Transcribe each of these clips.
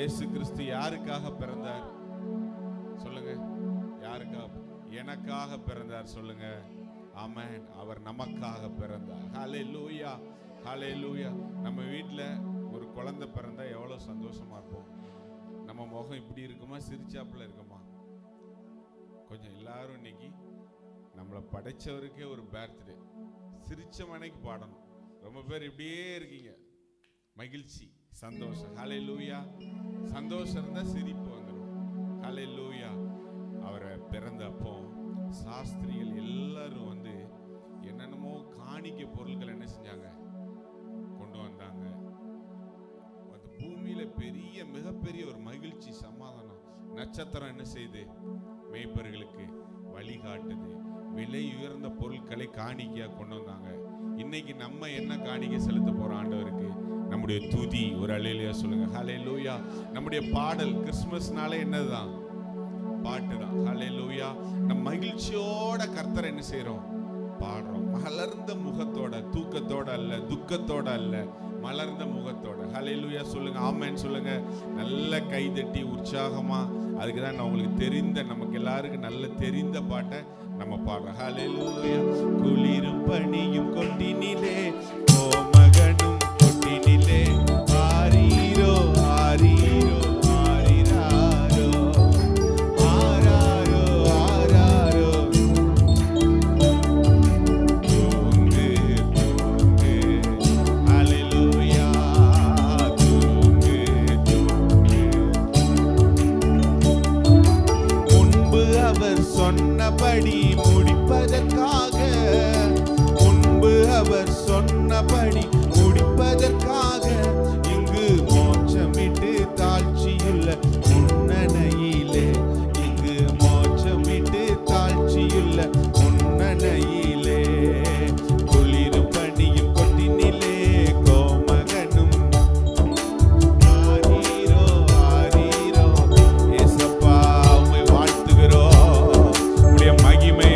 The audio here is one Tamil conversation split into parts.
இயேசு கிறிஸ்து யாருக்காக பிறந்தார் சொல்லுங்க? யாருக்காக? எனக்காக பிறந்தார். சொல்லுங்க ஆமென். அவர் நமக்காக பிறந்தார். ஹல்லேலூயா, ஹல்லேலூயா. நம்ம வீட்டில் ஒரு குழந்தை பிறந்தா எவ்வளவு சந்தோஷமா இருப்போம். நம்ம முகம் இப்படி இருக்குமா, சிரிச்சாப்புல இருக்குமா? கொஞ்சம் எல்லாரும் இன்னைக்கு நம்மளை படைச்சவருக்கே ஒரு பர்த்டே சிரிச்ச மனைக்கு பாடணும். ரொம்ப பேர் இப்படியே இருக்கீங்க. மகிழ்ச்சி, சந்தோஷம். ஹல்லேலூயா. சந்தோஷம் இருந்தா சிரிப்பு வந்துடும். ஹல்லேலூயா. அவரை பிறந்த அப்போ சாஸ்திரிகள் எல்லாரும் வந்து என்னென்னமோ காணிக்கை பொருட்கள் என்ன செஞ்சாங்க, கொண்டு வந்தாங்க. அந்த பூமியில பெரிய மிகப்பெரிய ஒரு மகிழ்ச்சி, சமாதானம். நட்சத்திரம் என்ன செய்யுது? மேய்ப்பர்களுக்கு வழிகாட்டுது. விலை உயர்ந்த பொருட்களை காணிக்கையா கொண்டு வந்தாங்க. இன்னைக்கு நம்ம என்ன காணிக்கை செலுத்த போறோம் ஆண்டவருக்கு? நம்முடைய துதி. ஒரு அல்லேலூயா சொல்லுங்க. ஹல்லேலூயா. நம்முடைய பாடல் கிறிஸ்துமஸ்னாலே என்னதுதான்? பாட்டு தான். ஹல்லேலூயா. நம்ம மகிழ்ச்சியோட கர்த்தரை என்ன செய்றோம்? பாடுறோம். மலர்ந்த முகத்தோட, தூக்கத்தோட அல்ல, துக்கத்தோட அல்ல, மலர்ந்த முகத்தோட. ஹல்லேலூயா சொல்லுங்க. ஆமென் சொல்லுங்க. நல்ல கைதட்டி உற்சாகமா. அதுக்கு தான் நான் உங்களுக்கு தெரிந்த, நமக்கு எல்லாருக்கும் நல்ல தெரிந்த பாட்டை நம்ம பாடுறோம். ஹல்லேலூயா. குளிரும் பனியும் கொட்டினிலே, கோமகனும் கொட்டினிலே, ஆரீரோ ஆரீரோ ஆரிராரோ ஆராரோ ஆராரோ, தூங்கு தூங்கு. ஹல்லேலூயா. தூங்கு தூங்கு. முன்பு அவர் சொன்னபடி முடிப்பதற்காக, முன்பு அவர் சொன்னபடி முடிப்பதற்காக, இங்கு மோட்சமிட்டு தாழ்ச்சியுள்ள முன்னணையிலே, இங்கு மோட்சமிட்டு தாழ்ச்சியுள்ள முன்னணையிலே, குளிரும் பனியும் கொட்டினிலே, கோமகனும் ஆரீரோ ஆரீரோ. ஏசப்பா உம்மை வாழ்த்துகிறோம். உம்முடைய மகிமை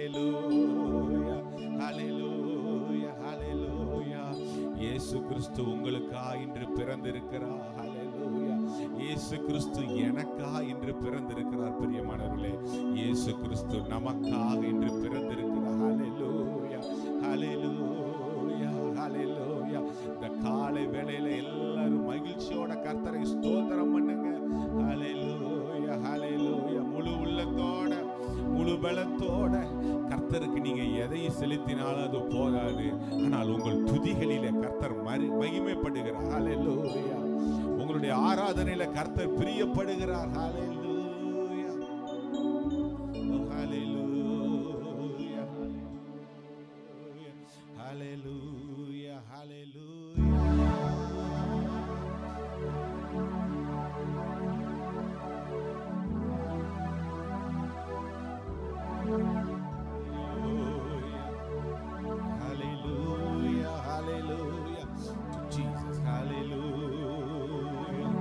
ஹalleluya ஹalleluya ஹalleluya. இயேசு கிறிஸ்து உங்களுக்காக இன்று பிறந்திருக்கிறார். ஹalleluya. இயேசு கிறிஸ்து எனக்காக இன்று பிறந்திருக்கிறார். பிரியமானவர்களே, இயேசு கிறிஸ்து நமக்காக இன்று பிறந்திருக்கிறார். ஹalleluya ஹalleluya ஹalleluya. இந்த காலை வேளையில எல்லாரும் மகிழ்ச்சியோட கர்த்தரை ஸ்தோத்திரம் பண்ணுங்க. ஹalleluya ஹalleluya. முழு உள்ளத்தோட முழு பலத்தோட கர்த்தருக்கு நீங்க எதையும் செலுத்தினாலும் அது போதாது. ஆனால் உங்கள் துதிகளிலே கர்த்தர் மகிமைப்படுகிறார். ஹalleluya. உங்களுடைய ஆராதனையில கர்த்தர் பிரியப்படுகிறார். ஹalleluya ஹalleluya ஹalleluya ஹalleluya. Hallelujah, hallelujah to Jesus. Hallelujah,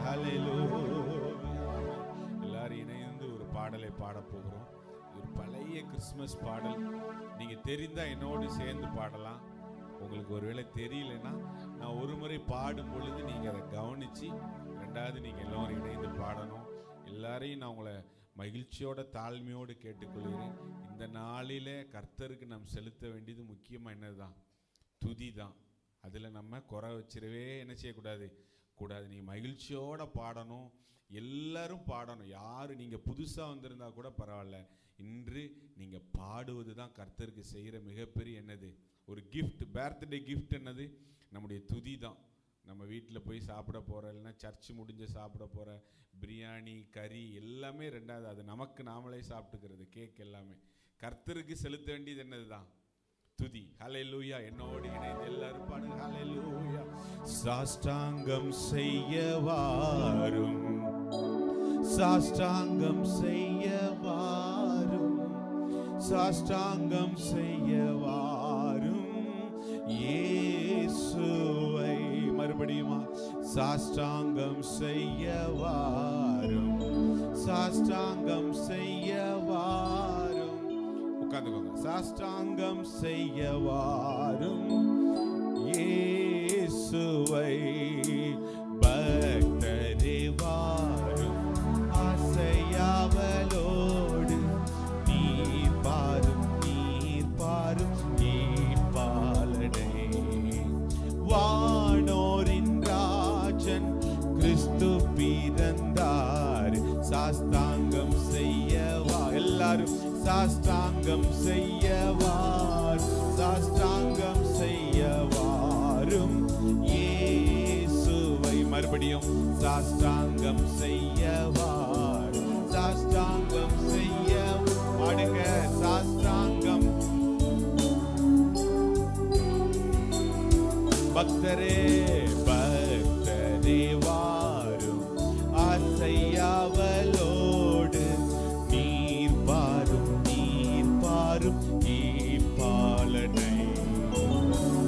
hallelujah. எல்லாரும் இணைந்து ஒரு பாடலை பாட போகிறோம். ஒரு பழைய கிறிஸ்மஸ் பாடல். நீங்க தெரிந்தா என்னோடு சேர்ந்து பாடலாம். உங்களுக்கு ஒருவேளை தெரியலன்னா நான் ஒரு முறை பாடும் பொழுது நீங்க அதை கவனிச்சு ரெண்டாவது நீங்க எல்லாரும் இணைந்து பாடணும். எல்லாரையும் நான் உங்களை மகிழ்ச்சியோட தாழ்மையோடு கேட்டுக்கொள்கிறேன். இந்த நாளிலே கர்த்தருக்கு நாம் செலுத்த வேண்டியது முக்கியமாக என்னதுதான்? துதி தான். அதில் நம்ம குறை வச்சிடவே என்ன செய்யக்கூடாது கூடாது. நீங்கள் மகிழ்ச்சியோடு பாடணும். எல்லாரும் பாடணும். யார் நீங்கள் புதுசாக வந்திருந்தா கூட பரவாயில்ல. இன்று நீங்கள் பாடுவது தான் கர்த்தருக்கு செய்கிற மிகப்பெரிய என்னது ஒரு கிஃப்ட். பர்த்டே கிஃப்ட் என்னது? நம்முடைய துதி தான். நம்ம வீட்டில் போய் சாப்பிட போகிற, இல்லைன்னா சர்ச்சு முடிஞ்சு சாப்பிட போகிற பிரியாணி கறி எல்லாமே ரெண்டாவது. அது நமக்கு நாமளே சாப்பிட்டுக்கிறது. கேக் எல்லாமே கர்த்தருக்கு செலுத்த வேண்டியது என்னது தான்? துதி. ஹalleluya. என்னோடு இணைந்து எல்லாரும் பாடுங்க. ஹalleluya. சாஷ்டாங்கம் செய்ய வாரும், சாஷ்டாங்கம் செய்ய வாரும், சாஷ்டாங்கம் செய்ய வாரும் இயேசுவை. மறுபடியுமா? சாஷ்டாங்கம் செய்ய வாரும், சாஷ்டாங்கம் செய்ய வாரும். உட்கார்ந்துக்கோங்க. சாஷ்டாங்கம் செய்ய வாரும் இயேசுவை. பக்தரே வாரும், ஆசையாவலோடு நீர் பாரும், நீர் பாரும், நீர் பாலனை. வானோரின் ராஜன் கிறிஸ்து பிறந்தார். சாஷ்டாங்கம் செய்யவா. எல்லாரும் சாஷ்டாங்கம் செய்யவார், சாஷ்டாங்கம் செய்யவாரும் இயேசுவை. மறுபடியும் சாஷ்டாங்கம் செய்யவார், சாஷ்டாங்கம் செய்ய பாடுங்க. சாஷ்டாங்கம். பக்தரே பக்தரே வாரும், ஆசையாவலோடு நீர் பாரும், நீர் பாரும் பாலனை.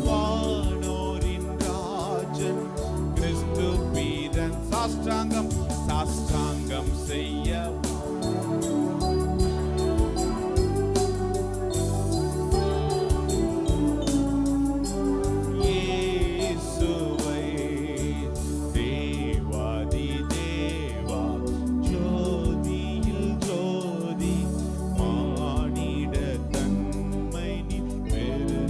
வானோரின் ராஜன் கிறிஸ்து பீரன். சாஷ்டாங்கம், சாஷ்டாங்கம் செய்ய பெரு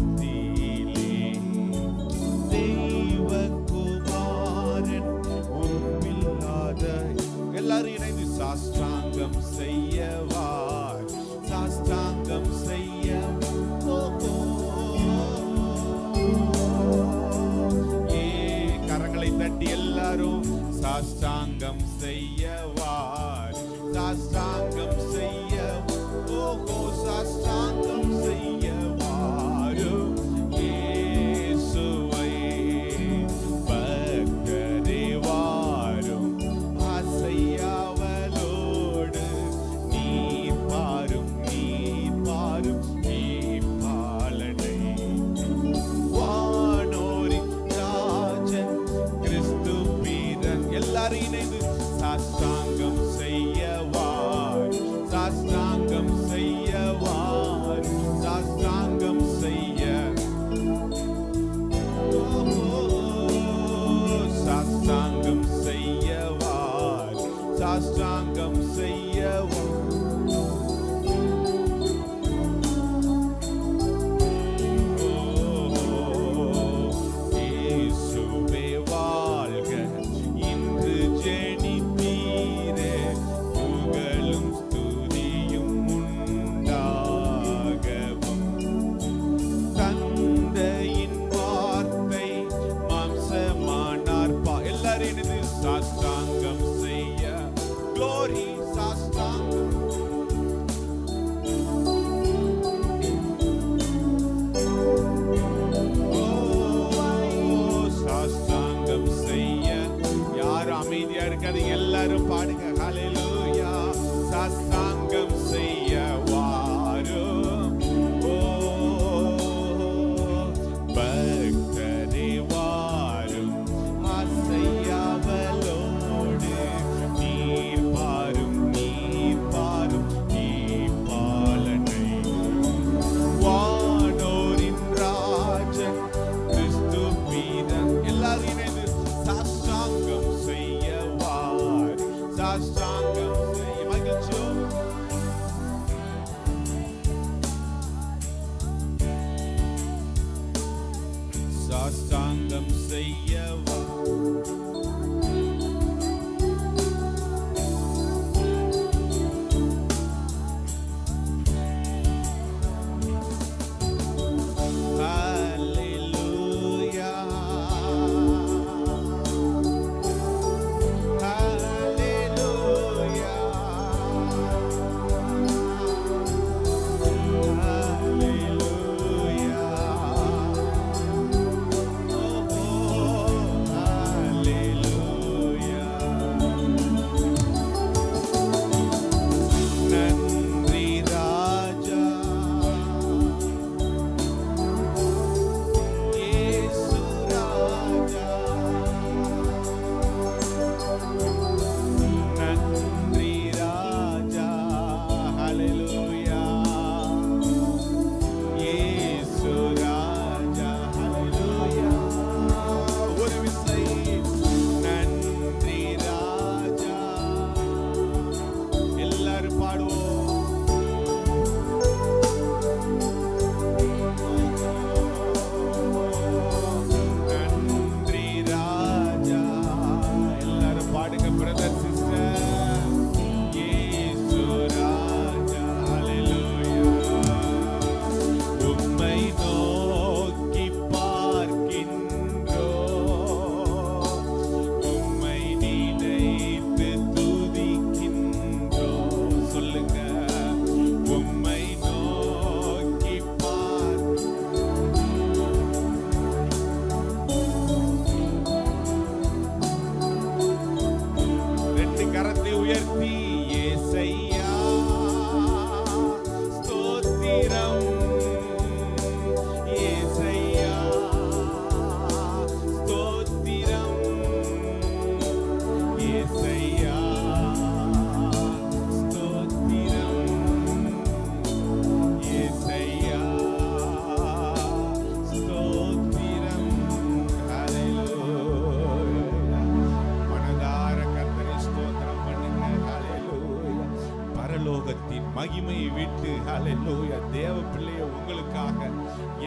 விட்டு ஹல்லேலூயா தேவ பிள்ளைய உங்களுக்காக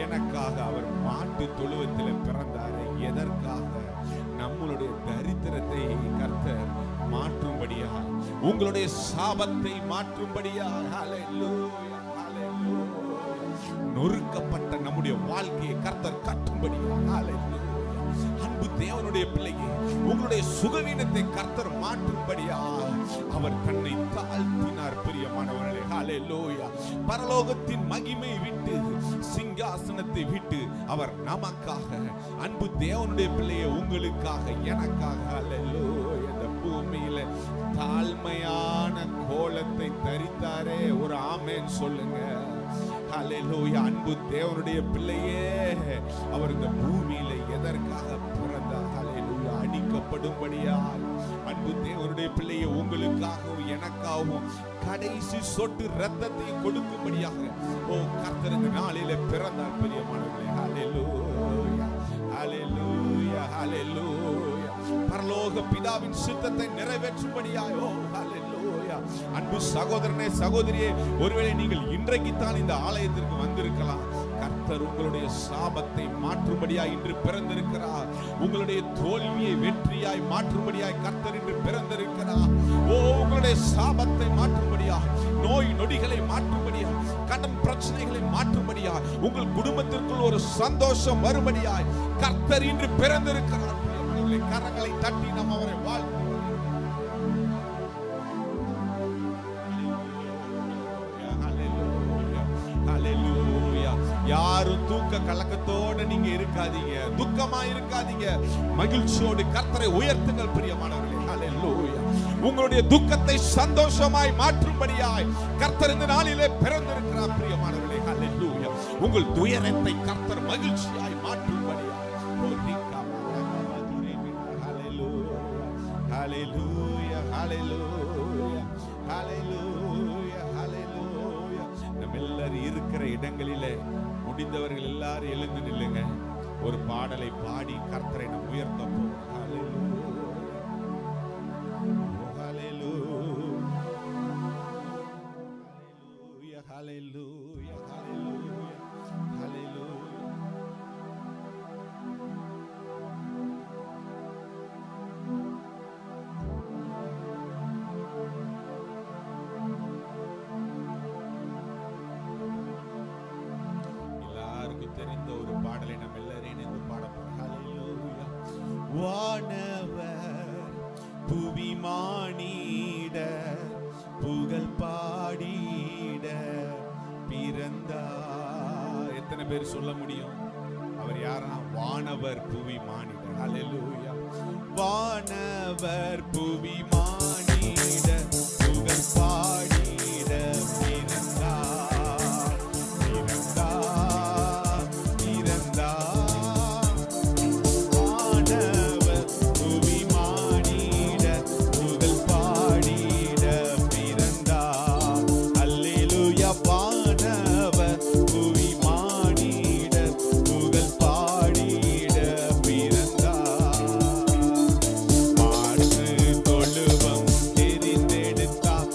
எனக்காக அவர் மாட்டு தொழுவத்தில் பிறந்தாரு. எதற்காக? நம்மளுடைய தரித்திரத்தை கர்த்தர் மாற்றும்படியா, உங்களுடைய சாபத்தை மாற்றும்படியா. ஹல்லேலூயா ஹல்லேலூயா. நொறுக்கப்பட்ட நம்முடைய வாழ்க்கையை கர்த்தர் கட்டும்படியா. ஹல்லேலூயா. அன்பு தேவனுடைய பிள்ளையே, உங்களுடைய சுகவீனத்தை கர்த்தர் மாற்றும்படியா அவர் தன்னை தாழ்த்தினார். பிரியமானவர்களே, ஹல்லேலூயா. பரலோகத்தின் மகிமை விட்டு, சிங்காசனத்தை விட்டு அவர் நமக்காக, அன்பு தேவனுடைய பிள்ளையே உங்களுக்காக எனக்காக, ஹல்லேலூயா, இந்த பூமியில தாழ்மையான கோலத்தை தரித்தாரே. ஒரு ஆமென் சொல்லுங்க. ஹல்லேலூயா. அன்பு தேவனுடைய பிள்ளையே, அவர் இந்த பூமியில எதற்காக பிறந்தார்? ஹல்லேலூயா. அடிக்கப்படும்படியாய். அன்பு தேவனுடைய பிள்ளையை உங்களுக்காகவும் எனக்காகவும் கடைசி சொட்டு ரத்தத்தை கொடுக்கும்படியாக ஓ கர்த்தர் இந்த நாளிலே பிறந்தார். பிரியமானவர்களே, ஹல்லேலூயா ஹல்லேலூயா ஹல்லேலூயா. பரலோக பிதாவின் சித்தத்தை நிறைவேற்றும்படியாய். ஓ ஹல்லேலூயா. அன்பு சகோதரனே, சகோதரியே, ஒருவேளை நீங்கள் இன்றைக்குத்தான் இந்த ஆலயத்திற்கு வந்திருக்கலாம். கர்த்தர் உங்களுடைய சாபத்தை மாற்றும்படியாய் இன்று பிறந்திருக்கிறார். உங்களுடைய தோல்வியை வெற்றியாய் மாற்றும்படியாய் கர்த்தர் இன்று பிறந்திருக்கிறார். ஓ உங்களுடைய சாபத்தை மாற்றும்படியாய், நோய் நொடிகளை மாற்றும்படியாய், கடன் பிரச்சனைகளை மாற்றும்படியாய், உங்கள் குடும்பத்திற்குள் ஒரு சந்தோஷம் வரும்படியாய் கர்த்தர் இன்று பிறந்திருக்கிறார். கரங்களை தட்டி நாம் அவரை வாழ்த்து. யாரும் தூக்க கலக்கத்தோடு நீங்க இருக்காதீங்க, துக்கமா இருக்காதீங்க, மகிழ்ச்சியோடு கர்த்தரை உயர்த்துங்கள். பிரியமானவர்களே, ஹல்லேலூயா. உங்களுடைய துக்கத்தை சந்தோஷமாய் மாற்றும்படியாய் கர்த்தர் இந்த நாளிலே பிறந்திருக்கிறார். பிரியமானவர்களே, ஹல்லேலூயா. உங்கள் துயரத்தை கர்த்தர் மகிழ்ச்சியாய் மாற்றும்படியாய். ஹல்லேலூயா ஹல்லேலூயா ஹல்லேலூயா ஹல்லேலூயா. நம்ம எல்லாரும் இருக்கிற இடங்களிலே முடிந்தவர்கள் எல்லாரும் எழுந்து நில்லுங்க. ஒரு பாடலை பாடி கர்த்தரை நாம் உயர்த்த போகிறோம். ஹல்லேலூயா ஹல்லேலூயா ஹல்லேலூயா ஹல்லேலூயா. தெரிந்த ஒரு பாடலை நம்ம எல்லாரும் இணைந்து பாட போறோம். ஹல்லேலூயா. வானவர் புவி மானிட புகழ் பாடிட பிறந்தார். எத்தனை பேர் சொல்ல முடியும்? அவர் யாரா? வானவர் புவி மானிட. ஹல்லேலூயா. வானவர் புவி மானிட புகழ் பாடிட பிறந்தார். மாற்று தொழுவம் தெரிந்தெடுத்தார்.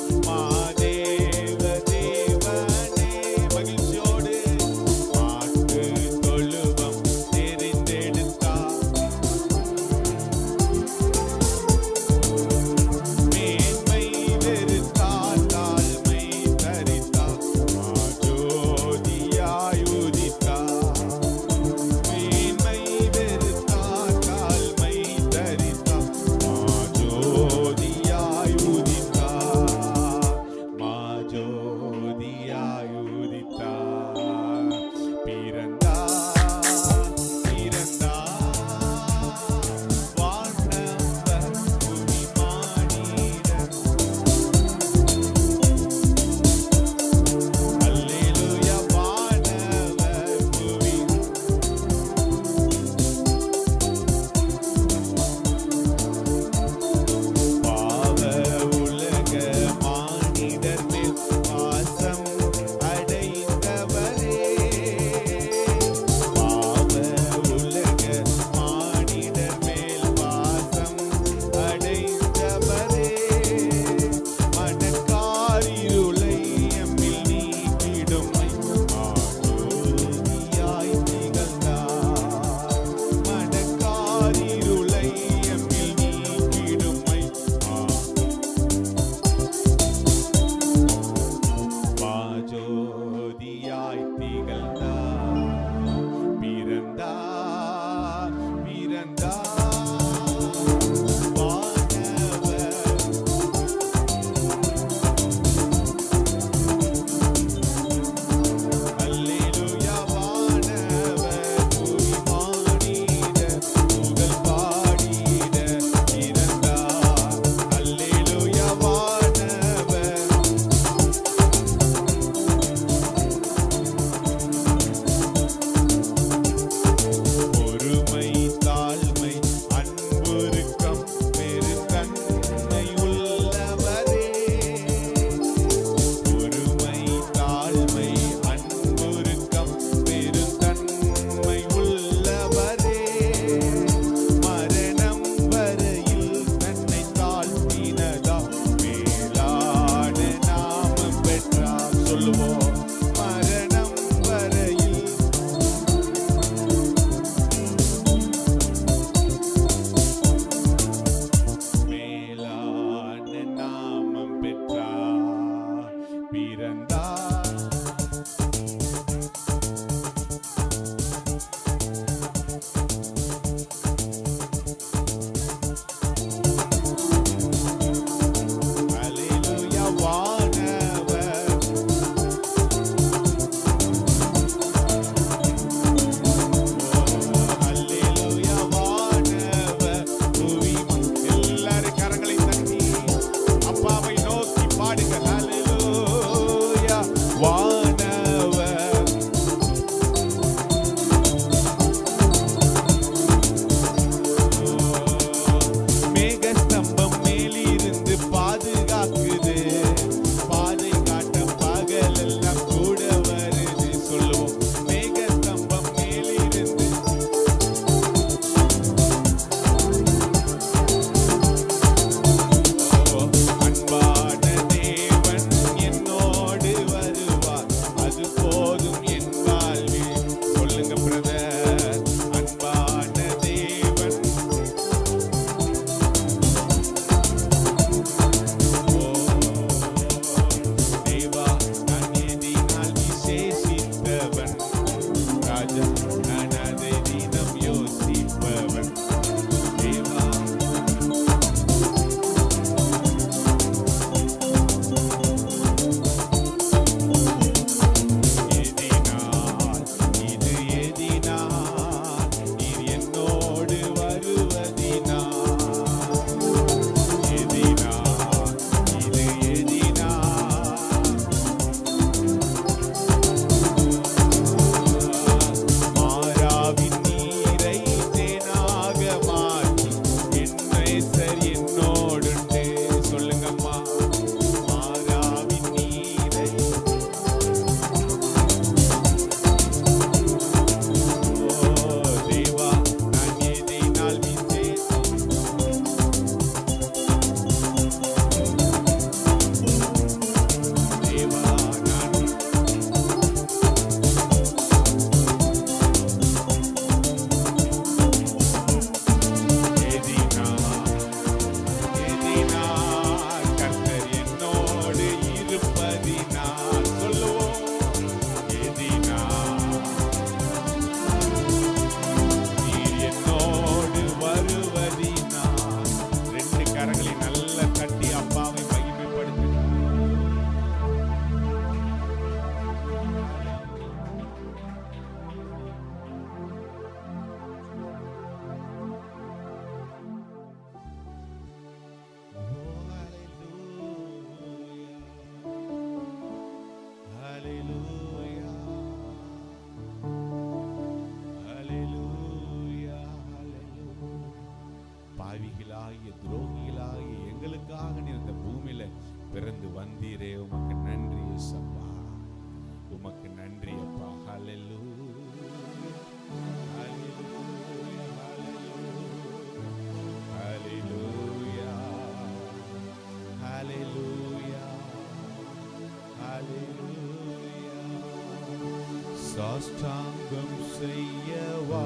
சாஷ்டாங்கம் செய்யவா,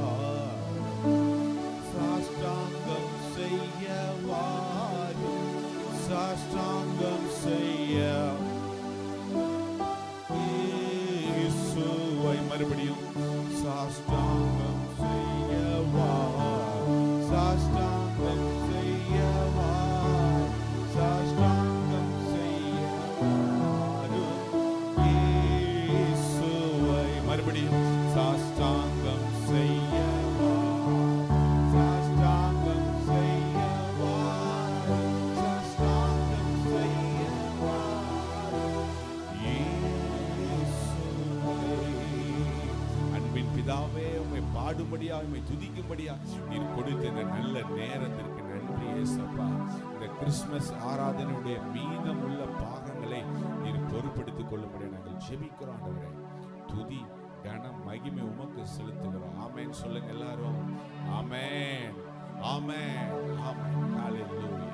சாஷ்டாங்கம் செய்யவா, சாஷ்டாங்கம் செய்ய இயேசுவை மறுபடியும் சாஷ்டாங்கம் செய்யவா, சாஷ்டாங்கம் செய்யவா, சாஷ்டாங்கம் செய்யவா இயேசுவை மறுபடியும் சாஷ்டாங்கம் செய்யவா, சாஷ்டாங்கம் செய்யவா, சாஷ்டாங்கம் செய்யவா இயேசுவை. அன்பின் பிதாவே, உம்மை பாடும்படியா, உம்மை துதிக்கும்படியா நீர் கொடுத்த இந்த நல்ல நேரத்திற்கு நன்றி இயேசப்பா. இந்த கிறிஸ்துமஸ் ஆராதனையுடைய மீதம் உள்ள பாகங்களை நீர் பொறுப்பெடுத்துக் கொள்ளும்படி நாங்கள் ஜெபிக்கிறோம் ஆண்டவரே. துதி கனம் மகிமை உமக்கு செலுத்துகிறோம். ஆமென் சொல்லுங்க எல்லாரும். ஆமென், ஆமென், ஆமென். ஹalleluya,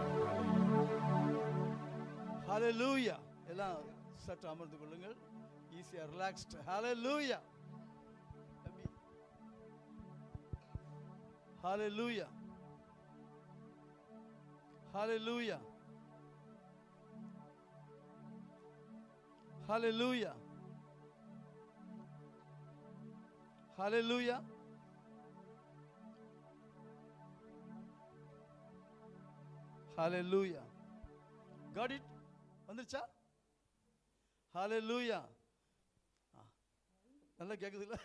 ஹalleluya. எல்லாம் சற்று அமர்ந்து கொள்ளுங்கள். ஈஸியா relaxed. Hallelujah, hallelujah, hallelujah, hallelujah, hallelujah. Hallelujah. Got it? வந்துருச்சா? ஹalleluya. நல்லா கேக்குதுல்ல?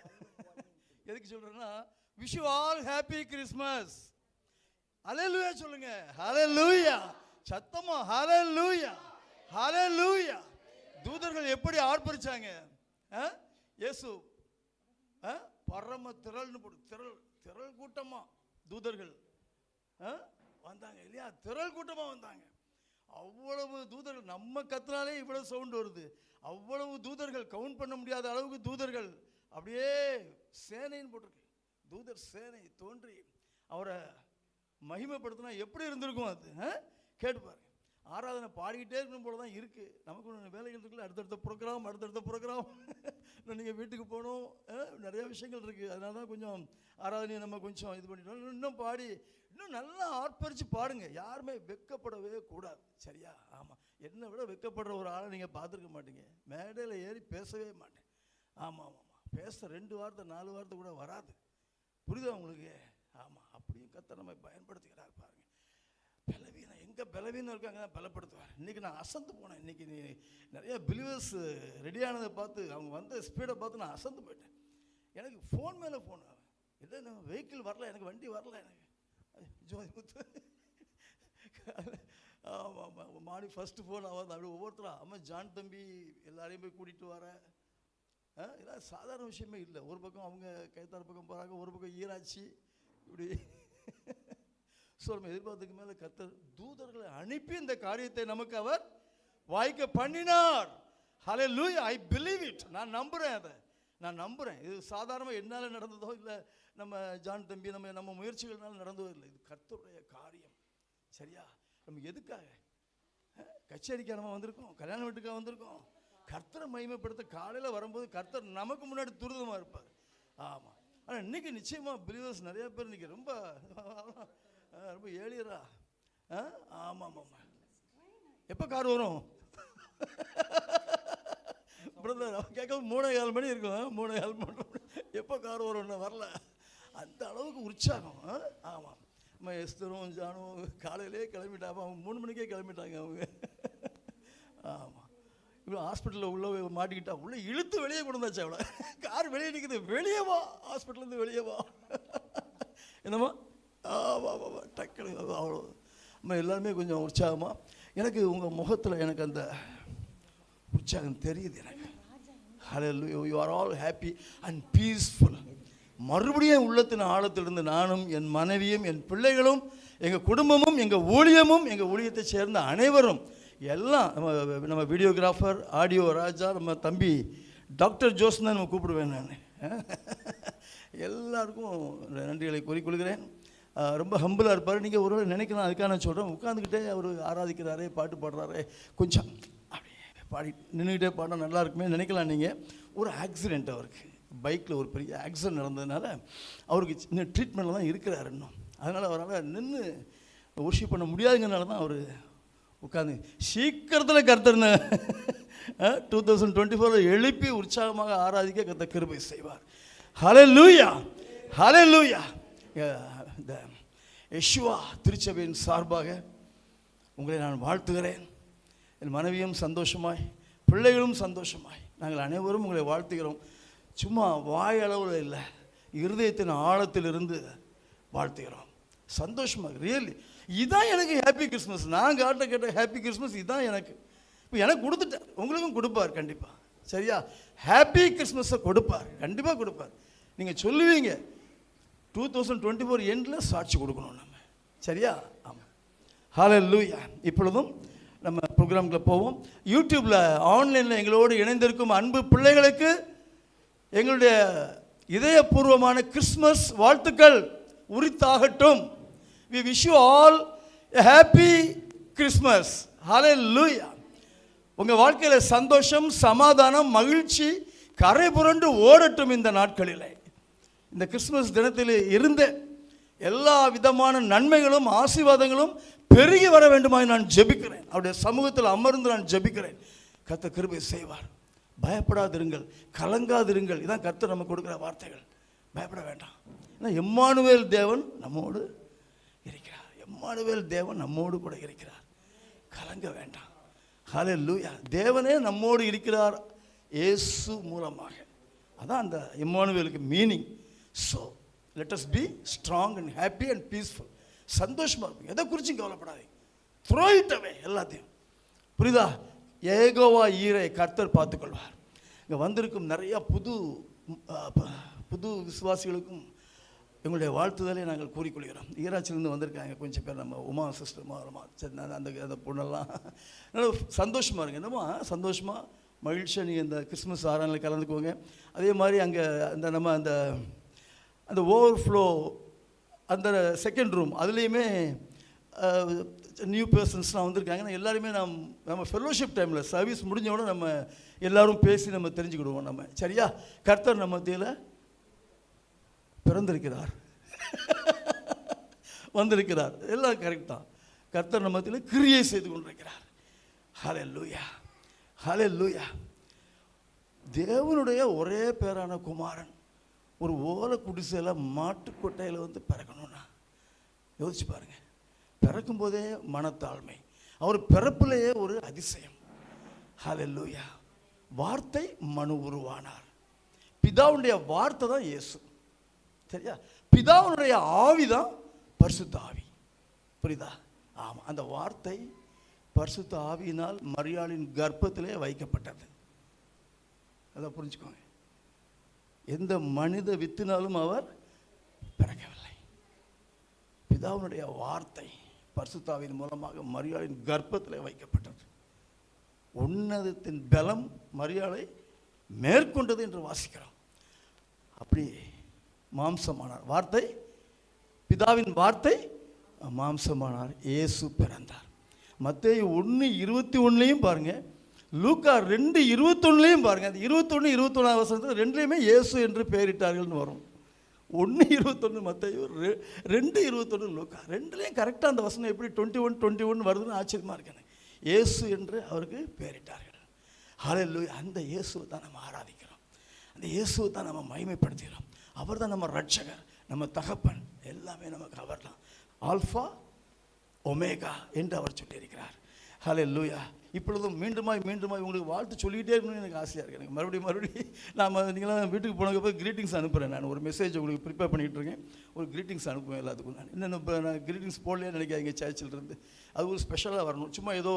எதுக்கு சொல்றேன்னா, wish you all happy Christmas. ஹalleluya சொல்லுங்க. ஹalleluya. சத்தமா ஹalleluya, ஹalleluya. தூதர்கள் எப்படி ஆர்ப்பரிச்சாங்க? இயேசு பரம திரள்னு போடு, திரள் கூட்டமா தூதர்கள் வந்தாங்க இல்லையா? திரள் கூட்டமா வந்தாங்க. அவ்வளவு தூதர்கள். நம்ம கத்துனாலே இவ்வளவு சவுண்ட் வருது. அவ்வளவு தூதர்கள், கவுண்ட் பண்ண முடியாத அளவுக்கு தூதர்கள். அப்படியே சேனைன்னு போட்டிருக்கு. தூதர் சேனை தோன்றி அவரை மகிமைப்படுத்தினா எப்படி இருந்திருக்கும் அது? கேட்டு பாருங்க. ஆராதனை பாடிக்கிட்டே இருக்கணும் போல தான் இருக்குது. நமக்கு ஒன்று வேலைகள் இருக்குல்ல, அடுத்தடுத்த ப்ரோக்ராம். இன்னும் நீங்கள் வீட்டுக்கு போகணும், நிறைய விஷயங்கள் இருக்குது. அதனால தான் கொஞ்சம் ஆராதனையை நம்ம கொஞ்சம் இது பண்ணிட்டோம். இன்னும் பாடி இன்னும் நல்லா ஆர்ப்பரித்து பாடுங்க. யாருமே வெட்கப்படவே கூடாது, சரியா? ஆமாம், என்னை விட வெட்கப்படுற ஒரு ஆளை நீங்கள் பார்த்துருக்க மாட்டீங்க. மேடையில் ஏறி பேசவே மாட்டேன். ஆமாம், பேச 2 வார்த்தை 4 வார்த்தை கூட வராது. புரியுதா உங்களுக்கு? ஆமாம், அப்படியும் கர்த்தர் நம்மை பயன்படுத்துகிறார் பாருங்க. பலவீனம் எங்கே பலவீனம் இருக்காங்க தான் பலப்படுத்துவார். இன்றைக்கி நான் அசந்து போனேன். இன்றைக்கி நிறைய பிலீவர்ஸ் ரெடியானதை பார்த்து, அவங்க வந்த ஸ்பீடை பார்த்து நான் அசந்து போயிட்டேன். எனக்கு ஃபோன் மேலே ஃபோன். இல்லை, நம்ம வெஹிக்கிள் வரல, எனக்கு வண்டி வரல. எனக்கு ஜோதிமுத்து ஆமாம், மார்னிங் ஃபஸ்ட்டு ஃபோன் ஆகாது. அப்படி ஒவ்வொருத்தரும் அம்மா ஜான் தம்பி எல்லாரையும் போய் கூட்டிகிட்டு வரேன். இதெல்லாம் சாதாரண விஷயமே இல்லை. ஒரு பக்கம் அவங்க கைத்தார் பக்கம் போகிறாங்க, ஒரு பக்கம் ஈராட்சி, இப்படி. ஸோ நம்ம எதிர்பார்த்துக்கு மேலே கர்த்தர் தூதர்களை அனுப்பி இந்த காரியத்தை நமக்கு அவர் வாய்க்க பண்ணினார். ஹல்லேலூயா, ஐ பிலீவ் இட். நான் நம்புகிறேன், அதை நான் நம்புகிறேன். இது சாதாரணமாக என்னால் நடந்ததோ இல்லை, நம்ம ஜான் தம்பி நம்ம முயற்சிகள்னால நடந்ததோ இல்லை. இது கர்த்தருடைய காரியம், சரியா? நம்ம எதுக்காக கச்சேரிக்காக நம்ம வந்திருக்கோம்? கல்யாண வீட்டுக்காக வந்திருக்கோம்? கர்த்தரை மகிமைப்படுத்த. காலையில் வரும்போது கர்த்தர் நமக்கு முன்னாடி துரிதமாக இருப்பார். ஆமாம். ஆனால் இன்றைக்கி நிச்சயமாக பிலீவர்ஸ் நிறைய பேர் இன்றைக்கி ரொம்ப ஏழியரா. ஆமாம், எப்போ கார் வரும் பிரதர்? கேட்க 3:15 மணி இருக்கும். 3:15 மணி எப்போ கார் வரும்னு வரல. அந்த அளவுக்கு உற்சாகம். ஆமாம், நம்ம எஸ்தரும் ஜானும் காலையிலே கிளம்பிட்டாங்க. அவங்க 3 மணிக்கே கிளம்பிட்டாங்க அவங்க. ஆமாம், இவ்வளோ ஹாஸ்பிட்டலில் உள்ளே மாட்டிக்கிட்டா, உள்ளே இழுத்து வெளியே கொண்டு வந்தாச்சு. அவ்வளோ கார் வெளியே நிற்குது. வெளியே வா, ஹாஸ்பிட்டல்லேருந்து வெளியே வா. என்னம்மா? ஆமாம், டக்குனு அவ்வளோ. நம்ம எல்லாருமே கொஞ்சம் உற்சாகமாக. எனக்கு உங்கள் முகத்தில் எனக்கு அந்த உற்சாகம் தெரியுது எனக்கு. Hallelujah, you are all happy and peaceful. மறுபடியும் உள்ளத்தின் ஆழத்திலிருந்து நானும் என் மனைவியும் என் பிள்ளைகளும் எங்கள் குடும்பமும் எங்கள் ஊழியமும் எங்கள் ஊழியத்தை சேர்ந்த அனைவரும் எல்லாம் நம்ம வீடியோகிராஃபர் ஆடியோ ராஜா, நம்ம தம்பி டாக்டர் ஜோஸ் தான் நம்ம கூப்பிடுவேன் நான். எல்லாருக்கும் நன்றிகளை கூறிக்கொள்கிறேன். ரொம்ப ஹம்பிளாக இருப்பார். நீங்கள் ஒரு நினைக்கலாம், அதுக்காக நான் சொல்கிறேன். உட்காந்துக்கிட்டே அவர் ஆராதிக்கிறாரே, பாட்டு பாடுறாரே, கொஞ்சம் அப்படியே பாடி நின்றுக்கிட்டே பாடினா நல்லா இருக்குமே நினைக்கலாம் நீங்கள். ஒரு ஆக்சிடெண்ட் அவருக்கு. பைக்கில் ஒரு பெரிய ஆக்சிடென்ட் நடந்ததுனால அவருக்கு சின்ன ட்ரீட்மெண்ட்டில் தான் இருக்கிறார் இன்னும். அதனால் அவரால் நின்று worship பண்ண முடியாதுங்கிறனால தான் அவர் உட்காந்து சீக்கிரத்தில் கர்த்தர்னு 2024 எழுப்பி உற்சாகமாக ஆராதிக்க கர்த்தர் கிருபை செய்வார். ஹல்லேலூயா, ஹல்லேலூயா. இந்த யெஷுவா திருச்சபையின் சார்பாக உங்களை நான் வாழ்த்துகிறேன். என் மனைவியும் சந்தோஷமாய், பிள்ளைகளும் சந்தோஷமாய், நாங்கள் அனைவரும் உங்களை வாழ்த்துகிறோம். சும்மா வாயளவில் இல்லை, இருதயத்தின் ஆழத்திலிருந்து வாழ்த்துகிறோம். சந்தோஷமாக, ரியலி இதுதான் எனக்கு ஹாப்பி கிறிஸ்மஸ். நான் காட்ட கேட்ட ஹாப்பி கிறிஸ்மஸ் இதுதான் எனக்கு. இப்போ எனக்கு கொடுத்துட்டார், உங்களுக்கும் கொடுப்பார் கண்டிப்பாக. சரியா? ஹாப்பி கிறிஸ்மஸை கொடுப்பார், கண்டிப்பாக கொடுப்பார். நீங்கள் சொல்லுவீங்க 2024 எண்டில் சாட்சி கொடுக்கணும் நம்ம. சரியா? ஆமாம். ஹல்லேலூயா. இப்பொழுதும் நம்ம ப்ரோக்ராம்குள்ளே போவோம். யூடியூப்பில் ஆன்லைனில் எங்களோடு இணைந்திருக்கும் அன்பு பிள்ளைகளுக்கு எங்களுடைய இதயபூர்வமான கிறிஸ்மஸ் வாழ்த்துக்கள் உரித்தாகட்டும். We wish you all a happy Christmas. Hallelujah. உங்கள் வாழ்க்கையில் சந்தோஷம், சமாதானம், மகிழ்ச்சி கரை புரண்டு ஓடட்டும். இந்த நாட்களில், இந்த கிறிஸ்மஸ் தினத்தில் இருந்த எல்லா விதமான நன்மைகளும் ஆசீர்வாதங்களும் பெருகி வர வேண்டுமாய் நான் ஜெபிக்கிறேன். அவருடைய சமூகத்தில் அமர்ந்து நான் ஜெபிக்கிறேன். கர்த்தர் கிருபை செய்வார். பயப்படாதிருங்கள், கலங்காதிருங்கள். இதான் கர்த்தர் நமக்கு கொடுக்குற வார்த்தைகள். பயப்பட வேண்டாம். ஏன்னா எம்மானுவேல் தேவன் நம்மோடு இருக்கிறார். எம்மானுவேல் தேவன் நம்மோடு கூட இருக்கிறார். கலங்க வேண்டாம். ஹல்லேலூயா. தேவனே நம்மோடு இருக்கிறார் இயேசு மூலமாக. அதான் அந்த எம்மானுவேலுக்கு meaning. So let us be strong and happy and peaceful. சந்தோஷமாக இருக்கும். எதை குறிச்சும் கவலைப்படாதீங்க. த்ரோ இட் அவே எல்லாத்தையும். புரியுதா? யெகோவா ஈரை கர்த்தர் பார்த்துக்கொள்வார். இங்கே வந்திருக்கும் நிறையா புது விசுவாசிகளுக்கும் எங்களுடைய வாழ்த்துதலை நாங்கள் கூறிக்கொள்கிறோம். ஈராச்சிலிருந்து வந்திருக்காங்க கொஞ்சம் பேர். நம்ம உமா சிஸ்டர் சரி, அந்த பொண்ணெல்லாம் நல்லா சந்தோஷமாக இருங்க. என்னமோ சந்தோஷமாக மகிழ்ச்சியாக நீங்கள் இந்த கிறிஸ்மஸ் ஆராதனையில் கலந்துக்குவோங்க. அதே மாதிரி அங்கே அந்த நம்ம அந்த ஓவர்ஃப்ளோ அந்த செகண்ட் ரூம் அதுலேயுமே நியூ பர்சன்ஸ்லாம் வந்திருக்காங்க. எல்லாருமே நம்ம ஃபெல்லோஷிப் டைமில் சர்வீஸ் முடிஞ்சோடனே நம்ம எல்லோரும் பேசி நம்ம தெரிஞ்சுக்கிடுவோம். நம்ம சரியா? கர்த்தர் நம்ம மத்தியில் பிறந்திருக்கிறார், வந்திருக்கிறார். எல்லாம் கரெக்ட் தான். கர்த்தர் நம்ம மத்தியில் கிரியை செய்து கொண்டிருக்கிறார். ஹல்லேலூயா, ஹல்லேலூயா. தேவனுடைய ஒரே பேரான குமாரன் ஒரு ஓலை குடிசையில் மாட்டுக்கொட்டையில் வந்து பிறக்கணும்னா யோசிச்சு பாருங்க. பிறக்கும் போதே மனத்தாழ்மை, அவர் பிறப்பிலேயே ஒரு அதிசயம். ஹல்லேலூயா. வார்த்தை மனு உருவானார். பிதாவுடைய வார்த்தை தான் இயேசு. சரியா? பிதாவுடைய ஆவி தான் பரிசுத்த ஆவி. புரியுதா? ஆமாம். அந்த வார்த்தை பரிசுத்த ஆவியினால் மரியாளின் கர்ப்பத்திலே வைக்கப்பட்டது. அதை புரிஞ்சுக்கோங்க. எந்த மனித வித்தினாலும் அவர் பிறக்கவில்லை. பிதாவுடைய வார்த்தை பரிசுத்தாவின் மூலமாக மரியாளின் கர்ப்பத்தில் வைக்கப்பட்டது. உன்னதத்தின் பலம் மரியாளை மேற்கொண்டது என்று வாசிக்கிறோம். அப்படி மாம்சமானார். வார்த்தை, பிதாவின் வார்த்தை மாம்சமானார். இயேசு பிறந்தார். மத்தேயு 1:21 பாருங்க, லூக்கா 2:21 பாருங்க. அது 21, 21 வசனத்தில் ரெண்டுலேயுமே இயேசு என்று பெயரிட்டார்கள்னு வரும். 1:21 மத்தேயு, 2:21 லூக்கா. ரெண்டுலேயும் கரெக்டாக அந்த வசனம் எப்படி 21 வருதுன்னு ஆச்சரியமாக இருக்கேன். இயேசு என்று அவருக்கு பெயரிட்டார்கள். ஹல்லேலூயா. அந்த இயேசுவை தான் நம்ம ஆராதிக்கிறோம். அந்த இயேசுவை தான் நம்ம மகிமைப்படுத்துகிறோம். அவர் தான் நம்ம ரட்சகர், நம்ம தகப்பன். எல்லாமே நமக்கு அவர் தான். ஆல்ஃபா ஒமேகா என்று அவர் சொல்லியிருக்கிறார். ஹல்லேலூயா. இப்பொழுதும் மீண்டுமாய் உங்களுக்கு வாழ்த்து சொல்லிக்கிட்டே இருக்கணும்னு எனக்கு ஆசையாக இருக்குது. எனக்கு மறுபடியும் நீங்களாம் வீட்டுக்கு போனதுக்கப்புறம் க்ரீட்டிங்ஸ் அனுப்புகிறேன். நான் ஒரு மெசேஜ் உங்களுக்கு ப்ரிப்பேர் பண்ணிகிட்டு இருக்கேன். ஒரு க்ரீட்டிங்ஸ் அனுப்புவேன் எல்லாத்துக்கும். நான் இன்னும் இப்போ நான் க்ரீட்டிங்ஸ் போடலையே நினைக்காதீங்க. சர்ச்சில் இருந்து அது ஒரு ஸ்பெஷலாக வரணும். சும்மா ஏதோ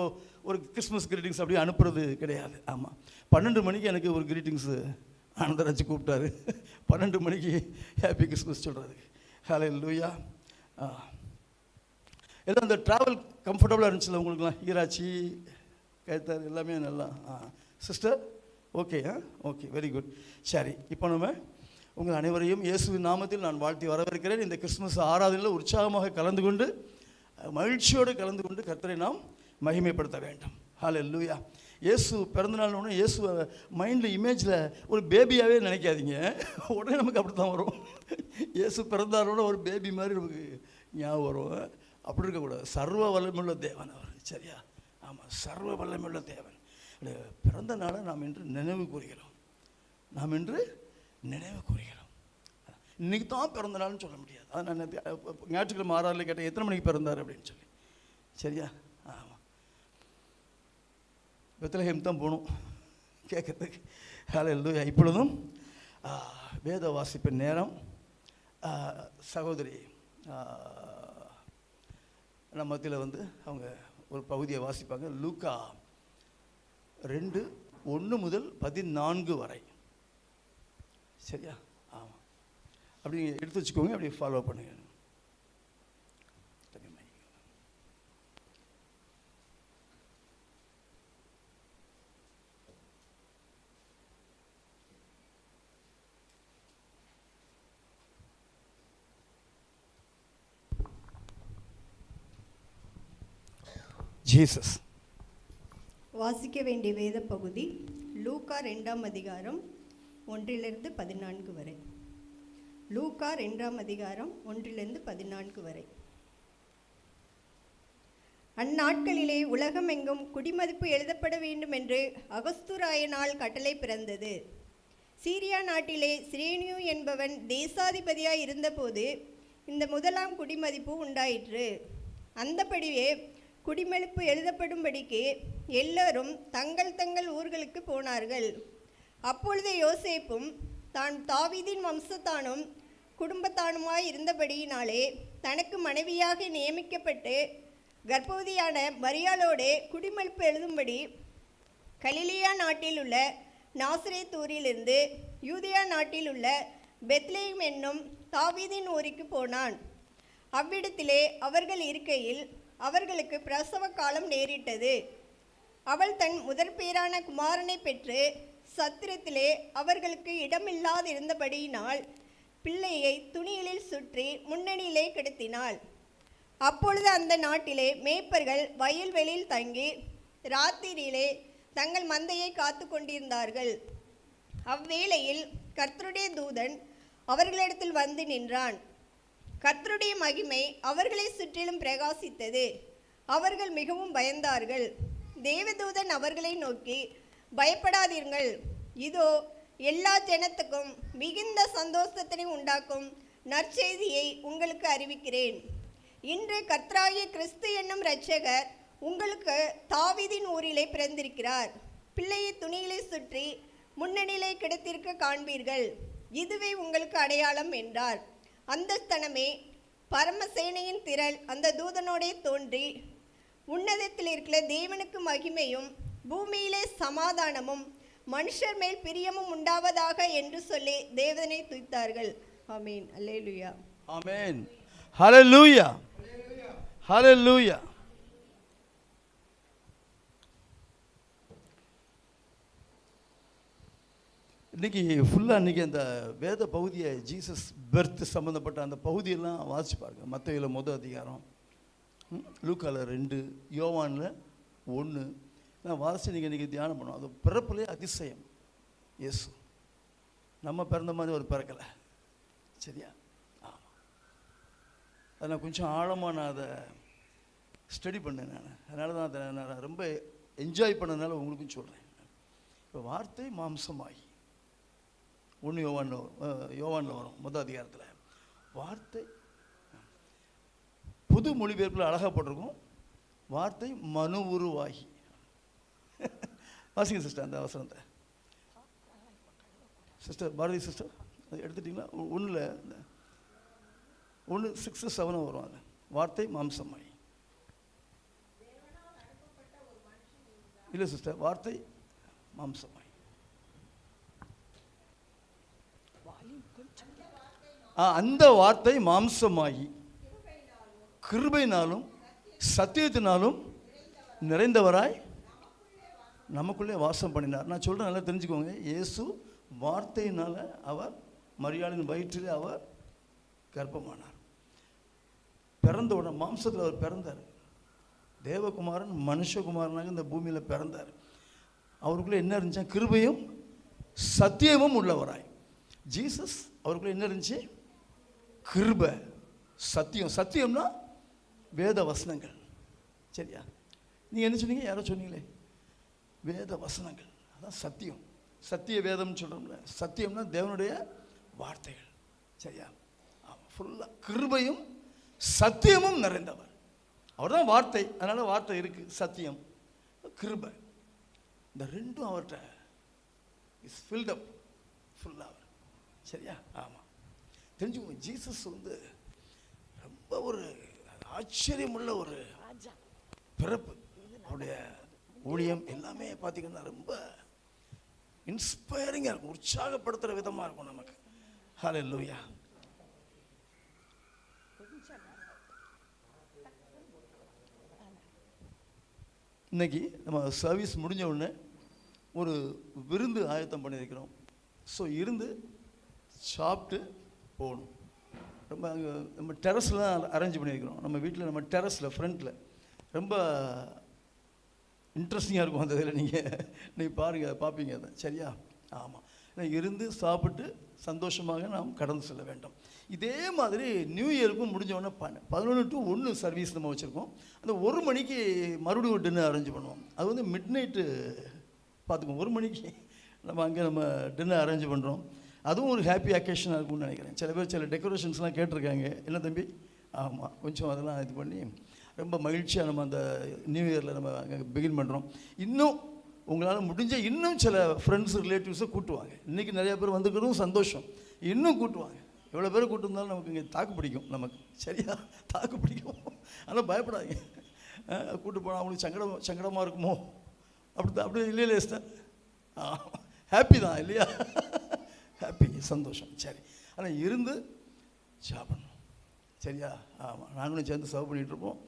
ஒரு கிறிஸ்மஸ் க்ரீட்டிங்ஸ் அப்படியே அனுப்புறது கிடையாது. ஆமாம். 12 மணிக்கு எனக்கு ஒரு க்ரீட்டிங்ஸு ஆனந்தராஜ் கூப்பிட்டாரு. 12 மணிக்கு ஹாப்பி கிறிஸ்மஸ் சொல்கிறதுக்கு. ஹல்லேலூயா. எல்லாம் அந்த ட்ராவல் கம்ஃபர்டபுளாக இருந்துச்சுல்ல உங்களுக்குலாம்? ஈராச்சி கேத்தார் எல்லாமே நல்லா. Sister okay? Okay, very good. சரி, இப்போ நம்ம உங்கள் அனைவரையும் இயேசுவின் நாமத்தில் நான் வாழ்த்தி வரவேற்கிறேன். இந்த கிறிஸ்மஸ் ஆராதனையில் உற்சாகமாக கலந்து கொண்டு, மகிழ்ச்சியோடு கலந்து கொண்டு கர்த்தரை நாம் மகிமைப்படுத்த வேண்டும். ஹல்லேலூயா. இயேசு பிறந்தநாள்னு இயேசுவை மைண்டில் இமேஜில் ஒரு பேபியாகவே நினைக்காதீங்க. உடனே நமக்கு அப்படி தான் வரும். இயேசு பிறந்தாரோட ஒரு பேபி மாதிரி நமக்கு ஞாபகம் வரும். அப்படி இருக்கக்கூடாது. சர்வ வல்லமையுள்ள தேவன் அவர். சரியா? ஆமாம், சர்வ வல்லமையுள்ள தேவன். பிறந்த நாளை நாம் இன்று நினைவு கூறுகிறோம். நாம் இன்று நினைவு கூறுகிறோம். இன்றைக்கி தான் பிறந்த நாள்னு சொல்ல முடியாது. அது நான் ஞாயிற்றுக்கிழமை 6 கேட்டேன் எத்தனை மணிக்கு பிறந்தார் அப்படின்னு சொல்லி. சரியா? ஆமாம், பெத்லஹேம் தான் போகணும் கேட்கறதுக்கு. ஹல்லேலூயா. இப்பொழுதும் வேத வாசிப்பின் நேரம். சகோதரி நம்ம மத்தியில் அவங்க ஒரு பகுதியை வாசிப்பாங்க. லூக்கா 2:1 முதல் 14 வரை. சரியா? ஆமாம், அப்படி எடுத்து வச்சுக்கோங்க, அப்படி ஃபாலோ பண்ணுங்க. ஜீசஸ். வாசிக்க வேண்டிய வேத பகுதி லூக்கா 2ஆம் அதிகாரம் 1 - 14 வரை. லூக்கா 2ஆம் அதிகாரம் 1 - 14 வரை. அந்நாட்களிலே உலகமெங்கும் குடிமதிப்பு எழுதப்பட வேண்டும் என்று அகஸ்துராயனால் கட்டளை பிறந்தது. சீரியா நாட்டிலே சிரேனியு என்பவன் தேசாதிபதியாய் இருந்தபோது இந்த முதலாம் குடிமதிப்பு உண்டாயிற்று. அந்தபடியே குடிமதிப்பு எழுதப்படும்படிக்கு எல்லோரும் தங்கள் தங்கள் ஊர்களுக்கு போனார்கள். அப்பொழுது யோசேப்பும் தான் தாவீதின் வம்சத்தானும் குடும்பத்தானுமாய் இருந்தபடியினாலே தனக்கு மனைவியாக நியமிக்கப்பட்டு கர்ப்பவதியான மரியாளோடே குடிமதிப்பு எழுதும்படி கலிலியா நாட்டில் உள்ள நாசரேத் ஊரிலிருந்து யூதியா நாட்டில் உள்ள பெத்லெஹேம் என்னும் தாவீதின் ஊருக்கு போனான். அவ்விடத்திலே அவர்கள் இருக்கையில் அவர்களுக்கு பிரசவ காலம் நேரிட்டது. அவள் தன் முதற்பேரான குமாரனை பெற்று சத்திரத்திலே அவர்களுக்கு இடமில்லாதிருந்தபடியினால் பிள்ளையை துணிகளில் சுற்றி முன்னணியிலே கிடத்தினாள். அப்பொழுது அந்த நாட்டிலே மேய்ப்பர்கள் வயல்வெளியில் தங்கி ராத்திரியிலே தங்கள் மந்தையை காத்து கொண்டிருந்தார்கள். அவ்வேளையில் கர்த்தருடைய தூதன் அவர்களிடத்தில் வந்து நின்றான். கர்த்தருடைய மகிமை அவர்களை சுற்றிலும் பிரகாசித்தது. அவர்கள் மிகவும் பயந்தார்கள். தேவதூதன் அவர்களை நோக்கி, பயப்படாதீர்கள், இதோ எல்லா ஜனத்துக்கும் மிகுந்த சந்தோஷத்தினை உண்டாக்கும் நற்செய்தியை உங்களுக்கு அறிவிக்கிறேன். இன்று கர்த்தராகிய கிறிஸ்து என்னும் இரட்சகர் உங்களுக்கு தாவீதின் ஊரிலே பிறந்திருக்கிறார். பிள்ளையை துணியிலே சுற்றி முன்னணியிலே கிடத்திருக்க காண்பீர்கள். இதுவே உங்களுக்கு அடையாளம் என்றார். அந்த ஸ்தனமே பரமசேனையின் திரள் அந்த தூதனோடே தோன்றி, உன்னதத்தில் இருக்கிற தேவனுக்கு மகிமையும் பூமியிலே சமாதானமும் மனுஷர் மேல் பிரியமும் உண்டாவதாக என்று சொல்லி தேவனை துதித்தார்கள். ஆமென். அல்லேலூயா. ஆமென். ஹல்லேலூயா. ஹல்லேலூயா. இன்றைக்கி ஃபுல்லாக அந்த வேத பகுதியை ஜீசஸ் பெர்த் சம்மந்தப்பட்ட அந்த பகுதியெல்லாம் வாசிச்சு பாருங்க. மத்தேயுல 1 அதிகாரம், லூக்கால 2, யோவானில் 1 வாசித்து நீங்கள் இன்றைக்கி தியானம் பண்ணுவோம். அது பிறப்புலேயே அதிசயம். இயேசு நம்ம பிறந்த மாதிரி ஒரு பிறக்கலை. சரியா? ஆமாம். அதை நான் கொஞ்சம் ஆழமாக நான் அதை ஸ்டடி பண்ணேன். அதனால தான் அதை நான் ரொம்ப என்ஜாய் பண்ணதுனால உங்களுக்கும் சொல்கிறேன். இப்போ வார்த்தை மாம்சமாகி 1 யோவானில் வரும் 1 அதிகாரத்தில். வார்த்தை புது மொழிபெயர்ப்பில் அழகாக போட்டிருக்கும், வார்த்தை மனு உருவாகி. வாசிங்க சிஸ்டர் அந்த அவசரத்தை. சிஸ்டர் பாரதி சிஸ்டர் அது எடுத்துட்டிங்களா? 1:6-7 வரும். அது வார்த்தை மாம்சமாகி. இல்லை சிஸ்டர், வார்த்தை மாம்சமாகி. அந்த வார்த்தை மாம்சமாகி கிருபையினாலும் சத்தியத்தினாலும் நிறைந்தவராய் நமக்குள்ளே வாசம் பண்ணினார். நான் சொல்கிறேன், நல்லா தெரிஞ்சுக்கோங்க. இயேசு வார்த்தையினால் அவர் மரியாளின் வயிற்றிலே அவர் கர்ப்பமானார். பிறந்த உடனே மாம்சத்தில் அவர் பிறந்தார். தேவகுமாரன் மனுஷகுமாரனாக இந்த பூமியில் பிறந்தார். அவருக்குள்ளே என்ன இருந்துச்சா? கிருபையும் சத்தியமும் உள்ளவராய். ஜீசஸ் அவருக்குள்ளே என்ன இருந்துச்சு? கிருபை, சத்தியம். சத்தியம்னா வேத வசனங்கள். சரியா? நீங்கள் என்ன சொன்னீங்க? யாரோ சொன்னீங்களே, வேத வசனங்கள். அதான் சத்தியம். சத்திய வேதம்னு சொல்கிறோம்ல, சத்தியம்னா தேவனுடைய வார்த்தைகள். சரியா? ஆமாம், ஃபுல்லாக கிருபையும் சத்தியமும் நிறைந்தவர். அவர் தான் வார்த்தை, அதனால் வார்த்தை இருக்குது. சத்தியம், கிருபை, இந்த ரெண்டும் அவர்கிட்ட இஸ் ஃபில்ட் அப் ஃபுல்லாக. சரியா? ஆமாம். தெரிஞ்சுக்கோங்க, ஜீசஸ் வந்து ரொம்ப ஒரு ஆச்சரியமுள்ள ஒரு பிறப்பு. அவருடைய ஊழியம் எல்லாமே பார்த்தீங்கன்னா ரொம்ப இன்ஸ்பைரிங்காக இருக்கும், உற்சாகப்படுத்துகிற விதமாக இருக்கும் நமக்கு. ஹல்லேலூயா. இன்னைக்கு நம்ம சர்வீஸ் முடிஞ்ச உடனே ஒரு விருந்து ஆயத்தம் பண்ணியிருக்கிறோம். ஸோ இருந்து சாப்பிட்டு போகணும். ரொம்ப அங்கே நம்ம டெரஸில் தான் அரேஞ்ச் பண்ணியிருக்கிறோம். நம்ம வீட்டில் நம்ம டெரஸில் ஃப்ரண்ட்டில் ரொம்ப இன்ட்ரெஸ்டிங்காக இருக்கும். அந்த இதில் நீங்கள் பாருங்கள், பார்ப்பீங்க அதை. சரியா? ஆமாம். இருந்து சாப்பிட்டு சந்தோஷமாக நாம் கடந்து செல்ல வேண்டும். இதே மாதிரி நியூ இயருக்கும் முடிஞ்சவொடனே 11 to 1 சர்வீஸ் நம்ம வச்சுருக்கோம். அந்த 1 மணிக்கு மறுபடியும் டின்னர் அரேஞ்ச் பண்ணுவோம். அது வந்து மிட் நைட்டு பார்த்துக்கோங்க, 1 மணிக்கு நம்ம அங்கே நம்ம டின்னர் அரேஞ்ச் பண்ணுறோம். அதுவும் ஒரு ஹாப்பி அக்கேஷனாக இருக்கும்னு நினைக்கிறேன். சில பேர் சில டெக்கரேஷன்ஸ்லாம் கேட்டிருக்காங்க. என்ன தம்பி? ஆமாம், கொஞ்சம் அதெல்லாம் இது பண்ணி ரொம்ப மகிழ்ச்சியாக நம்ம அந்த நியூ இயரில் நம்ம அங்கே பிகின் பண்ணுறோம். இன்னும் உங்களால் முடிஞ்ச இன்னும் சில ஃப்ரெண்ட்ஸ் ரிலேட்டிவ்ஸை கூட்டுவாங்க. இன்றைக்கி நிறையா பேர் வந்துக்கிறதும் சந்தோஷம். இன்னும் கூட்டுவாங்க. எவ்வளோ பேர் கூட்டு இருந்தாலும் நமக்கு இங்கே தாக்கு பிடிக்கும். நமக்கு சரியா தாக்கு பிடிக்கும். ஆனால் பயப்படாதீங்க. கூட்டு போனால் அவங்களுக்கு சங்கடமாக இருக்குமோ? அப்படி இல்லையே சார். ஹாப்பி தான் இல்லையா? ஹாப்பி, சந்தோஷம். சரி, ஆனால் இருந்து சாப்பிடணும். சரியா? ஆமாம், நாங்களும் சேர்ந்து சர்வ் பண்ணிகிட்ருப்போம்.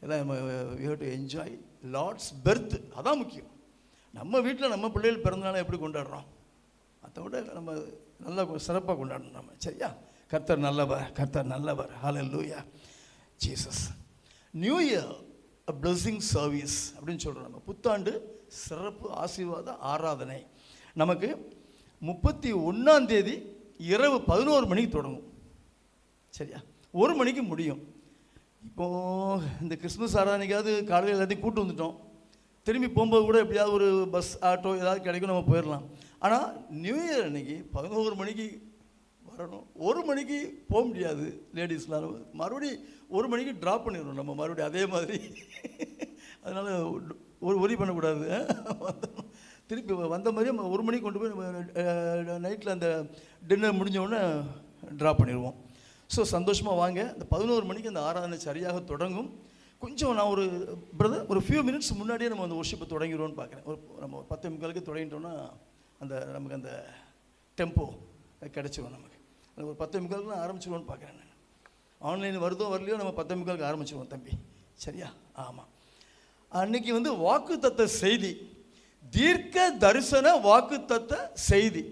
எல்லாம் we have to enjoy Lord's birth. அதான் முக்கியம். நம்ம வீட்டில் நம்ம பிள்ளைகள் பிறந்தநாளை எப்படி கொண்டாடுறோம், அதை விட நம்ம நல்லா சிறப்பாக கொண்டாடணும் நம்ம. சரியா? கர்த்தர் நல்லவர், கர்த்தர் நல்லவர். Hallelujah. Jesus. New year a blessing service அப்படின்னு சொல்கிறோம். நம்ம புத்தாண்டு சிறப்பு ஆசீர்வாத ஆராதனை நமக்கு 31ஆம் தேதி இரவு 11 மணிக்கு தொடங்கும். சரியா? 1 மணிக்கு முடியும். இப்போது இந்த கிறிஸ்மஸ் ஆராதனைக்காவது காலையில் எல்லாத்தையும் கூட்டு வந்துட்டோம். திரும்பி போகும்போது கூட எப்படியாவது ஒரு பஸ் ஆட்டோ ஏதாவது கிடைக்கும், நம்ம போயிடலாம். ஆனால் நியூ இயர் அன்றைக்கி 11 மணிக்கு வரணும். 1 மணிக்கு போக முடியாது லேடிஸ்லாம். மறுபடியும் 1 மணிக்கு ட்ராப் பண்ணிடணும் நம்ம மறுபடியும் அதே மாதிரி. அதனால் ஒரு ஒரி பண்ணக்கூடாது. திருப்பி வந்த மாதிரி நம்ம 1 மணிக்கு கொண்டு போய் நம்ம நைட்டில் அந்த டின்னர் முடிஞ்சவுடனே ட்ராப் பண்ணிடுவோம். ஸோ சந்தோஷமாக வாங்க. அந்த 11 மணிக்கு அந்த ஆராதனை சரியாக தொடங்கும். கொஞ்சம் நான் ஒரு ஃபியூ மினிட்ஸ் முன்னாடியே நம்ம அந்த ஒர்ஷிப்பை தொடங்கிடுவோன்னு பார்க்குறேன். நம்ம 10:45 தொடங்கிட்டோன்னா நமக்கு அந்த டெம்போ கிடச்சிரும். நமக்கு அந்த ஒரு 10:45 ஆரம்பிச்சிடுவோன்னு பார்க்குறேன் நான். ஆன்லைன் வருதோ வரலையோ நம்ம 10:45 ஆரம்பிச்சிடுவோம் தம்பி. சரியா? ஆமாம். அன்னைக்கு வந்து வாக்குத்தத்த செய்தி, தீர்க்க தரிசன வாக்குத்தத்த செய்தி,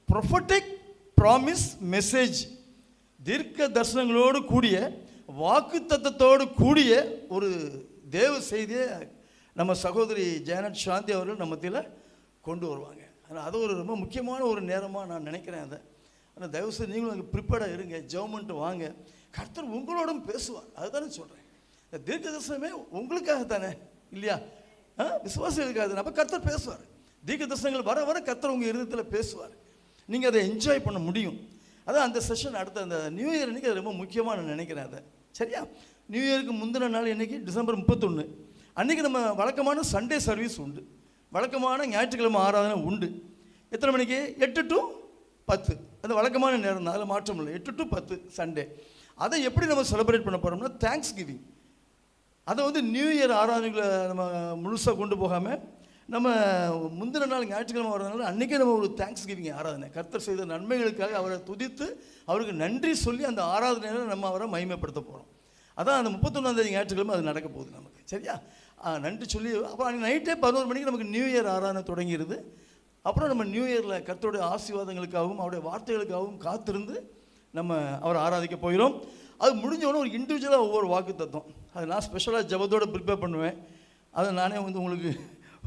ப்ரொஃபட்டிக் ப்ராமிஸ் மெசேஜ். தீர்க்க தரிசனங்களோடு கூடிய வாக்குத்தத்தத்தோடு கூடிய ஒரு தேவ செய்தியை நம்ம சகோதரி ஜெயனட் சாந்தி அவர்கள் நம்ம மத்தியில் கொண்டு வருவாங்க. ஆனால் அது ஒரு ரொம்ப முக்கியமான ஒரு நேரமாக நான் நினைக்கிறேன். அதை ஆனால் தயவுசெய்து நீங்களும் அங்கே ப்ரிப்பேர்டாக இருங்க, ஜெபம்ன்ட்டு வாங்க. கர்த்தர் உங்களோடும் பேசுவார். அதுதானே சொல்கிறேன். இந்த தீர்க்க தரிசனமே உங்களுக்காக தானே இல்லையா? விசுவாசிகளுக்காக தானே. அப்போ கர்த்தர் பேசுவார். தீர்க்க தரிசனங்கள் வர வர கர்த்தர் உங்கள் இருதயத்தில் பேசுவார். நீங்கள் அதை என்ஜாய் பண்ண முடியும். அதான் அந்த செஷன் அடுத்த அந்த நியூ இயர் அன்றைக்கி அது ரொம்ப முக்கியமாக நான் நினைக்கிறேன் அதை. சரியா? நியூ இயருக்கு முந்தின நாள் என்றைக்கு டிசம்பர் 31 அன்றைக்கி நம்ம வழக்கமான சண்டே சர்வீஸ் உண்டு. வழக்கமான ஞாயிற்றுக்கிழமை ஆராதனை உண்டு. எத்தனை மணிக்கு? 8 to 10. அந்த வழக்கமான நேரம் தான், அதில் மாற்றம் இல்லை. 8 to 10 சண்டே. அதை எப்படி நம்ம செலிப்ரேட் பண்ண போகிறோம்னா தேங்க்ஸ் கிவிங். அதை வந்து நியூ இயர் ஆராதனைகளை நம்ம முழுசாக கொண்டு போகாமல் நம்ம முந்தின நாள் ஞாயிற்றுக்கிழமை வர்றதுனால அன்றைக்கே நம்ம ஒரு தேங்க்ஸ் கிவிங் ஆராதனை, கர்த்தர் செய்த நன்மைகளுக்காக அவரை துதித்து அவருக்கு நன்றி சொல்லி அந்த ஆராதனையில் நம்ம அவரை மகிமைப்படுத்த போகிறோம். அதான் அந்த 31ஆம் தேதி ஞாயிற்றுக்கிழமை அது நடக்க போகுது நமக்கு. சரியா? நன்றி சொல்லி அப்புறம் அன்றைக்கி நைட்டே 11 மணிக்கு நமக்கு நியூ இயர் ஆராதனை தொடங்கிடுது. அப்புறம் நம்ம நியூ இயரில் கர்த்தருடைய ஆசீர்வாதங்களுக்காகவும் அவருடைய வார்த்தைகளுக்காகவும் காத்திருந்து நம்ம அவரை ஆராதிக்க போகிறோம். அது முடிஞ்சவொன்னே ஒரு இண்டிவிஜுவலாக ஒவ்வொரு வாக்கு தத்துவம் அது நான் ஸ்பெஷலாக ஜபத்தோடு ப்ரிப்பேர் பண்ணுவேன். அதை நானே வந்து உங்களுக்கு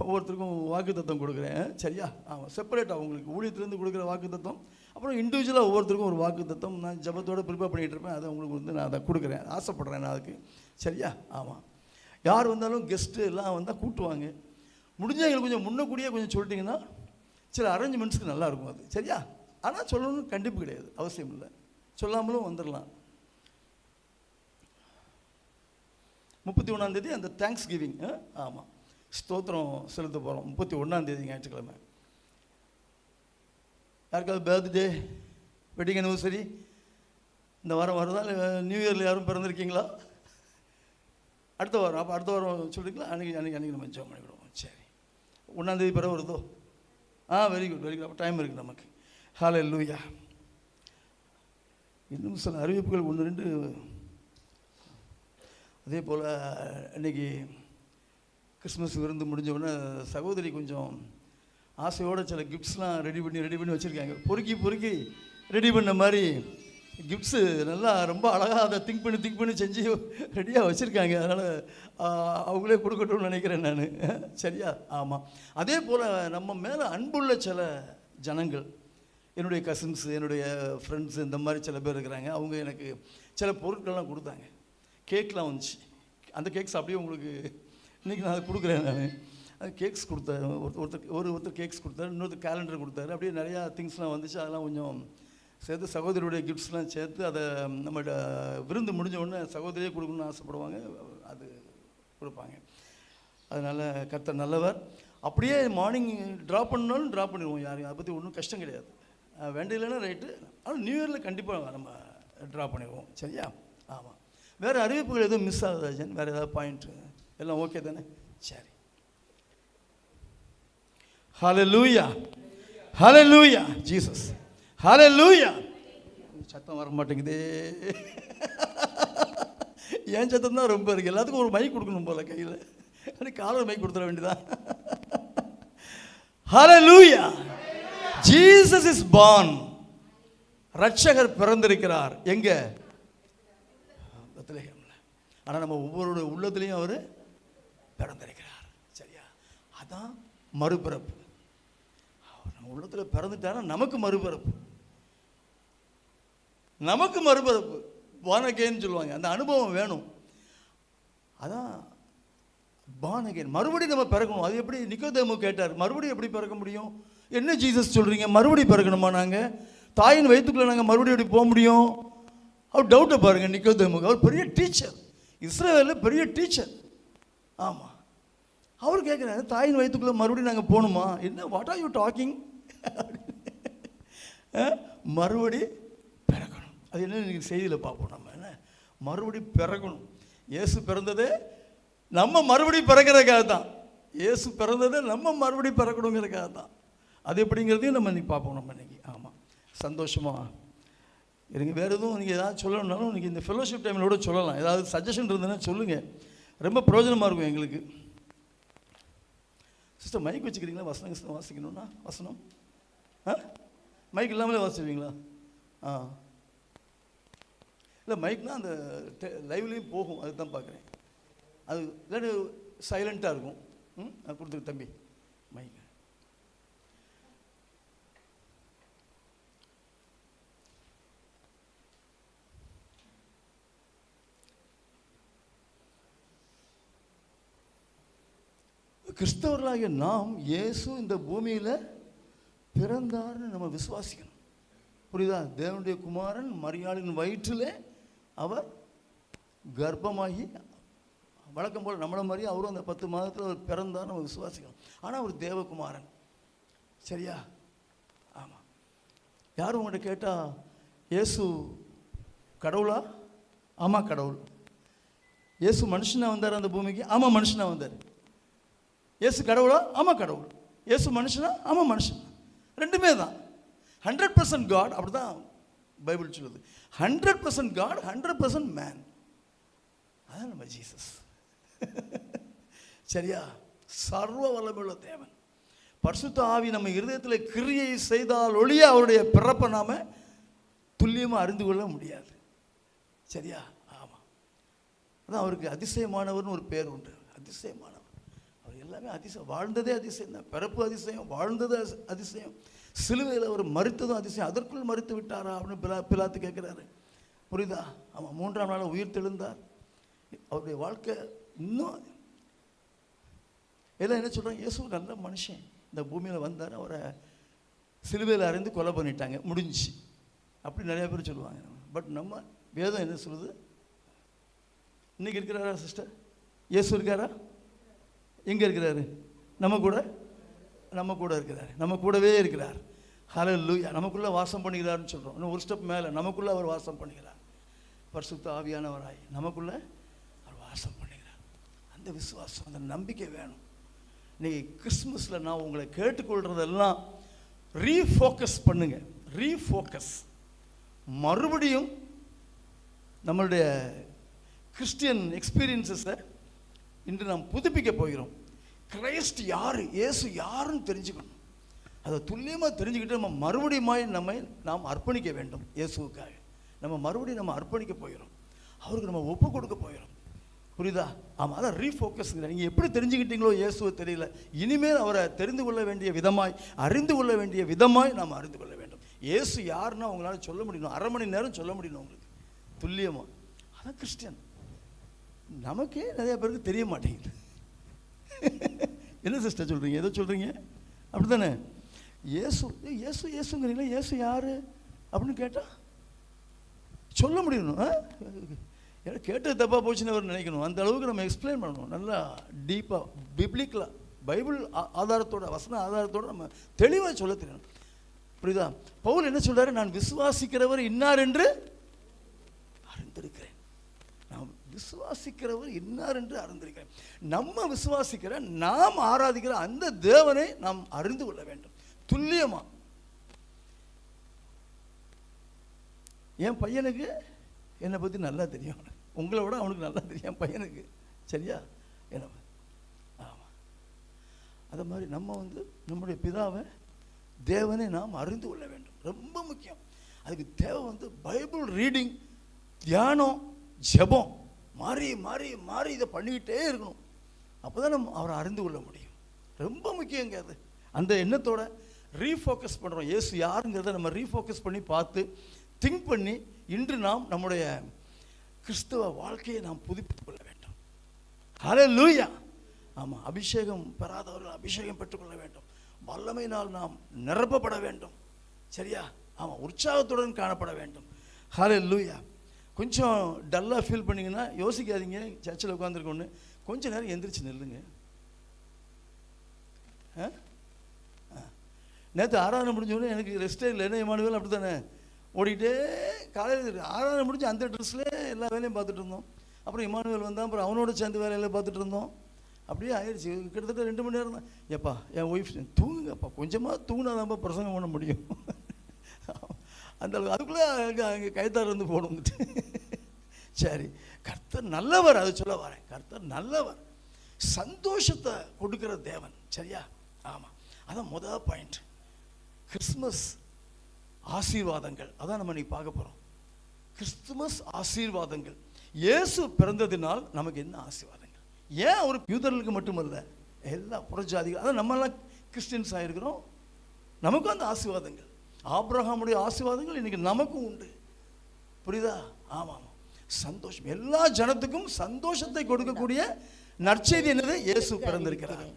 ஒவ்வொருத்தருக்கும் வாக்கு தத்துவம் கொடுக்குறேன். சரியா? ஆமாம், செப்பரேட்டாக உங்களுக்கு ஊழியத்துலேருந்து கொடுக்குற வாக்கு தத்துவம், அப்புறம் இண்டிவிஜுவலாக ஒவ்வொருத்தருக்கும் ஒரு வாக்கு தத்துவம் நான் ஜபத்தோடு ப்ரிப்பேர் பண்ணிகிட்டு இருப்பேன். அதை உங்களுக்கு வந்து நான் அதை கொடுக்குறேன், ஆசைப்பட்றேன் நான் அதுக்கு. சரியா? ஆமாம். யார் வந்தாலும் கெஸ்ட்டு எல்லாம் வந்தால் கூட்டுவாங்க. முடிஞ்சால் எங்களுக்கு கொஞ்சம் முன்னக்கூடியே கொஞ்சம் சொல்லிட்டிங்கன்னா சில அரேஞ்ச்மெண்ட்ஸுக்கு நல்லாயிருக்கும் அது. சரியா? ஆனால் சொல்லணும்னு கண்டிப்பு கிடையாது, அவசியம் இல்லை, சொல்லாமலும் வந்துடலாம். 31ஆம் தேதி அந்த தேங்க்ஸ் கிவிங், ஆமாம், ஸ்தோத்திரம் செலுத்த போகிறோம். 31ஆம் தேதி ஞாயிற்றுக்கிழமை. யாருக்காவது பர்த்டே, வெட்டிங் அனிவர்சரி இந்த வாரம் வருதா? இல்லை நியூ இயரில் யாரும் பிறந்திருக்கீங்களா? அடுத்த வாரம். அப்போ அடுத்த வாரம் சொல்லிக்கலாம். அன்றைக்கி நம்ம ஜாம் பண்ணிவிடுவோம். சரி, 1ஆம் தேதி பிறகு வருதோ? Very good, very good. அப்போ டைம் இருக்குது நமக்கு. ஹல்லேலூயா. இன்னும் சில அறிவிப்புகள் 1-2. அதே போல் இன்றைக்கி கிறிஸ்மஸ் விருந்து முடிஞ்ச உடனே சகோதரி கொஞ்சம் ஆசையோடு சில கிஃப்ட்ஸ்லாம் ரெடி பண்ணி வச்சுருக்காங்க. பொறுக்கி ரெடி பண்ண மாதிரி கிஃப்ட்ஸு நல்லா ரொம்ப அழகாக அதை திங்க் பண்ணி செஞ்சு ரெடியாக வச்சுருக்காங்க. அதனால் அவங்களே கொடுக்கட்டும்னு நினைக்கிறேன் நான். சரியா? ஆமாம். அதே போல் நம்ம மேலே அன்புள்ள சில ஜனங்கள், என்னுடைய கசின்ஸு, என்னுடைய ஃப்ரெண்ட்ஸு, இந்த மாதிரி சில பேர் இருக்கிறாங்க. அவங்க எனக்கு சில பொருட்கள்லாம் கொடுத்தாங்க. கேக்லாம் வந்துச்சு. அந்த கேக்ஸ் அப்படியே உங்களுக்கு இன்றைக்கி நான் அதை கொடுக்குறேன். நான் அது கேக்ஸ் கொடுத்தேன். ஒருத்தர் கேக்ஸ் கொடுத்தாரு, இன்னொருத்தர் கேலண்டர் கொடுத்தாரு. அப்படியே நிறையா திங்ஸ்லாம் வந்துச்சு. அதெல்லாம் கொஞ்சம் சேர்த்து சகோதரியுடைய கிஃப்ட்ஸ்லாம் சேர்த்து அதை நம்மகிட்ட விருந்து முடிஞ்ச உடனே சகோதரியே கொடுக்கணும்னு ஆசைப்படுவாங்க, அது கொடுப்பாங்க. அதனால் கர்த்தர் நல்லவர். அப்படியே மார்னிங் ட்ராப் பண்ணாலும் ட்ராப் பண்ணிடுவோம். யாரையும் அதை பற்றி ஒன்றும் கஷ்டம் கிடையாது. வேண்டியலைன்னா ரைட்டு. ஆனால் நியூ இயரில் கண்டிப்பாக நம்ம ட்ராப் பண்ணிடுவோம். சரியா? ஆமாம். வேறு அறிவிப்புகள் எதுவும் மிஸ் ஆகுதா ஜன்? வேறு ஏதாவது பாயிண்ட்டு? எல்லாம் ஓகே தானே? சரி. ஹல்லேலூயா, ஹல்லேலூயா, ஜீசஸ், ஹல்லேலூயா. சத்தம் வர மாட்டேங்குதே. ஏன் சத்தம் தான் ரொம்ப இருக்குது. எல்லாத்துக்கும் ஒரு மைக் கொடுக்கணும் போல கையில். எனக்கு காலர் மைக் கொடுத்துட வேண்டியதான். ஹல்லேலூயா. Jesus is born. ரட்சகர் பிறந்திருக்கிறார். எங்கே? பெத்லகேம்ல. ஆனால் நம்ம ஒவ்வொருடைய உள்ளத்துலேயும் அவர் பிறந்திருக்கிறார். சரியா? அதான் மறுபிறப்பு. நம்ம உள்ளத்தில் பிறந்துட்டானா நமக்கு மறுபிறப்பு. born again சொல்லுவாங்க. அந்த அனுபவம் வேணும். அதான் born again. மறுபடியும் நம்ம பிறக்கணும். அது எப்படி? நிக்கோதேமு கேட்டார், மறுபடியும் எப்படி பிறக்க முடியும்? என்ன ஜீசஸ் சொல்கிறீங்க, மறுபடியும் பிறக்கணுமா? நாங்கள் தாயின் வயிற்றுக்குள்ளே நாங்கள் மறுபடியும் எப்படி போக முடியும்? அவர் டவுட்டை பாருங்கள் நிக்கோதேமுக்கு. அவர் பெரிய டீச்சர், இஸ்ரவேலில் பெரிய டீச்சர். ஆமாம். அவர் கேட்குறாரு, தாயின் வயிற்றுக்குள்ளே மறுபடியும் நாங்கள் போகணுமா? என்ன, வாட் ஆர் யூ டாக்கிங்? மறுபடி பிறக்கணும். அது என்ன நீங்கள் செய்தியில் பார்ப்போம். நம்ம என்ன மறுபடி பிறக்கணும். இயேசு பிறந்ததே நம்ம மறுபடி பிறக்கிறதுக்காக தான். இயேசு பிறந்ததே நம்ம மறுபடி பிறக்கணுங்கிறதுக்காக தான். அது எப்படிங்கிறதையும் நம்ம இன்றைக்கி பார்ப்போம். நம்ம இன்றைக்கி ஆமாம் சந்தோஷமாக இருங்க. வேறு எதுவும் நீங்கள் ஏதாவது சொல்லணுன்னாலும் இன்றைக்கி இந்த ஃபெலோஷிப் டைமிலோட சொல்லலாம். ஏதாவது சஜஷன் இருந்ததுன்னா சொல்லுங்கள், ரொம்ப பிரயோஜனமாக இருக்கும் எங்களுக்கு. சிஸ்டர் மைக் வச்சுக்கிறீங்களா? வசனம் வாசிக்கணும்னா வசனம் மைக் இல்லாமலே வாசிப்பீங்களா? இல்லை மைக்னால் அந்த லைவ்லேயும் போகும், அதுதான் பார்க்குறேன். அது இல்லாட்டி சைலண்ட்டாக இருக்கும். அது கொடுத்துரு தம்பி மைக். கிறிஸ்தவர்களாகிய நாம் இயேசு இந்த பூமியில் பிறந்தார்னு நம்ம விசுவாசிக்கணும். புரியுதா? தேவனுடைய குமாரன் மரியாளின் வயிற்றிலே அவர் கர்ப்பமாகி, வழக்கம் போல் நம்மளை மாதிரி அவரும் அந்த 10 மாதத்தில் அவர் பிறந்தார் நம்ம விசுவாசிக்கணும். ஆனால் அவர் தேவகுமாரன். சரியா? ஆமாம். யாரும் உங்கள்கிட்ட கேட்டால் இயேசு கடவுளா? ஆமாம் கடவுள். இயேசு மனுஷனாக வந்தார் அந்த பூமிக்கு? ஆமாம் மனுஷனாக வந்தார். இயேசு கடவுளா? ஆமாம் கடவுள். இயேசு மனுஷனா? ஆமாம் மனுஷன். ரெண்டுமே தான். 100% காட். அப்படி தான் பைபிள் சொல்லுது. 100% காட், 100% மேன். அதான் நம்ம ஜீசஸ். சரியா? சர்வ வல்லமையுள்ள தேவன். பரிசுத்த ஆவி நம்ம இருதயத்தில் கிரியை செய்தால் ஒழிய அவருடைய பிறப்பை நாம் துல்லியமாக அறிந்து கொள்ள முடியாது. சரியா? ஆமாம். அதான் அவருக்கு அதிசயமானவர்னு ஒரு பேர் உண்டு. அதிசயமானவர். அவர் எல்லாமே அதிசயம். வாழ்ந்ததே அதிசயம் தான். பிறப்பு அதிசயம், வாழ்ந்தது அதிசயம். சிலுவையில் அவர் மரித்ததும் அதிசயம். அதற்குள் மரித்து விட்டாரா அப்படின்னு பிலாத்து கேட்குறாரு. புரியுதா? ஆமாம், 3ஆம் நாள் உயிர் தெழுந்தார். அவருடைய வாழ்க்கை இன்னும் எல்லாம் என்ன சொல்கிறாங்க, இயேசு நல்ல மனுஷன், இந்த பூமியில் வந்தார், அவரை சிலுவையில் அறைந்து கொலை பண்ணிட்டாங்க, முடிஞ்சிச்சு அப்படி நிறைய பேர் சொல்லுவாங்க. பட் நம்ம வேதம் என்ன சொல்லுது? இன்னைக்கு இருக்கிறாரா சிஸ்டர்? இயேசு இருக்காரா? எங்கே இருக்கிறாரு? நம்ம கூட இருக்கிறார், நம்ம கூடவே இருக்கிறார். ஹல்லேலூயா. நமக்குள்ளே வாசம் பண்ணுகிறாருன்னு சொல்கிறோம். இன்னும் ஒரு ஸ்டெப் மேலே, நமக்குள்ளே அவர் வாசம் பண்ணுகிறார். பரிசுத்த ஆவியானவராய் நமக்குள்ளே அவர் வாசம் பண்ணுகிறார். அந்த விசுவாசம், அந்த நம்பிக்கை வேணும். இன்னைக்கு கிறிஸ்மஸில் நான் உங்களை கேட்டுக்கொள்கிறதெல்லாம் ரீஃபோக்கஸ் பண்ணுங்க. ரீஃபோக்கஸ். மறுபடியும் நம்மளுடைய கிறிஸ்டியன் எக்ஸ்பீரியன்ஸஸை இன்று நாம் புதுப்பிக்க போகிறோம். கிரைஸ்ட் யார், இயேசு யாருன்னு தெரிஞ்சுக்கணும். அதை துல்லியமாக தெரிஞ்சுக்கிட்டு நம்ம மறுபடியும் நாம் அர்ப்பணிக்க வேண்டும். இயேசுவுக்காக நம்ம மறுபடியும் அர்ப்பணிக்க போகிறோம். அவருக்கு நம்ம ஒப்பு கொடுக்க போகிறோம். புரியுதா? ஆமாம், அதான் ரீஃபோக்கஸ்ங்கிற. நீங்கள் எப்படி தெரிஞ்சுக்கிட்டீங்களோ இயேசுவை தெரியல, இனிமேல் அவரை தெரிந்து கொள்ள வேண்டிய விதமாய், அறிந்து கொள்ள வேண்டிய விதமாய் நாம் அறிந்து கொள்ள வேண்டும். இயேசு யாருன்னா உங்களால் சொல்ல முடியணும், 1/2 மணி நேரம் சொல்ல முடியணும் உங்களுக்கு துல்லியமாக. அதான் கிறிஸ்டியன். நமக்கே நிறைய பேருக்கு தெரிய மாட்டேங்குது. என்ன சிஸ்டர் சொல்கிறீங்க, எதோ சொல்கிறீங்க அப்படி தானே? இயேசுங்கிறீங்களா? இயேசு யார் அப்படின்னு கேட்டால் சொல்ல முடியணும். கேட்டது தப்பாக போச்சுன்னு அவர் நினைக்கணும். அந்த அளவுக்கு நம்ம எக்ஸ்பிளைன் பண்ணணும். நல்லா டீப்பாக பிப்ளிக்கலாக பைபிள் ஆதாரத்தோட, வசன ஆதாரத்தோடு நம்ம தெளிவாக சொல்ல தெரியணும். புரியுதா? பவுல் என்ன சொல்கிறாரு? நான் விசுவாசிக்கிறவர் இன்னார் என்று அறிந்திருக்கிறேன். நான் விசுவாசிக்கிறவர் இன்னார் என்று அறிந்திருக்கிறேன். நம்ம விசுவாசிக்கிற, நாம் ஆராதிக்கிற அந்த தேவனை நாம் அறிந்து கொள்ள வேண்டும் துல்லியமாக. என் பையனுக்கு என்னை பற்றி நல்லா தெரியும். உங்களை விட அவனுக்கு நல்லா தெரியும் என் பையனுக்கு. சரியா? என்ன? ஆமாம். அதை மாதிரி நம்ம நம்முடைய பிதாவை, தேவனை நாம் அறிந்து கொள்ள வேண்டும். ரொம்ப முக்கியம். அதுக்கு தேவை பைபிள் ரீடிங், தியானம், ஜெபம், மாறி மாறி மாறி இதை பண்ணிக்கிட்டே இருக்கணும். அப்போ தான் நம்ம அவரை அறிந்து கொள்ள முடியும். ரொம்ப முக்கியங்க அது. அந்த எண்ணத்தோட ரீஃபோக்கஸ் பண்ணுறோம். இயேசு யாருங்கிறத நம்ம ரீஃபோக்கஸ் பண்ணி பார்த்து திங்க் பண்ணி இன்று நாம் நம்முடைய கிறிஸ்தவ வாழ்க்கையை நாம் புதுப்பித்துக் கொள்ள வேண்டும். ஹல்லேலூயா. ஆமாம், அபிஷேகம் பெறாதவர்கள் அபிஷேகம் பெற்றுக்கொள்ள வேண்டும். வல்லமையினால் நாம் நிரப்பப்பட வேண்டும். சரியா? ஆமாம், உற்சாகத்துடன் காணப்பட வேண்டும். ஹல்லேலூயா. கொஞ்சம் டல்லாக ஃபீல் பண்ணிங்கன்னா யோசிக்காதீங்க. சர்ச்சில் உட்காந்துருக்கோன்னு கொஞ்சம் நேரம் எந்திரிச்சு நில்லுங்க. நேற்று ஆராதனை முடிஞ்சோடனே எனக்கு ரெஸ்டே இல்லை. என்ன இமானுவேல் அப்படி தானே ஓடிக்கிட்டே காலையில் ஆராதனை முடிஞ்சு அந்த ட்ரெஸ்லேயே எல்லா வேலையும் பார்த்துட்டு இருந்தோம். அப்புறம் இமானுவேல் வந்தான், அப்புறம் அவனோட சேர்ந்து வேலையெல்லாம் பார்த்துட்டு இருந்தோம். அப்படியே ஆயிடுச்சு. கிட்டத்தட்ட 2 மணி நேரம் தான். ஏப்பா என் ஒய்ஃப் தூங்குங்கப்பா, கொஞ்சமாக தூங்கினாதான்ப்பா பிரசங்கம் பண்ண முடியும். அந்த அளவுக்கு அதுக்குள்ளே அங்கே கைத்தார் போகணும். சரி, கர்த்தர் நல்லவர். அதை சொல்ல வரேன். கர்த்தர் நல்லவர், சந்தோஷத்தை கொடுக்குற தேவன். சரியா? ஆமாம், அதான் முதல் பாயிண்ட். கிறிஸ்மஸ் ஆசீர்வாதங்கள், அதான் நம்ம இன்னைக்கு பார்க்க போகிறோம். கிறிஸ்துமஸ் ஆசீர்வாதங்கள். இயேசு பிறந்ததினால் நமக்கு என்ன ஆசீர்வாதங்கள்? ஏன் ஒரு யூதர்களுக்கு மட்டுமல்ல, எல்லா புறஜாதிகள், அதான் நம்மெல்லாம் கிறிஸ்டியன்ஸ் ஆகிருக்கிறோம், நமக்கும் அந்த ஆசீர்வாதங்கள். ஆபிரகாமுடைய ஆசீர்வாதங்கள் இன்னைக்கு நமக்கும் உண்டு. புரியுதா? ஆமாம், சந்தோஷம். எல்லா ஜனத்துக்கும் சந்தோஷத்தை கொடுக்கக்கூடிய நற்செய்தி என்னது? இயேசு பிறந்திருக்கிறார்.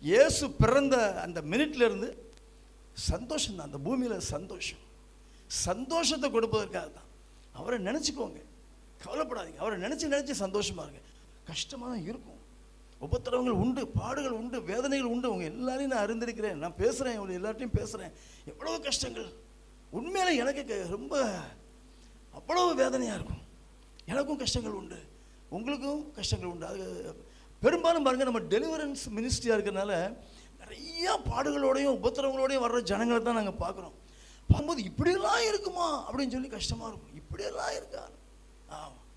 இயேசு பிறந்த அந்த மினிட்ல இருந்து சந்தோஷம் தான். அந்த பூமியில் சந்தோஷம், சந்தோஷத்தை கொடுப்பதற்காக தான். அவரை நினச்சிக்கோங்க, கவலைப்படாதீங்க. அவரை நினச்சி சந்தோஷமாக இருங்க. கஷ்டமாக தான் இருக்கும், உபத்திரவங்கள் உண்டு, பாடுகள் உண்டு, வேதனைகள் உண்டு. உங்கள் எல்லாரையும் நான் அறிந்திருக்கிறேன். நான் பேசுகிறேன், இவங்க எல்லார்ட்டையும் பேசுகிறேன். எவ்வளோ கஷ்டங்கள் உண்மையில எனக்கு ரொம்ப அவ்வளவு வேதனையாக இருக்கும். எனக்கும் கஷ்டங்கள் உண்டு, உங்களுக்கும் கஷ்டங்கள் உண்டு. அது பெரும்பாலும் பாருங்கள், நம்ம டெலிவரன்ஸ் மினிஸ்ட்ரியாக இருக்கிறதுனால நிறையா பாடுகளோடையும் உபத்திரவங்களோடையும் வர்ற ஜனங்களை தான் நாங்கள் பார்க்குறோம். பார்க்கும்போது இப்படியெல்லாம் இருக்குமா அப்படின்னு சொல்லி கஷ்டமாக இருக்கும். இப்படியெல்லாம் இருக்கா? ஆமாம்.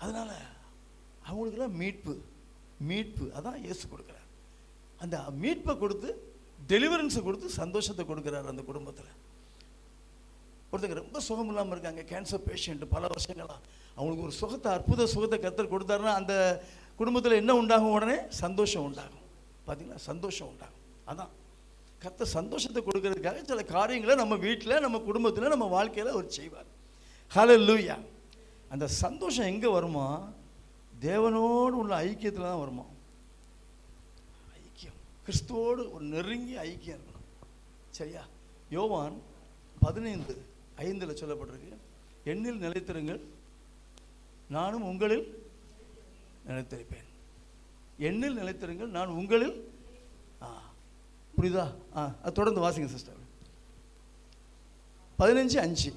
அதனால் அவங்களுக்கெல்லாம் மீட்பு அதான் இயேசு கொடுக்குறார். அந்த மீட்பை கொடுத்து, டெலிவரன்ஸை கொடுத்து சந்தோஷத்தை கொடுக்குறாரு அந்த குடும்பத்தில். ஒருத்தங்க ரொம்ப சுகம் இல்லாமல் இருக்காங்க, கேன்சர் பேஷண்ட், பல வருஷங்களாக. அவங்களுக்கு ஒரு சுகத்தை, அற்புத சுகத்தை கர்த்தர் கொடுத்தாருன்னா அந்த குடும்பத்தில் என்ன உண்டாகும்? உடனே சந்தோஷம் உண்டாகும். பார்த்தீங்களா? சந்தோஷம் உண்டாகும். அதான் கர்த்தர் சந்தோஷத்தை கொடுக்கறதுக்காக சில காரியங்களை நம்ம வீட்டில், நம்ம குடும்பத்தில், நம்ம வாழ்க்கையில் அவர் செய்வார். ஹல்லேலூயா. அந்த சந்தோஷம் எங்கே வருமா? தேவனோடு உள்ள ஐக்கியத்தில் தான் வருமா. ஐக்கியம், கிறிஸ்துவோடு ஒரு நெருங்கிய ஐக்கியம் இருக்கணும். சரியா? யோவான் 15:5 சொல்லப்பட்டிருக்கு, என்னில் நிலைத்திருங்கள், நானும் உங்களில் நிலைத்திருப்பேன். என்னில் நிலைத்திருங்கள், நான் உங்களில். புரியுதா? அது தொடர்ந்து வாசிங்க சிஸ்டர். 15:5.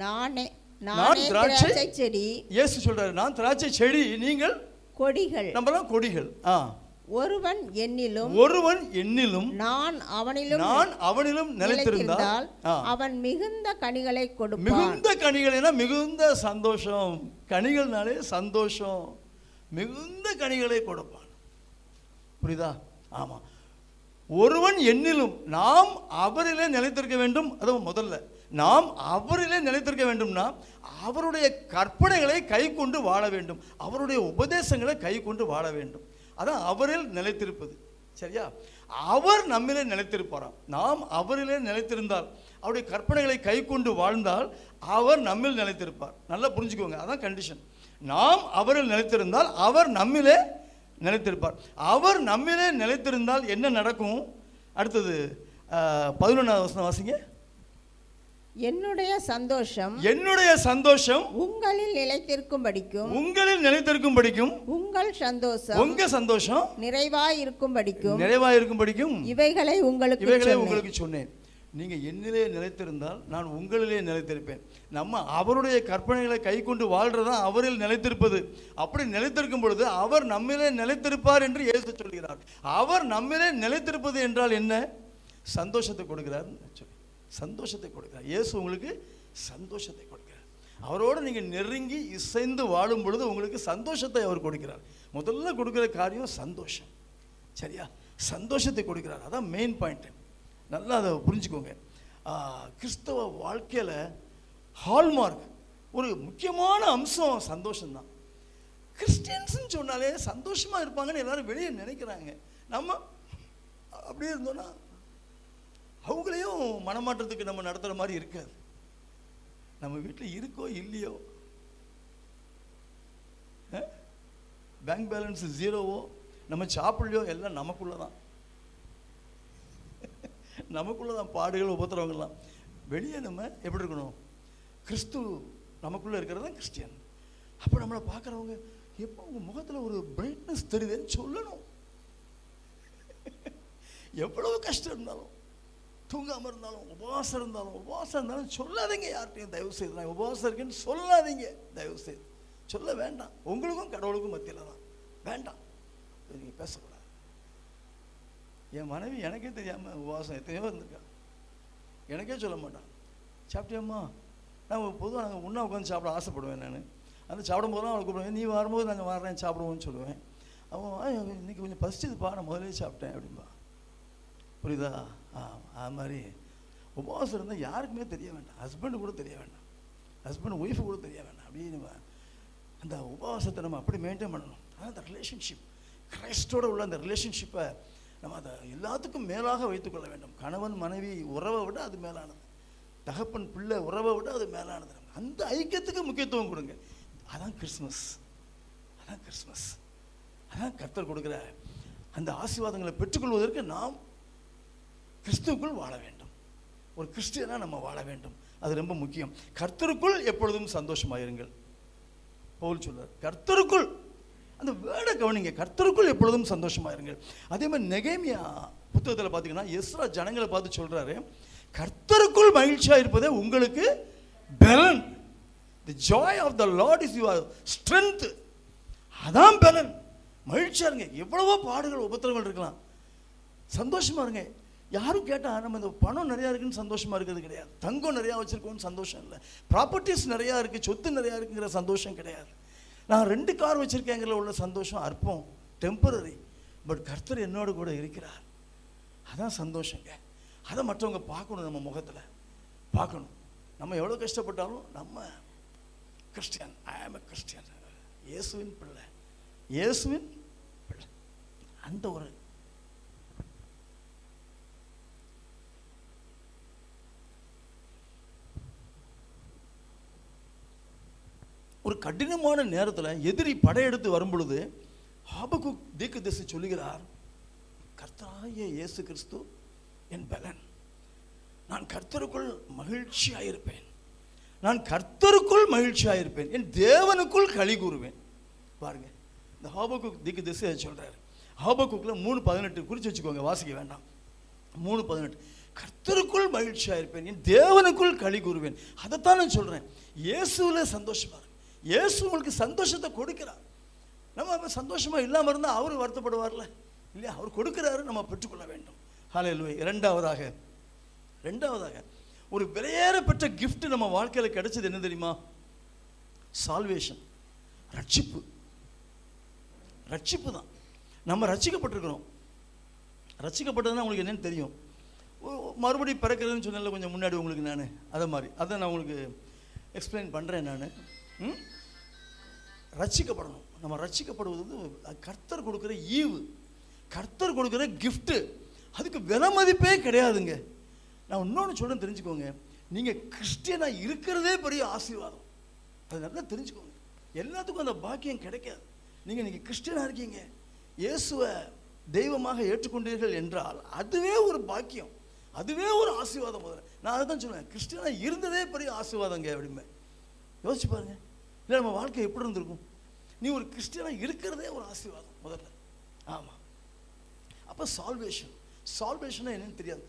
நான் திராட்சை செடி. இயேசு சொல்றாரு, நான் திராட்சை செடி, நீங்கள் கொடிகள். நம்மலாம் கொடிகள். ஒருவன் என்னிலும் நான் அவனிலும் நிலைத்திருந்தால் அவன் மிகுந்த கனிகளை கொடுப்பான். மிகுந்த கனிகள்னா மிகுந்த சந்தோஷம். கனிகள்னாலே சந்தோஷம். மிகுந்த கனிகளை கொடுப்பான். புரியுதா? ஆமா. ஒருவன் என்னிலும், நாம் அவரிலே நிலைத்திருக்க வேண்டும். அதுவும் முதல்ல நாம் அவரிலே நிலைத்திருக்க வேண்டும்னா அவருடைய கற்பனைகளை கை கொண்டு வாழ வேண்டும், அவருடைய உபதேசங்களை கை கொண்டு வாழ வேண்டும். அதான் அவரில் நிலைத்திருப்பது. சரியா? அவர் நம்மிலே நிலைத்திருப்பாராம். நாம் அவரிலே நிலைத்திருந்தால், அவருடைய கற்பனைகளை கை கொண்டு வாழ்ந்தால் அவர் நம்மில் நிலைத்திருப்பார். நல்லா புரிஞ்சுக்கோங்க, அதான் கண்டிஷன். நாம் அவரில் நிலைத்திருந்தால் அவர் நம்மிலே நிலைத்திருப்பார். அவர் நம்மிலே நிலைத்திருந்தால் என்ன நடக்கும்? அடுத்தது 11வது வசனம் வாசிங்க. என்னுடைய சந்தோஷம் உங்களில் நிலைத்திருக்கும்படிக்கும் உங்க சந்தோஷம் நிறைவாய் இருக்கும்படிக்கும் இவைகளை உங்களுக்கு சொன்னேன். நீங்க என்னிலே நிலைத்திருந்தால் நான் உங்களிலே நிலைத்திருப்பேன். நம்ம அவருடைய கற்பனைகளை கை கொண்டு வாழ்றதா அவரில் நிலைத்திருப்பது. அப்படி நிலைத்திருக்கும் பொழுது அவர் நம்மிலே நிலைத்திருப்பார் என்று இயேசு சொல்கிறார். அவர் நம்மிலே நிலைத்திருப்பது என்றால் என்ன? சந்தோஷத்தை கொடுக்கிறார். சந்தோஷத்தை கொடுக்கிறார். இயேசு உங்களுக்கு சந்தோஷத்தை கொடுக்கிறார். அவரோடு நீங்கள் நெருங்கி இசைந்து வாழும் பொழுது உங்களுக்கு சந்தோஷத்தை அவர் கொடுக்கிறார். முதல்ல கொடுக்குற காரியம் சந்தோஷம். சரியா? சந்தோஷத்தை கொடுக்கிறார். அதான் மெயின் பாயிண்ட். நல்லா அதை புரிஞ்சுக்கோங்க. கிறிஸ்தவ வாழ்க்கையில் ஹால்மார்க், ஒரு முக்கியமான அம்சம் சந்தோஷம்தான். கிறிஸ்டியன்ஸ்ன்னு சொன்னாலே சந்தோஷமாக இருப்பாங்கன்னு எல்லாரும் வெளியே நினைக்கிறாங்க. நம்ம அப்படியே இருந்தோன்னா அவங்களையும் மனமாற்றத்துக்கு நம்ம நடத்துகிற மாதிரி இருக்காது. நம்ம வீட்டில் இருக்கோ இல்லையோ, பேங்க் பேலன்ஸ் ஜீரோவோ, நம்ம சாப்பிடலையோ, எல்லாம் நமக்குள்ளே தான். நமக்குள்ளே தான் பாடுகள், உபத்திரவங்கள்லாம். வெளியே நம்ம எப்படி இருக்கணும்? கிறிஸ்து நமக்குள்ளே இருக்கிறது தான் கிறிஸ்டியன். அப்போ நம்மளை பார்க்குறவங்க எப்போ உங்கள் முகத்தில் ஒரு பிரைட்னஸ் தெரியுதுன்னு சொல்லணும். எவ்வளவு கஷ்டம் இருந்தாலும், தூங்காமல் இருந்தாலும், உபவாசம் இருந்தாலும் சொல்லாதீங்க யார்கிட்டையும். தயவு செய்து நான் உபவாசம் இருக்கேன்னு சொல்லாதீங்க. தயவு செய்து சொல்ல வேண்டாம். உங்களுக்கும் கடவுளுக்கும் மத்தியில் தான். வேண்டாம், நீங்கள் பேசக்கூடாது. என் மனைவி எனக்கே தெரியாமல் உபவாசம் எத்தனையோ இருந்திருக்கா. எனக்கே சொல்ல மாட்டான். சாப்பிட்டியம்மா? நான் பொதுவாக நாங்கள் உண்ணா உட்காந்து சாப்பிட ஆசைப்படுவேன். நான் அந்த சாப்பிடும் போது தான் அவளை கூப்பிடுவேன். நீ வரும்போது நாங்கள் வர்றேன் சாப்பிடுவோன்னு சொல்லுவேன். அவன் இன்னைக்கு கொஞ்சம் பசிச்சதுப்பா, நான் முதலே சாப்பிட்டேன் அப்படின்பா. புரியுதா? அது மாதிரி உபவாசம் இருந்தால் யாருக்குமே தெரிய வேண்டாம். ஹஸ்பண்டு கூட தெரிய வேண்டாம், ஹஸ்பண்ட் ஒய்ஃபு கூட தெரிய வேண்டாம். அப்படி நம்ம அந்த உபவாசத்தை நம்ம அப்படி மெயின்டைன் பண்ணணும். அதான் அந்த ரிலேஷன்ஷிப், கிரைஸ்டோட உள்ள அந்த ரிலேஷன்ஷிப்பை நம்ம அதை எல்லாத்துக்கும் மேலாக வைத்துக்கொள்ள வேண்டும். கணவன் மனைவி உறவை விட அது மேலானது. தகப்பன் பிள்ளை உறவை விட அது மேலானது. அந்த ஐக்கியத்துக்கு முக்கியத்துவம் கொடுங்க. அதான் கிறிஸ்மஸ். அதான் கர்த்தர் கொடுக்குற அந்த ஆசீர்வாதங்களை பெற்றுக்கொள்வதற்கு நாம் கிறிஸ்துவுக்குள் வாழ வேண்டும். ஒரு கிறிஸ்டியனா நம்ம வாழ வேண்டும். அது ரொம்ப முக்கியம். கர்த்தருக்குள் எப்பொழுதும் சந்தோஷமாயிருங்கள். பவுல் சொல்றார், கர்த்தருக்குள். அந்த வேர்டை கவனிங்க, கர்த்தருக்குள் எப்பொழுதும் சந்தோஷமாயிருங்கள். அதே மாதிரி நெகேமியா புத்தகத்தில் பார்த்தீங்கன்னா எஸ்ரா ஜனங்களை பார்த்து சொல்றாரு, கர்த்தருக்குள் மகிழ்ச்சியா இருப்பதே உங்களுக்கு பலன். The joy of the Lord is your strength. அதான் பலன். மகிழ்ச்சியா இருங்க. எவ்வளவோ பாடுகள் உபத்திரங்கள் இருக்கலாம், சந்தோஷமா இருங்க. யாரும் கேட்டால் நம்ம இந்த பணம் நிறையா இருக்குன்னு சந்தோஷமாக இருக்கிறது கிடையாது. தங்கம் நிறையா வச்சுருக்கோன்னு சந்தோஷம் இல்லை. ப்ராப்பர்ட்டிஸ் நிறையா இருக்குது, சொத்து நிறையா இருக்குங்கிற சந்தோஷம் கிடையாது. நான் 2 கார் வச்சுருக்கேங்கிற உள்ள சந்தோஷம் அற்பம், டெம்பரரி. பட் கர்த்தர் என்னோடு கூட இருக்கிறார், அதான் சந்தோஷங்க. அதை மற்றவங்க பார்க்கணும், நம்ம முகத்தில் பார்க்கணும். நம்ம எவ்வளோ கஷ்டப்பட்டாலும் நம்ம கிறிஸ்டியன், ஐ ஆம் எ கிறிஸ்டியன். இயேசுவின் பிள்ளை, இயேசுவின் பிள்ளை. அந்த ஒரு கடினமான நேரத்தில் எதிரி படையெடுத்து வரும் பொழுது ஆபகுக் தீர்க்கதரிசி சொல்லுகிறார், கர்த்தராகிய இயேசு கிறிஸ்து என் பலன், நான் கர்த்தருக்குள் மகிழ்ச்சியாயிருப்பேன், நான் கர்த்தருக்குள் மகிழ்ச்சியாயிருப்பேன், என் தேவனுக்குள் களி கூறுவேன். பாருங்க, இந்த ஆபகுக் தீர்க்கதரிசி அதை சொல்றாரு. ஆபகுக்ல 3:18 குறிச்சு வச்சுக்கோங்க, வாசிக்க வேண்டாம். 3:18 கர்த்தருக்குள் மகிழ்ச்சியாயிருப்பேன், என் தேவனுக்குள் களி கூறுவேன். அதைத்தான் நான் சொல்றேன். இயேசுல சந்தோஷமா இருக்கு. இயேசு உங்களுக்கு சந்தோஷத்தை கொடுக்கிறார். நம்ம சந்தோஷமா இல்லாம இருந்தா அவரு வருத்தப்படுவார்ல இல்லையா? அவர் கொடுக்கிறாரு, நம்ம பெற்றுக்கொள்ள வேண்டும். ஹல்லேலூயா. ரெண்டாவதாக ஒரு விலையேறப்பட்ட கிஃப்ட் நம்ம வாழ்க்கையில கிடைச்சது என்ன தெரியுமா? சால்வேஷன், ரட்சிப்பு தான். நம்ம ரட்சிக்கப்பட்டிருக்கிறோம். ரட்சிக்கப்பட்டதுன்னா உங்களுக்கு என்னன்னு தெரியும். மறுபடியும் பிறக்கிறதுன்னு சொன்னல கொஞ்சம் முன்னாடி உங்களுக்கு நான் அதை நான் உங்களுக்கு எக்ஸ்பிளைன் பண்ணுறேன். நான் ரட்சிக்கப்படணும். நம்ம ரட்சிக்கப்படுவது வந்து கர்த்தர் கொடுக்குற ஈவு, கர்த்தர் கொடுக்குற கிஃப்ட்டு. அதுக்கு விலை மதிப்பே கிடையாதுங்க. நான் இன்னொன்று சொல்கிறேன், தெரிஞ்சுக்கோங்க. நீங்கள் கிறிஸ்டியனாக இருக்கிறதே பெரிய ஆசீர்வாதம். அது நல்லா தெரிஞ்சுக்கோங்க. எல்லாத்துக்கும் அந்த பாக்கியம் கிடைக்காது. நீங்கள் கிறிஸ்டியனாக இருக்கீங்க, இயேசுவை தெய்வமாக ஏற்றுக்கொண்டீர்கள் என்றால் அதுவே ஒரு பாக்கியம், அதுவே ஒரு ஆசீர்வாதம். முதல்ல நான் அதை தான் சொல்லுவேன், கிறிஸ்டியனாக இருந்ததே பெரிய ஆசீர்வாதங்க அப்படிமே. யோசிச்சு பாருங்க, இல்லை நம்ம வாழ்க்கை எப்படி இருந்திருக்கும்? நீ ஒரு கிறிஸ்டியனாக இருக்கிறதே ஒரு ஆசீர்வாதம் முதல்ல. ஆமாம். அப்போ சால்வேஷன் என்னன்னு தெரியாது.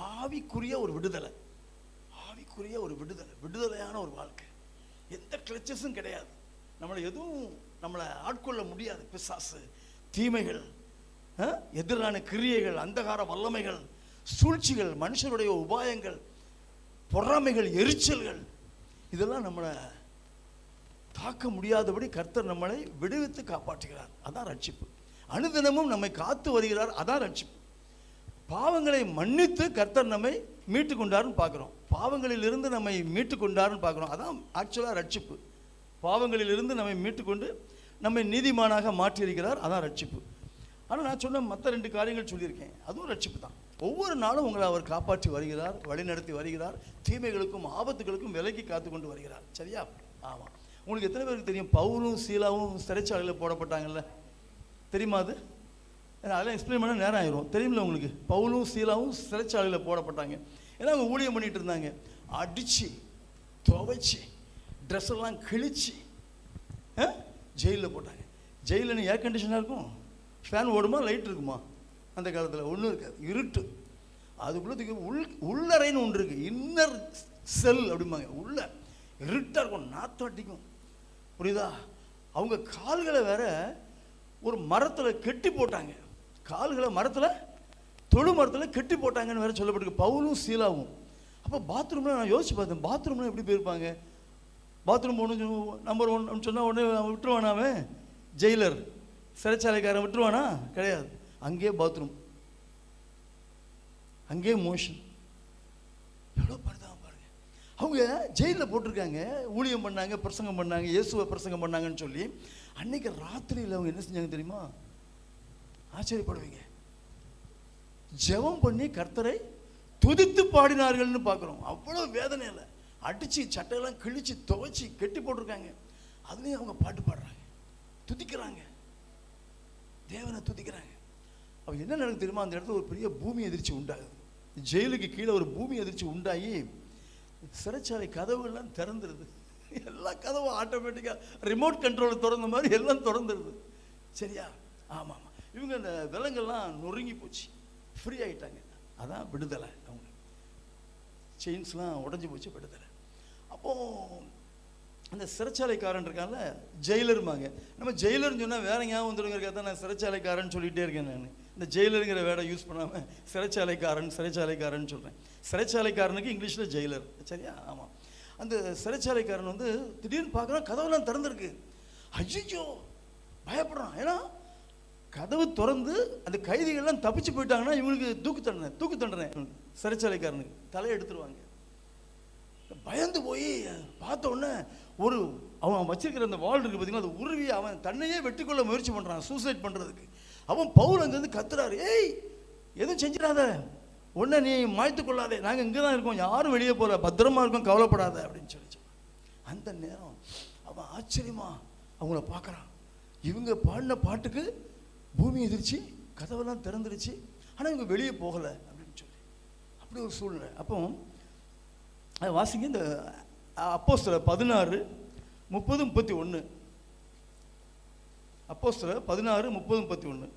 ஆவிக்குரிய ஒரு விடுதலை, விடுதலையான ஒரு வாழ்க்கை. எந்த கிளச்சஸும் கிடையாது. நம்மளை எதுவும் நம்மளை ஆட்கொள்ள முடியாது. பிசாசு, தீமைகள், எதிரான கிரியைகள், அந்தகார வல்லமைகள், சூழ்ச்சிகள், மனுஷனுடைய உபாயங்கள், பொறாமைகள், எரிச்சல்கள், இதெல்லாம் நம்மளை தாக்க முடியாதபடி கர்த்தர் நம்மளை விடுவித்து காப்பாற்றுகிறார். அதான் ரட்சிப்பு. அனுதினமும் நம்மை காத்து வருகிறார். அதான் ரட்சிப்பு. பாவங்களை மன்னித்து கர்த்தர் நம்மை மீட்டு கொண்டாருன்னு பார்க்குறோம். பாவங்களிலிருந்து நம்மை மீட்டு கொண்டாருன்னு பார்க்குறோம். அதான் ஆக்சுவலாக ரட்சிப்பு. பாவங்களிலிருந்து நம்மை மீட்டுக்கொண்டு நம்மை நீதிமானாக மாற்றியிருக்கிறார். அதான் ரட்சிப்பு. ஆனால் நான் சொன்ன மற்ற 2 காரியங்கள் சொல்லியிருக்கேன், அதுவும் ரட்சிப்பு தான். ஒவ்வொரு நாளும் உங்களை அவர் காப்பாற்றி வருகிறார், வழிநடத்தி வருகிறார், தீமைகளுக்கும் ஆபத்துகளுக்கும் விலக்கி காத்து கொண்டு வருகிறார். சரியா? ஆமாம். உங்களுக்கு எத்தனை பேருக்கு தெரியும் பவுலும் சீலாவும் சிறைச்சாலையில் போடப்பட்டாங்கல்ல? தெரியுமா? அது அதெல்லாம் எக்ஸ்பிளைன் பண்ண நேரம் ஆயிரும். தெரியுமில்ல உங்களுக்கு? பவுலும் சீலாவும் சிறைச்சாலையில் போடப்பட்டாங்க. ஏன்னா அவங்க ஊழியம் பண்ணிட்டு இருந்தாங்க. அடித்து துவைச்சி ட்ரெஸ் எல்லாம் கிழிச்சு ஜெயிலில் போட்டாங்க. ஜெயிலில் ஏர் கண்டிஷனாக இருக்கும், ஃபேன் ஓடுமா, லைட் இருக்குமா? அந்த காலத்தில் ஒன்றும் இருக்காது, இருட்டு. அதுக்குள்ளே உள்ளறைன்னு ஒன்று இருக்குது, இன்னர் செல் அப்படிம்பாங்க. உள்ள இருட்டாக இருக்கும், நாற்றம் அடிக்கும். புரியுதா? அவங்க கால்களை வேற ஒரு மரத்தில் கெட்டி போட்டாங்க. கால்களை தொழு மரத்தில் கெட்டி போட்டாங்கன்னு வேற சொல்லப்பட்டிருக்கு, பவுலும் சீலாவும். அப்போ பாத்ரூம்ல நான் யோசிச்சு பார்த்தேன், பாத்ரூம்ல எப்படி போயிருப்பாங்க? பாத்ரூம் போகணும் நம்பர் 1 சொன்னால் உடனே விட்டுருவானாவே? ஜெயிலர், சிறைச்சாலைக்காரன் விட்டுருவானா? கிடையாது. அங்கேயே பாத்ரூம், அங்கேயே மோஷன். எவ்வளோ படுதாம பாருங்க. அவங்க ஜெயிலில் போட்டிருக்காங்க, ஊழியம் பண்ணாங்க, பிரசங்கம் பண்ணாங்க, இயேசுவை பிரசங்கம் பண்ணாங்கன்னு சொல்லி. அன்னைக்கு ராத்திரியில் அவங்க என்ன செஞ்சாங்க தெரியுமா? ஆச்சரியப்படுவீங்க. ஜெபம் பண்ணி கர்த்தரை துதித்து பாடினார்கள்னு பார்க்குறோம். அவ்வளோ வேதனையில் அடித்து சட்டையெல்லாம் கிழிச்சு துவைச்சி கெட்டி போட்டிருக்காங்க. அதுலேயும் அவங்க பாட்டு பாடுறாங்க, துதிக்கிறாங்க, தேவனை துதிக்கிறாங்க. அப்போ என்ன நடக்குது தெரியுமா? அந்த இடத்துல ஒரு பெரிய பூமி எதிர்ச்சி உண்டாகுது. ஜெயிலுக்கு கீழே ஒரு பூமி எதிர்ச்சி உண்டாகி சிறைச்சாலை கதவுகள்லாம் திறந்துருது. எல்லா கதவும் ஆட்டோமேட்டிக்காக ரிமோட் கண்ட்ரோல் திறந்த மாதிரி எல்லாம் திறந்துருது. சரியா? ஆமாம் ஆமாம். இவங்க அந்த விலங்கெல்லாம் நொறுங்கி போச்சு, ஃப்ரீ ஆகிட்டாங்க. அதான் விடுதலை. அவங்க செயின்ஸ்லாம் உடஞ்சி போச்சு, விடுதலை. அப்போது அந்த சிறைச்சாலைக்காரன் இருக்கான்ல, ஜெயிலருமாங்க. நம்ம ஜெயிலர்னு சொன்னால் வேற ஞாபகம் வந்துடுங்க. தான் நான் சிறைச்சாலைக்காரன் சொல்லிகிட்டே இருக்கேன். நான் இந்த ஜெயிலருங்கிற வேடை யூஸ் பண்ணாமல் சிறைச்சாலைக்காரன் சொல்கிறேன். சிறைச்சாலைக்காரனுக்கு இங்கிலீஷில் ஜெயிலர். சரியா? ஆமாம். அந்த சிறைச்சாலைக்காரன் வந்து திடீர்னு பார்க்குறான், கதவுலாம் திறந்துருக்கு. ஐயோ பயப்படுறான். ஏன்னா கதவு திறந்து அந்த கைதிகள்லாம் தப்பிச்சு போயிட்டாங்கன்னா இவங்களுக்கு தூக்கு தண்டனை சிறைச்சாலைக்காரனுக்கு தலையை எடுத்துருவாங்க. பயந்து போய் பார்த்த உடனே அவன் வச்சிருக்கிற அந்த வாள் இருக்குது பார்த்தீங்கன்னா, அதை உருவி அவன் தன்னையே வெட்டிக்கொள்ள முயற்சி பண்ணுறான், சூசைட் பண்ணுறதுக்கு. அவன் பவுல் அங்கேருந்து கத்துறாரு, ஏய் எதுவும் செஞ்சிடாத, உடனே நீ மாய்த்து கொள்ளாதே, நாங்கள் இங்கே தான் இருக்கோம், யாரும் வெளியே போகிற, பத்திரமா இருக்கோம், கவலைப்படாத அப்படின்னு சொல்லி. அந்த நேரம் அவன் ஆச்சரியமா அவங்கள பார்க்குறான். இவங்க பாடின பாட்டுக்கு பூமி எதிர்ச்சி, கதவெல்லாம் திறந்துருச்சு, ஆனால் இவங்க வெளியே போகலை அப்படின்னு சொல்லி அப்படி ஒரு சூழ்நிலை. அப்போ வாசிங்க இந்த அப்போஸ்தலர் 16:30-31. அப்போஸ்தலர் 16:30-31.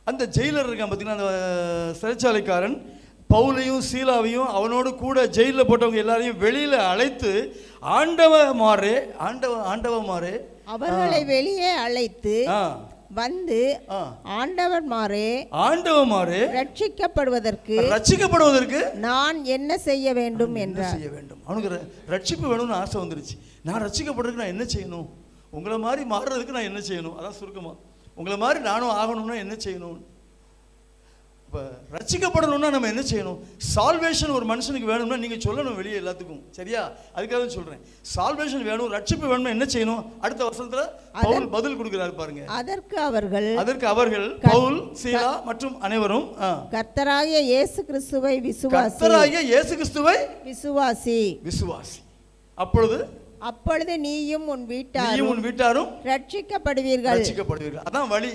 அந்த ஜெயிலர் இருக்கான் பார்த்தீங்கன்னா, அந்த சிறைச்சாலைக்காரன் பவுலையும் சீலாவையும் அவனோடு கூட ஜெயிலில் போட்டவங்க எல்லாரையும் வெளியில் அழைத்து ஆண்டவமாரே அவர்களை வெளியே அழைத்து வந்து ஆண்டவமாரே ரட்சிக்கப்படுவதற்கு நான் என்ன செய்ய வேண்டும் என்றார். செய்ய வேண்டும். அவனுக்கு ரட்சிப்பு வேணும்னு ஆசை வந்துருச்சு. நான் ரட்சிக்கப்படுறதுக்கு நான் என்ன செய்யணும், உங்களை மாதிரி மாறுறதுக்கு நான் என்ன செய்யணும், அதான் சுருக்கமாக, உங்களை மாதிரி நானும் ஆகணும்னா என்ன செய்யணும். இப்போ ரட்சிக்கப்படணும்னா நம்ம என்ன செய்யணும்? சால்வேஷன் ஒரு மனுஷனுக்கு வேணும்னா நீங்கள் சொல்லணும் வெளியே எல்லாத்துக்கும், சரியா? அதுக்காக தான் சொல்கிறேன். சால்வேஷன் வேணும், ரட்சிப்பு வேணும்னா என்ன செய்யணும்? அடுத்த வசனத்தில் பவுல் பதில் கொடுக்கிறார் பாருங்க. அதற்கு அவர்கள் பவுல், சீலா மற்றும் அனைவரும் கர்த்தராகிய இயேசு கிறிஸ்துவை விசுவாசி. அப்பொழுது நீயும் உன் வீட்டாரும் ரட்சிக்கப்படுவீர்கள். அதான் வழி.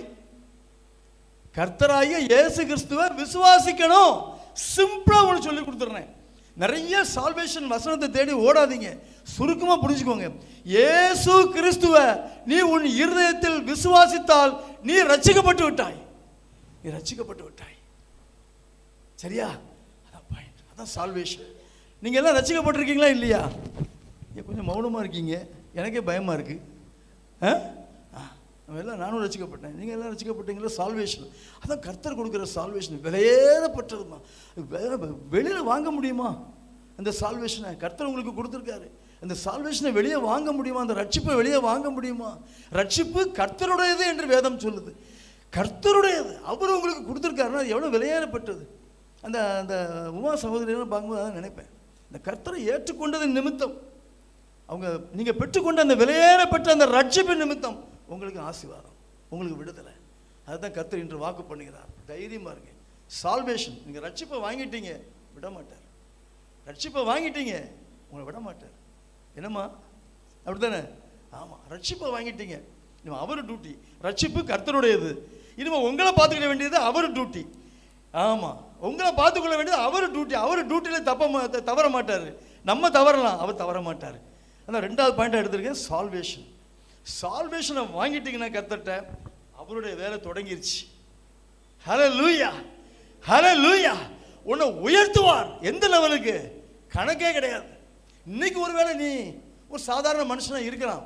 கர்த்தராகிய இயேசு கிறிஸ்துவை விசுவாசிக்கணும். சிம்பிளா ஒன்று சொல்லி கொடுத்துறேன். நிறைய சால்வேஷன் வசனத்தை தேடி ஓடாதீங்க, சுருக்கமா புரிஞ்சுக்கோங்க. இயேசு கிறிஸ்துவை நீ உன் இருதயத்தில் விசுவாசித்தால் நீ ரட்சிக்கப்பட்டு விட்டாய். சரியா? அதான் பாயிண்ட், அதான் சால்வேஷன். நீங்க எல்லாம் ரட்சிக்கப்பட்டிருக்கீங்களா இல்லையா? கொஞ்சம் மௌனமா இருக்கீங்க, எனக்கே பயமா இருக்கு. எல்லாம் நானும் ரசிக்கப்பட்டேன், நீங்கள் எல்லாம் ரசிக்கப்பட்டீங்களா? சால்வேஷன், அதான் கர்த்தர் கொடுக்குற சால்வேஷன் விலையேறப்பட்டதுமா. வெளியில் வாங்க முடியுமா அந்த சால்வேஷனை? கர்த்தர் உங்களுக்கு கொடுத்துருக்காரு. அந்த சால்வேஷனை வெளியே வாங்க முடியுமா? அந்த ரட்சிப்பை வெளியே வாங்க முடியுமா? ரட்சிப்பு கர்த்தருடையது என்று வேதம் சொல்லுது. கர்த்தருடையது, அவர் உங்களுக்கு கொடுத்துருக்காருன்னா அது எவ்வளோ விலையேறப்பட்டது. அந்த அந்த உமா சகோதரியெல்லாம் பார்க்கும்போது அதான் நினைப்பேன், இந்த கர்த்தரை ஏற்றுக்கொண்டது நிமித்தம், அவங்க நீங்கள் பெற்றுக்கொண்ட அந்த விலையேறப்பட்ட அந்த ரட்சிப்பு நிமித்தம் உங்களுக்கு ஆசீர்வாதம், உங்களுக்கு விடுதலை. அதுதான் கர்த்தர் இன்று வாக்கு பண்ணுகிறார். தைரியமாக இருங்க. சால்வேஷன், நீங்கள் ரட்சிப்பை வாங்கிட்டீங்க, விட மாட்டார். ரட்சிப்பை வாங்கிட்டீங்க, உங்களை விட மாட்டார். என்னம்மா அப்படி தானே? ஆமாம், ரட்சிப்பை வாங்கிட்டீங்க, இனிமே அவர் டியூட்டி. ரட்சிப்பு கர்த்தருடையது, இனிமேல் உங்களை பார்த்துக்கிட வேண்டியது அவர் டியூட்டி. ஆமாம், உங்களை பார்த்துக்கொள்ள வேண்டியது அவர் டியூட்டி. அவர் டியூட்டியில் தவற மாட்டார். நம்ம தவறலாம், அவர் தவற மாட்டார். அதான் ரெண்டாவது பாயிண்டாக எடுத்திருக்கேன், சால்வேஷன். சால்வேஷனை வாங்கிட்டீங்கன்னா கர்த்தர்ட்ட அவருடைய வேலை தொடங்கிருச்சு. ஹல்லேலூயா, ஹல்லேலூயா. உன்னை உயர்த்துவார். எந்த லெவலுக்கு கணக்கே கிடையாது. இன்னைக்கு ஒருவேளை நீ ஒரு சாதாரண மனுஷனா இருக்கலாம்,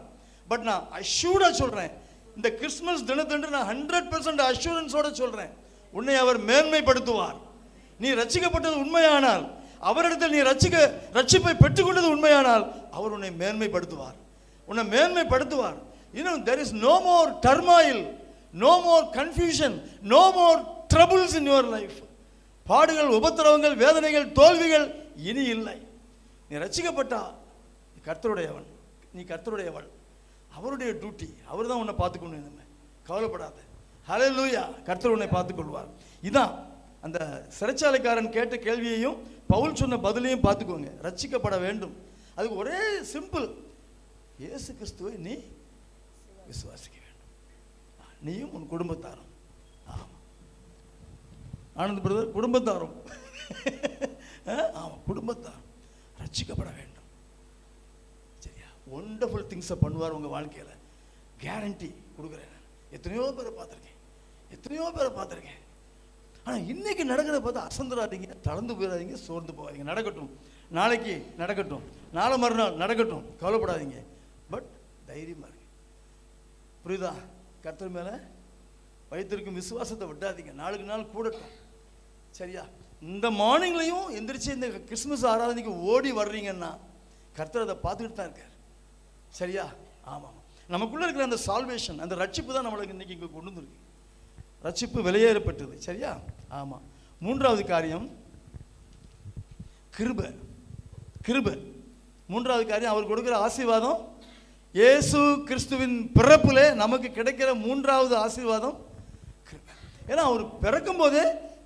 பட் நான் அஷ்யூர்டா சொல்றேன், இந்த கிறிஸ்துமஸ் தினத்தன்று நான் 100% அஷ்யூரன்ஸோட சொல்றேன், உன்னை அவர் மேன்மைப்படுத்துவார். நீ ரட்சிக்கப்பட்டது உண்மையானால், அவரிடத்தில் நீ ரட்சிப்பை பெற்றுக்கொண்டது உண்மையானால், அவர் உன்னை மேன்மைப்படுத்துவார். உன்னை மேன்மைப்படுத்துவார். there is no more turmoil, no more confusion, no more troubles in your life. பாடுகள், உபத்திரவங்கள், வேதனைகள், தோல்விகள் இனி இல்லை. நீ ரட்சிக்கப்பட்டா நீ கர்த்தருடையவன், நீ கர்த்தருடையவள். அவருடைய டியூட்டி, அவர் தான் உன்னை பார்த்துக்கணும். கவலைப்படாத. ஹல்லேலூயா. கர்த்தர் உன்னை பார்த்துக்கொள்வார். இதான் அந்த சிறைச்சாலைக்காரன் கேட்ட கேள்வியையும் பவுல் சொன்ன பதிலையும் பார்த்துக்கோங்க. ரட்சிக்கப்பட வேண்டும், அதுக்கு ஒரே சிம்பிள், இயேசு கிறிஸ்துவை நீ விசுவாசிக்க வேண்டும், நீயும் உன் குடும்பத்தாரும். ஆமாம், ஆனந்த் பிரதர், குடும்பத்தாரும். ஆமாம், குடும்பத்தாரும் ரட்சிக்கப்பட வேண்டும். சரியா? ஒண்டர்ஃபுல் திங்ஸை பண்ணுவார் உங்கள் வாழ்க்கையில், கேரண்டி கொடுக்குறேன். எத்தனையோ பேரை பார்த்துருக்கேன். ஆனால் இன்னைக்கு நடக்கிறத பார்த்து அசந்துடாதீங்க, தளர்ந்து போயிடாதீங்க, சோர்ந்து போகாதீங்க. நடக்கட்டும், நாளைக்கு நடக்கட்டும், நாளை மறுநாள் நடக்கட்டும், கவலைப்படாதீங்க. பட் தைரியமாக இருக்கு. புரியுதா? கர்த்தர் மேலே வைத்திருக்கும் விசுவாசத்தை விட்டாதீங்க. நாளுக்கு நாள் கூடட்டும். சரியா? இந்த மார்னிங்லையும் எந்திரிச்சு இந்த கிறிஸ்துமஸ் ஆராதனைக்கு ஓடி வர்றீங்கன்னா கர்த்தர் அதை பார்த்துக்கிட்டு தான் இருக்கார். சரியா? ஆமாம், நமக்குள்ளே இருக்கிற அந்த சால்வேஷன், அந்த ரட்சிப்பு தான் நம்மளுக்கு இன்னைக்கு இங்கே கொண்டு வந்துருக்கு. ரட்சிப்பு விலையேறப்பட்டது. சரியா? ஆமாம். மூன்றாவது காரியம், கிருபை. கிருபை மூன்றாவது காரியம், அவர் கொடுக்கிற ஆசீர்வாதம். இயேசு கிறிஸ்துவின் பிறப்பிலே நமக்கு கிடைக்கிற மூன்றாவது ஆசீர்வாதம் கிருபை. ஏன்னா அவர் பிறக்கும் போதே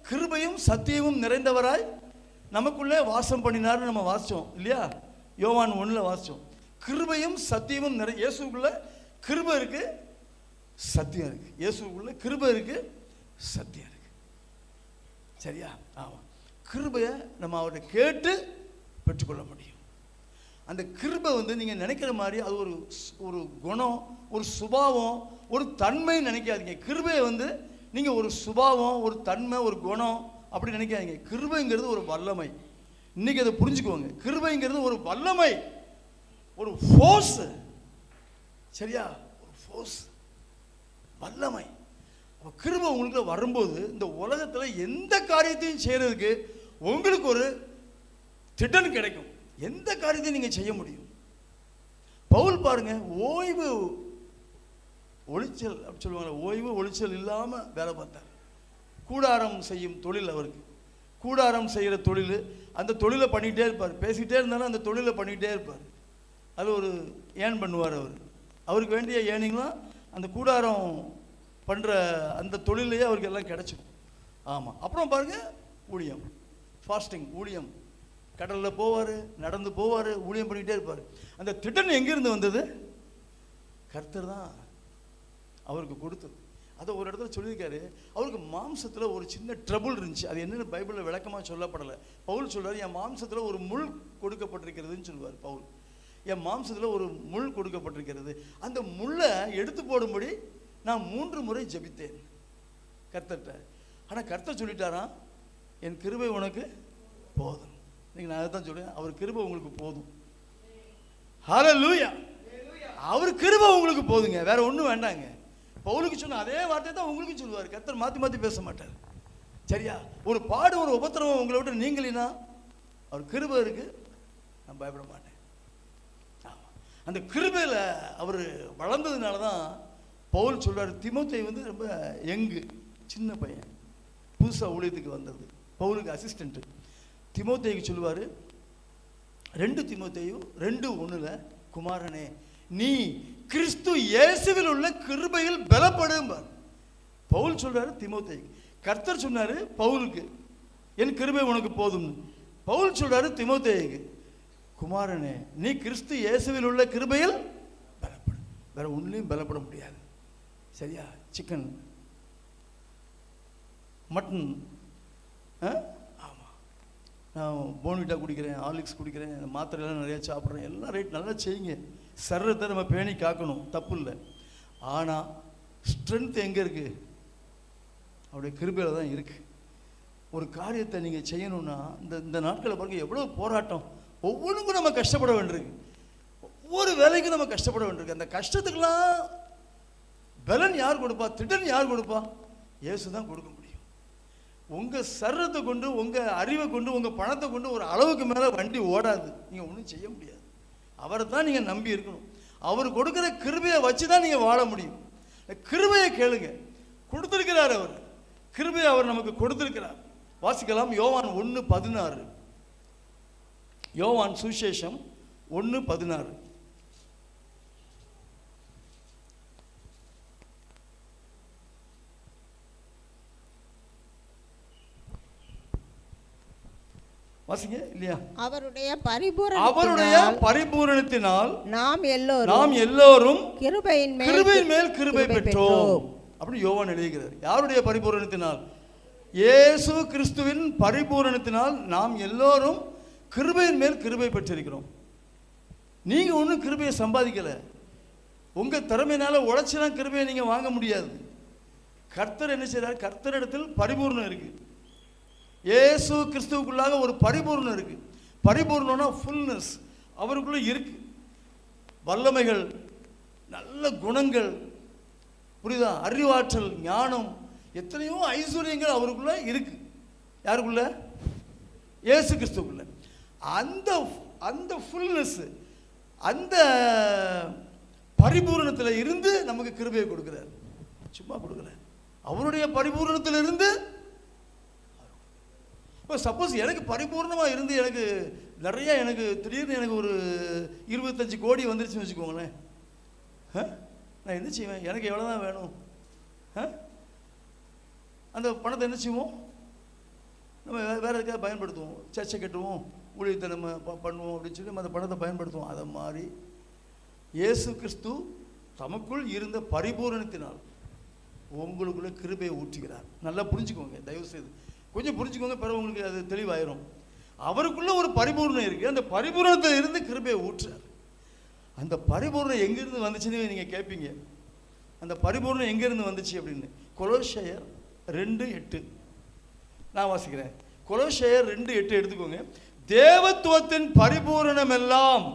கிருபையும் சத்தியமும் நிறைந்தவராய் நமக்குள்ளே வாசம் பண்ணினார்னு நம்ம வாசித்தோம் இல்லையா? யோவான் 1 வாசித்தோம். கிருபையும் சத்தியமும் இயேசுக்குள்ள கிருபை இருக்கு, சத்தியம் இருக்கு. இயேசுக்குள்ள கிருபை இருக்கு, சத்தியம் இருக்கு. சரியா? ஆமாம். கிருபையை நம்ம அவர்கிட்ட கேட்டு பெற்றுக்கொள்ள முடியும். அந்த கிருபை நீங்கள் நினைக்கிற மாதிரி அது ஒரு குணம், ஒரு சுபாவம், ஒரு தன்மை நினைக்காதீங்க. கிருபையை நீங்கள் ஒரு சுபாவம், ஒரு தன்மை, ஒரு குணம் அப்படி நினைக்காதீங்க. கிருபைங்கிறது ஒரு வல்லமை. இன்னைக்கு அதை புரிஞ்சுக்குவாங்க. கிருபைங்கிறது ஒரு வல்லமை, ஒரு ஃபோர்ஸ். சரியா? ஒரு ஃபோர்ஸ், வல்லமை. கிருபை உங்களுக்கு வரும்போது இந்த உலகத்தில் எந்த காரியத்தையும் செய்யறதுக்கு உங்களுக்கு ஒரு திட்டம் கிடைக்கும். எந்த காரியத்தையும் நீங்க செய்ய முடியும். பவுல் பாருங்க, ஓய்வு ஒளிச்சல் அப்படி சொல்லுவாங்க, ஓய்வு ஒளிச்சல் இல்லாம வேலை பார்த்தார். கூடாரம் செய்யும் தொழில் அவருக்கு. கூடாரம் செய்கிற தொழில், அந்த தொழிலை பண்ணிக்கிட்டே இருப்பார். பேசிக்கிட்டே இருந்தாலும் அந்த தொழிலை பண்ணிக்கிட்டே இருப்பார். அது ஒரு ஏர்ன் பண்ணுவார். அவருக்கு வேண்டிய ஏர்னிங்லாம் அந்த கூடாரம் பண்ணுற அந்த தொழிலையே அவருக்கு எல்லாம் கிடைச்சிடும். ஆமாம். அப்புறம் பாருங்கள், ஊழியம், ஃபாஸ்டிங், ஊழியம். கடலில் போவார், நடந்து போவார், ஊழியம் பண்ணிக்கிட்டே இருப்பார். அந்த திட்டம் எங்கேருந்து வந்தது? கர்த்தர் தான் அவருக்கு கொடுத்தது. அதை ஒரு இடத்துல சொல்லியிருக்காரு. அவருக்கு மாம்சத்தில் ஒரு சின்ன ட்ரபுள் இருந்துச்சு. அது என்னென்னு பைபிளில் விளக்கமாக சொல்லப்படலை. பவுல் சொல்கிறார், என் மாம்சத்தில் ஒரு முள் கொடுக்கப்பட்டிருக்கிறதுன்னு சொல்லுவார் பவுல். என் மாம்சத்தில் ஒரு முள் கொடுக்கப்பட்டிருக்கிறது. அந்த முள்ளை எடுத்து போடும்படி நான் 3 முறை ஜெபித்தேன் கர்த்தர்கிட்ட. ஆனால் கர்த்தர் சொல்லிட்டாராம், என் கிருபை உனக்கு போதும். நீங்கள் நான் அதை தான் சொல்லுவேன், அவர் கிருபை உங்களுக்கு போதும். ஹல்லேலூயா. அவர் கிருபை உங்களுக்கு போதுங்க, வேற ஒன்றும் வேண்டாங்க. பவுலுக்கு சொன்ன அதே வார்த்தை தான் உங்களுக்கு சொல்லுவார். கர்த்தர் மாற்றி மாற்றி பேச மாட்டார். சரியா? ஒரு பாடு, ஒரு உபத்திரவம் உங்களை விட்டு நீங்களினா அவர் கிருபை இருக்கு, நான் பயப்பட மாட்டேன். அந்த கிருபையில் அவர் வளர்ந்ததுனால தான் பவுல் சொல்றார், தீமோத்தேயு ரொம்ப யங்கு, சின்ன பையன், புதுசாக ஊழியத்துக்கு வந்தது, பவுலுக்கு அசிஸ்டன்ட். தீமோத்தேயுக்கு சொல்லுவார், 2 தீமோத்தேயு 2:1, குமாரனே நீ கிறிஸ்து இயேசுவில் உள்ள கிருபையில் பலப்படும்பார். பவுல் சொல்றாரு தீமோத்தேயுக்கு. கர்த்தர் சொன்னாரு பவுலுக்கு, என் கிருபை உனக்கு போதும். பவுல் சொல்றாரு தீமோத்தேயுக்கு, குமாரனே நீ கிறிஸ்து இயேசுவில் உள்ள கிருபையில் பலப்படு. வேற ஒன்றுலையும் பலப்பட முடியாது. சரியா? சிக்கன், மட்டன், ஆமாம், நான் போன்விட்டா குடிக்கிறேன், ஹார்லிக்ஸ் குடிக்கிறேன், மாத்திரையெல்லாம் நிறையா சாப்பிட்றேன், எல்லாம் ரைட், நல்லா செய்யுங்க. சரீரத்தை நம்ம பேணி காக்கணும், தப்பு இல்லை. ஆனால் ஸ்ட்ரென்த் எங்கே இருக்குது? அவருடைய கிருபையில் தான் இருக்குது. ஒரு காரியத்தை நீங்கள் செய்யணும்னா இந்த நாட்களில் பாருங்கள் எவ்வளோ போராட்டம். ஒவ்வொன்றுக்கும் நம்ம கஷ்டப்பட வேண்டியிருக்கு. ஒவ்வொரு வேலைக்கும் நம்ம கஷ்டப்பட வேண்டியிருக்கு. அந்த கஷ்டத்துக்கெல்லாம் பலன் யார் கொடுப்பா? திட்டம் யார் கொடுப்பா? இயேசு தான் கொடுக்க முடியும். உங்கள் சரீரத்தை கொண்டு, உங்கள் அறிவை கொண்டு, உங்கள் பணத்தை கொண்டு ஒரு அளவுக்கு மேலே வண்டி ஓடாது. நீங்கள் ஒன்றும் செய்ய முடியாது. அவரை தான் நீங்கள் நம்பி இருக்கணும். அவர் கொடுக்குற கிருபையை வச்சு தான் நீங்கள் வாழ முடியும். கிருபையை கேளுங்க, கொடுத்துருக்கிறார் அவர். கிருபையை அவர் நமக்கு கொடுத்துருக்கிறார். வாசிக்கலாம், யோவான் 1:16. யோவான் சுவிசேஷம் 1:16. வாசிங்க இல்லையா? அவருடைய பரிபூரணத்தினால் நாம் எல்லோரும் கிருபையின் மேல் கிருபை பெற்றோம் அப்படி யோவான் எழுதுகிறார். யாருடைய பரிபூரணத்தினால்? இயேசு கிறிஸ்துவின் பரிபூரணத்தினால் நாம் எல்லோரும் கிருபையின் மேல் கிருபை பெற்றிருக்கிறோம். நீங்க ஒன்றும் கிருபையை சம்பாதிக்கல. உங்க திறமையினால உழைச்சலாம் கிருபையை நீங்க வாங்க முடியாது. கர்த்தர் என்ன செய்றார்? கர்த்தரிடத்தில் பரிபூர்ணம் இருக்கு. இயேசு கிறிஸ்துவுக்குள்ளாக ஒரு பரிபூர்ணம் இருக்கு. பரிபூர்ணம்னா ஃபுல்னஸ் அவருக்குள்ள இருக்கு. வல்லமைகள், நல்ல குணங்கள், புரியுதா? அறிவாற்றல், ஞானம், எத்தனையோ ஐஸ்வர்யங்கள் அவருக்குள்ள இருக்கு. யாருக்குள்ள? இயேசு கிறிஸ்துவுக்குள்ள. அந்த ஃபுல்னஸ், அந்த பரிபூரணத்தில் இருந்து நமக்கு கிருபையை கொடுக்கிறார். சும்மா கொடுக்கல, அவருடைய பரிபூரணத்தில் இருந்து. இப்போ சப்போஸ் எனக்கு பரிபூர்ணமாக இருந்து எனக்கு நிறைய எனக்கு திடீர்னு எனக்கு ஒரு 25 கோடி வந்துருச்சுன்னு வச்சுக்கோங்களேன், நான் என்ன செய்வேன்? எனக்கு எவ்வளோ தான் வேணும்? அந்த பணத்தை என்ன செய்வோம்? நம்ம வேறு எதுக்காக பயன்படுத்துவோம், சர்ச்சை கட்டுவோம், ஊழியத்தை நம்ம பண்ணுவோம் அப்படின்னு சொல்லி நம்ம அந்த பணத்தை பயன்படுத்துவோம். அதை மாதிரி இயேசு கிறிஸ்து தமக்குள் இருந்த பரிபூரணத்தினால் உங்களுக்குள்ள கிருபையை ஊற்றுகிறார். நல்லா புரிஞ்சுக்கோங்க, தயவு செய்து கொஞ்சம் புரிஞ்சுக்கோங்க, பிறகு உங்களுக்கு அது தெளிவாயிரும். அவருக்குள்ள ஒரு பரிபூர்ணம் இருக்குது, அந்த பரிபூரணத்தில் இருந்து கிருபையை ஊற்றுறார். அந்த பரிபூர்ணம் எங்கேருந்து வந்துச்சுன்னு நீங்கள் கேட்பீங்க. அந்த பரிபூர்ணம் எங்கேருந்து வந்துச்சு அப்படின்னு கொலோசையர் 2:8 நான் வாசிக்கிறேன். கொலோசையர் 2:8 எடுத்துக்கோங்க. தேவத்துவத்தின் பரிபூரணம் எல்லாம்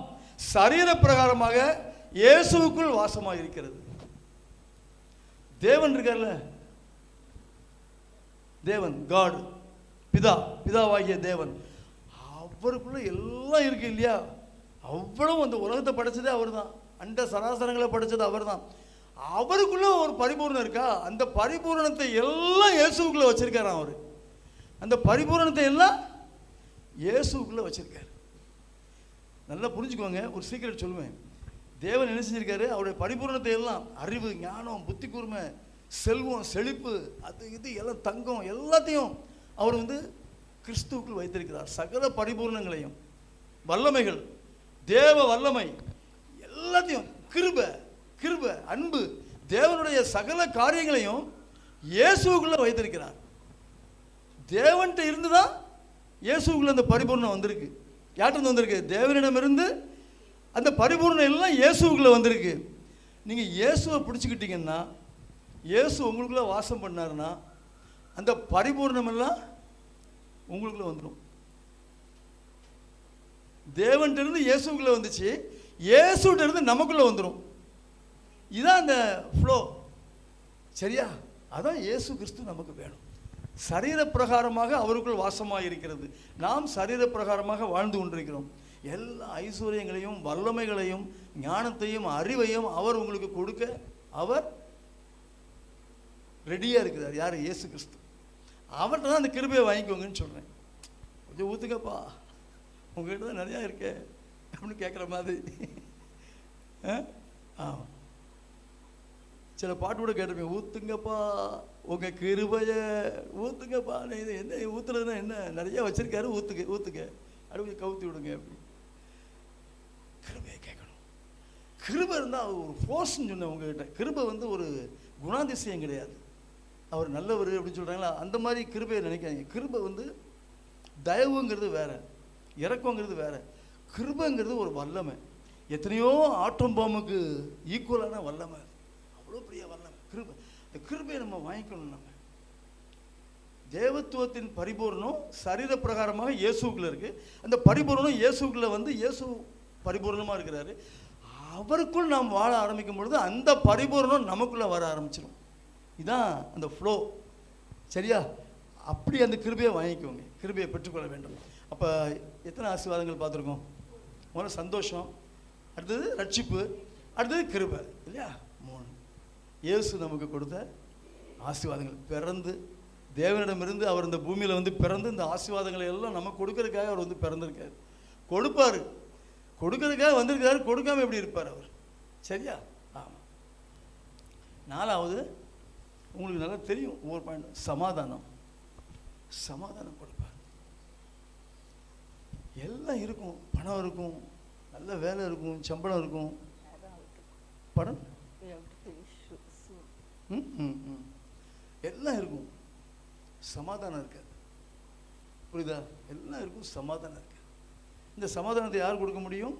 சரீர பிரகாரமாக இயேசுவுக்குள் வாசமாக இருக்கிறது. தேவன் இருக்கார்ல, தேவன் காட், பிதாவாகிய தேவன், அவருக்குள்ள எல்லாம் இருக்கு இல்லையா? அவ்வளவு அந்த உலகத்தை படைச்சதே அவர் தான், அண்ட சராசரங்களை படைச்சது அவர் தான். அவருக்குள்ள ஒரு பரிபூர்ணம் இருக்கா? அந்த பரிபூரணத்தை எல்லாம் இயேசுக்குள்ள வச்சிருக்காரு. அவர் அந்த பரிபூரணத்தை எல்லாம் இயேசுக்குள்ள வச்சிருக்காரு. நல்லா புரிஞ்சுக்கோங்க. ஒரு சீக்கிரம் சொல்லுவேன். தேவன் என்ன செஞ்சிருக்காரு? அவருடைய பரிபூரணத்தை எல்லாம், அறிவு, ஞானம், புத்தி கூர்மை, செல்வம், செழிப்பு, அது இது எல்லாம், தங்கம், எல்லாத்தையும் அவர் கிறிஸ்துவுக்குள் வைத்திருக்கிறார். சகல பரிபூர்ணங்களையும், வல்லமைகள், தேவ வல்லமை எல்லாத்தையும், கிருபை, அன்பு, தேவனுடைய சகல காரியங்களையும் இயேசுவுக்குள்ள வைத்திருக்கிறார். தேவன்கிட்ட இருந்துதான் இயேசுக்குள்ள அந்த பரிபூர்ணம் வந்திருக்கு. யார்கிட்ட வந்திருக்கு? தேவனிடமிருந்து அந்த பரிபூர்ணம் எல்லாம் இயேசுக்குள்ள வந்திருக்கு. நீங்க இயேசுவை பிடிச்சுக்கிட்டீங்கன்னா, இயேசு உங்களுக்குள்ள வாசம் பண்ணாருன்னா, அந்த பரிபூர்ணம் எல்லாம் உங்களுக்குள்ள வந்துடும். தேவன்கிட்ட இருந்து இயேசுக்குள்ள வந்துச்சு, இயேசுகிட்ட இருந்து நமக்குள்ள வந்துடும். இதான் அந்த ஃப்ளோ. சரியா? அதான் இயேசு கிறிஸ்து நமக்கு வேணும். சரீர பிரகாரமாக அவருக்குள் வாசமாக இருக்கிறது. நாம் சரீர பிரகாரமாக வாழ்ந்து கொண்டிருக்கிறோம். எல்லா ஐஸ்வர்யங்களையும், வல்லமைகளையும், ஞானத்தையும், அறிவையும் அவர் உங்களுக்கு கொடுக்க அவர் ரெடியாக இருக்கிறார். யார்? இயேசு கிறிஸ்து. அவர்கிட்ட தான் அந்த கிருபையை வாங்கிக்கோங்கன்னு சொல்கிறேன். கொஞ்சம் ஊற்றுங்கப்பா, உங்கள்கிட்ட தான் நிறையா இருக்கே அப்படின்னு கேட்குற மாதிரி. சில பாட்டு கூட கேட்டிருப்பேன், ஊற்றுங்கப்பா உங்கள் கிருபையை ஊற்றுங்கப்பா. இது என்ன ஊற்றுறதுன்னா என்ன? நிறையா வச்சுருக்காரு, ஊற்றுங்க அப்படி கவுத்தி விடுங்க. அப்படி கிருபையை கேட்கணும். கிருபை இருந்தால் ஒரு ஃபோர்ஸ்ன்னு சொன்னேன் உங்ககிட்ட. கிருபை ஒரு குணாதிசயம் கிடையாது. அவர் நல்லவர் அப்படின்னு சொல்கிறாங்களா, அந்த மாதிரி கிருபையை நினைக்காதீங்க. கிருபை தயவுங்கிறது வேற, இறக்கங்கிறது வேற. கிருபைங்கிறது ஒரு வல்லமை. எத்தனையோ ஆட்டம் பாம்புக்கு ஈக்குவலான வல்லமை, அவ்வளோ பெரிய வல்லமை கிருபை. இந்த கிருபையை நம்ம வாங்கிக்கணும். நம்ம தேவத்துவத்தின் பரிபூர்ணம் சரீர பிரகாரமாக இயேசுக்குள்ள இருக்கு. அந்த பரிபூர்ணம் இயேசுக்குள்ள இயேசு பரிபூர்ணமாக இருக்கிறாரு. அவருக்குள் நாம் வாழ ஆரம்பிக்கும் பொழுது அந்த பரிபூர்ணம் நமக்குள்ள வர ஆரம்பிச்சிடும். இதான் அந்த ஃப்ளோ. சரியா? அப்படி அந்த கிருபையை வாங்கிக்கோங்க, கிருபையை பெற்றுக்கொள்ள வேண்டும். அப்போ எத்தனை ஆசீர்வாதங்கள் பார்த்துருக்கோம்? முதல்ல சந்தோஷம், அடுத்தது ரட்சிப்பு, அடுத்தது கிருபை, இல்லையா? 3 இயேசு நமக்கு கொடுத்த ஆசீர்வாதங்கள். பிறந்து தேவனிடமிருந்து அவர் இந்த பூமியில் பிறந்து இந்த ஆசீர்வாதங்களை எல்லாம் நமக்கு கொடுக்கறதுக்காக அவர் பிறந்திருக்காரு. கொடுப்பார், கொடுக்கறதுக்காக வந்திருக்காரு. கொடுக்காம எப்படி இருப்பார் அவர்? சரியா? ஆமாம். 4வது உங்களுக்கு நல்லா தெரியும், ஒவ்வொரு பாயிண்ட். சமாதானம் கொடுப்பார். எல்லாம் இருக்கும், பணம் இருக்கும், நல்ல வேலை இருக்கும், சம்பளம் இருக்கும், படம் எல்லாம் இருக்கும், சமாதானம் இருக்காது. புரியுதா? எல்லாம் இருக்கும், சமாதானம் இருக்காது. இந்த சமாதானத்தை யார் கொடுக்க முடியும்?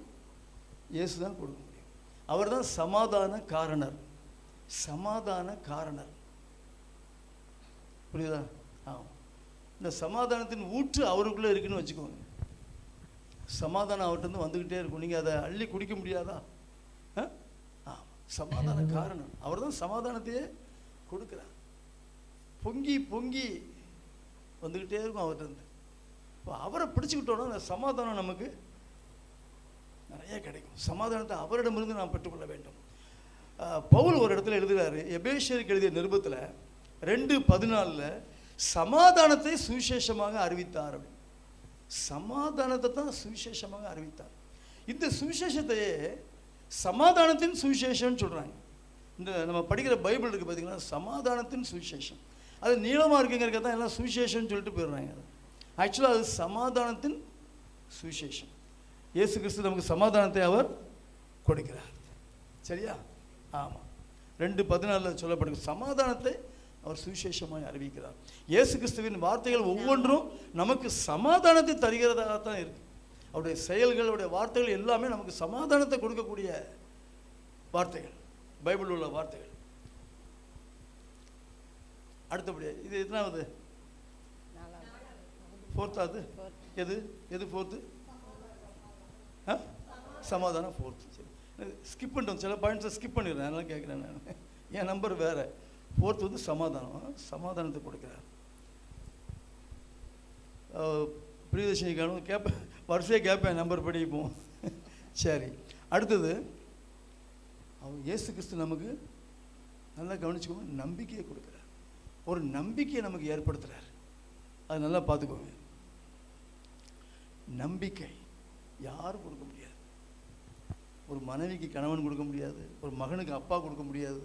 இயேசு தான் கொடுக்க முடியும். அவர் தான் சமாதான காரணர். புரியுதா? ஆமாம். இந்த சமாதானத்தின் ஊற்று அவருக்குள்ளே இருக்குன்னு வச்சுக்கோங்க. சமாதானம் அவர்கிட்ட வந்துக்கிட்டே இருக்கும். நீங்கள் அதை அள்ளி குடிக்க முடியாதா? சமாதான காரணம் அவர் தான் சமாதானத்தையே கொடுக்குறார். பொங்கி பொங்கி வந்துக்கிட்டே இருக்கும் அவர்கிட்ட. இப்போ அவரை பிடிச்சிக்கிட்டோன்னா அந்த சமாதானம் நமக்கு நிறைய கிடைக்கும். சமாதானத்தை அவரிடமிருந்து நாம் பெற்றுக்கொள்ள வேண்டும். பவுல் ஒரு இடத்துல எழுதுகிறாரு, எபேசியருக்கு எழுதிய நிருபத்தில் 2:14 சமாதானத்தை சுவிசேஷமாக அறிவித்தார். சமாதானத்தை தான் சுவிசேஷமாக அறிவித்தார். இந்த சுவிசேஷத்தையே சமாதானத்தின் சுவிசேஷம்னு சொல்கிறாங்க. இந்த நம்ம படிக்கிற பைபிள் இருக்குது பார்த்தீங்கன்னா, சமாதானத்தின் சுவிசேஷம். அது நீளமாக இருக்குங்கிறக்க தான் எல்லாம் சுவிசேஷம்னு சொல்லிட்டு போயிடுறாங்க. ஆக்சுவலாக அது சமாதானத்தின் சுவிசேஷம். இயேசு கிறிஸ்து நமக்கு சமாதானத்தை அவர் கொடுக்கிறார். சரியா? ஆமாம். 2:14 சொல்லப்படுது, சமாதானத்தை அவர் சுவிசேஷமாய் அறிவிக்கிறார். இயேசு கிறிஸ்துவின் வார்த்தைகள் ஒவ்வொன்றும் நமக்கு சமாதானத்தை தருகிறதாகத்தான் இருக்கு. அவருடைய செயல்கள், அவருடைய வார்த்தைகள் எல்லாமே நமக்கு சமாதானத்தை கொடுக்கக்கூடிய வார்த்தைகள், பைபிள் உள்ள வார்த்தைகள். அடுத்தபடியா இது எத்தனாவது? 4வது. எது எது 4th? சமாதானம் 4th. சரி, ஸ்கிப் பண்ணிட்டோம், சில பாயிண்ட்ஸை ஸ்கிப் பண்ணிடுறேன், அதெல்லாம் கேட்குறேன் நான். என் நம்பர் வேறு. 4th வந்து சமாதானம், சமாதானத்தை கொடுக்குறார். பிரியதர்ஷினி காணும் கேட்பேன், வரிசையாக கேட்பேன், நம்பர் படிப்போம். சரி, அடுத்தது அவர் இயேசு கிறிஸ்து நமக்கு நல்லா கவனிச்சுக்கோங்க, நம்பிக்கையை கொடுக்குறார். ஒரு நம்பிக்கையை நமக்கு ஏற்படுத்துகிறார். அது நல்லா பார்த்துக்கோங்க. நம்பிக்கை யாரும் கொடுக்க முடியாது. ஒரு மனைவிக்கு கணவன் கொடுக்க முடியாது, ஒரு மகனுக்கு அப்பா கொடுக்க முடியாது.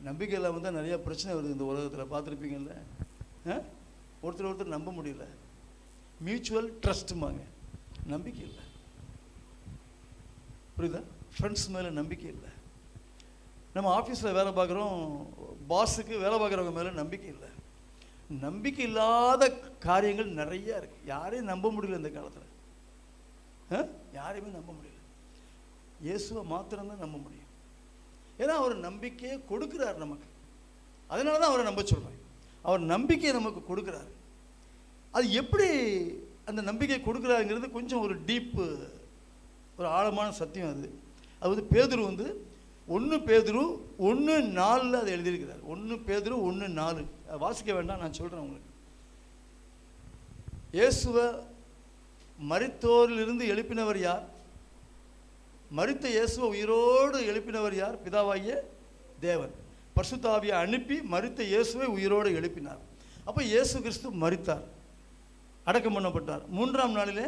நம்பிக்கை இல்லாமல் தான் நிறையா பிரச்சனை வருது இந்த உலகத்தில், பார்த்துருப்பீங்கல்ல. ஒருத்தர் நம்ப முடியல, மியூச்சுவல் ட்ரஸ்ட்டுமாங்க, நம்பிக்கை இல்லை. புரியுதா? ஃப்ரெண்ட்ஸ் மேலே நம்பிக்கை இல்லை. நம்ம ஆஃபீஸில் வேலை பார்க்குறோம், பாஸுக்கு வேலை பார்க்குறவங்க மேலே நம்பிக்கை இல்லை. நம்பிக்கை இல்லாத காரியங்கள் நிறையா இருக்குது. யாரையும் நம்ப முடியல இந்த காலத்தில். யாரையுமே நம்ப முடியல. இயேசுவை மாத்திரம்தான் நம்ப முடியும். ஏன்னா அவர் நம்பிக்கையை கொடுக்குறார் நமக்கு. அதனால தான் அவரை நம்ப சொல்கிறேன். அவர் நம்பிக்கையை நமக்கு கொடுக்குறாரு. அது எப்படி அந்த நம்பிக்கை கொடுக்குறாருங்கிறது கொஞ்சம் ஒரு டீப்பு, ஒரு ஆழமான சத்தியம். அது வந்து பேதுரு வந்து 1 பேதுரு 1:4 அதை எழுதியிருக்கிறார். 1 பேதுரு 1:4 வாசிக்க வேண்டாம், நான் சொல்கிறேன் உங்களுக்கு. இயேசுவை மரித்தோரிலிருந்து எழுப்பினவர் யார்? மரித்த இயேசுவை உயிரோடு எழுப்பினவர் யார்? பிதாவாகிய தேவன். பரிசுத்த ஆவியை அனுப்பி மரித்த இயேசுவை உயிரோடு எழுப்பினார். அப்போ இயேசு கிறிஸ்து மரித்தார், அடக்கம் பண்ணப்பட்டார். 3ஆம் நாளிலே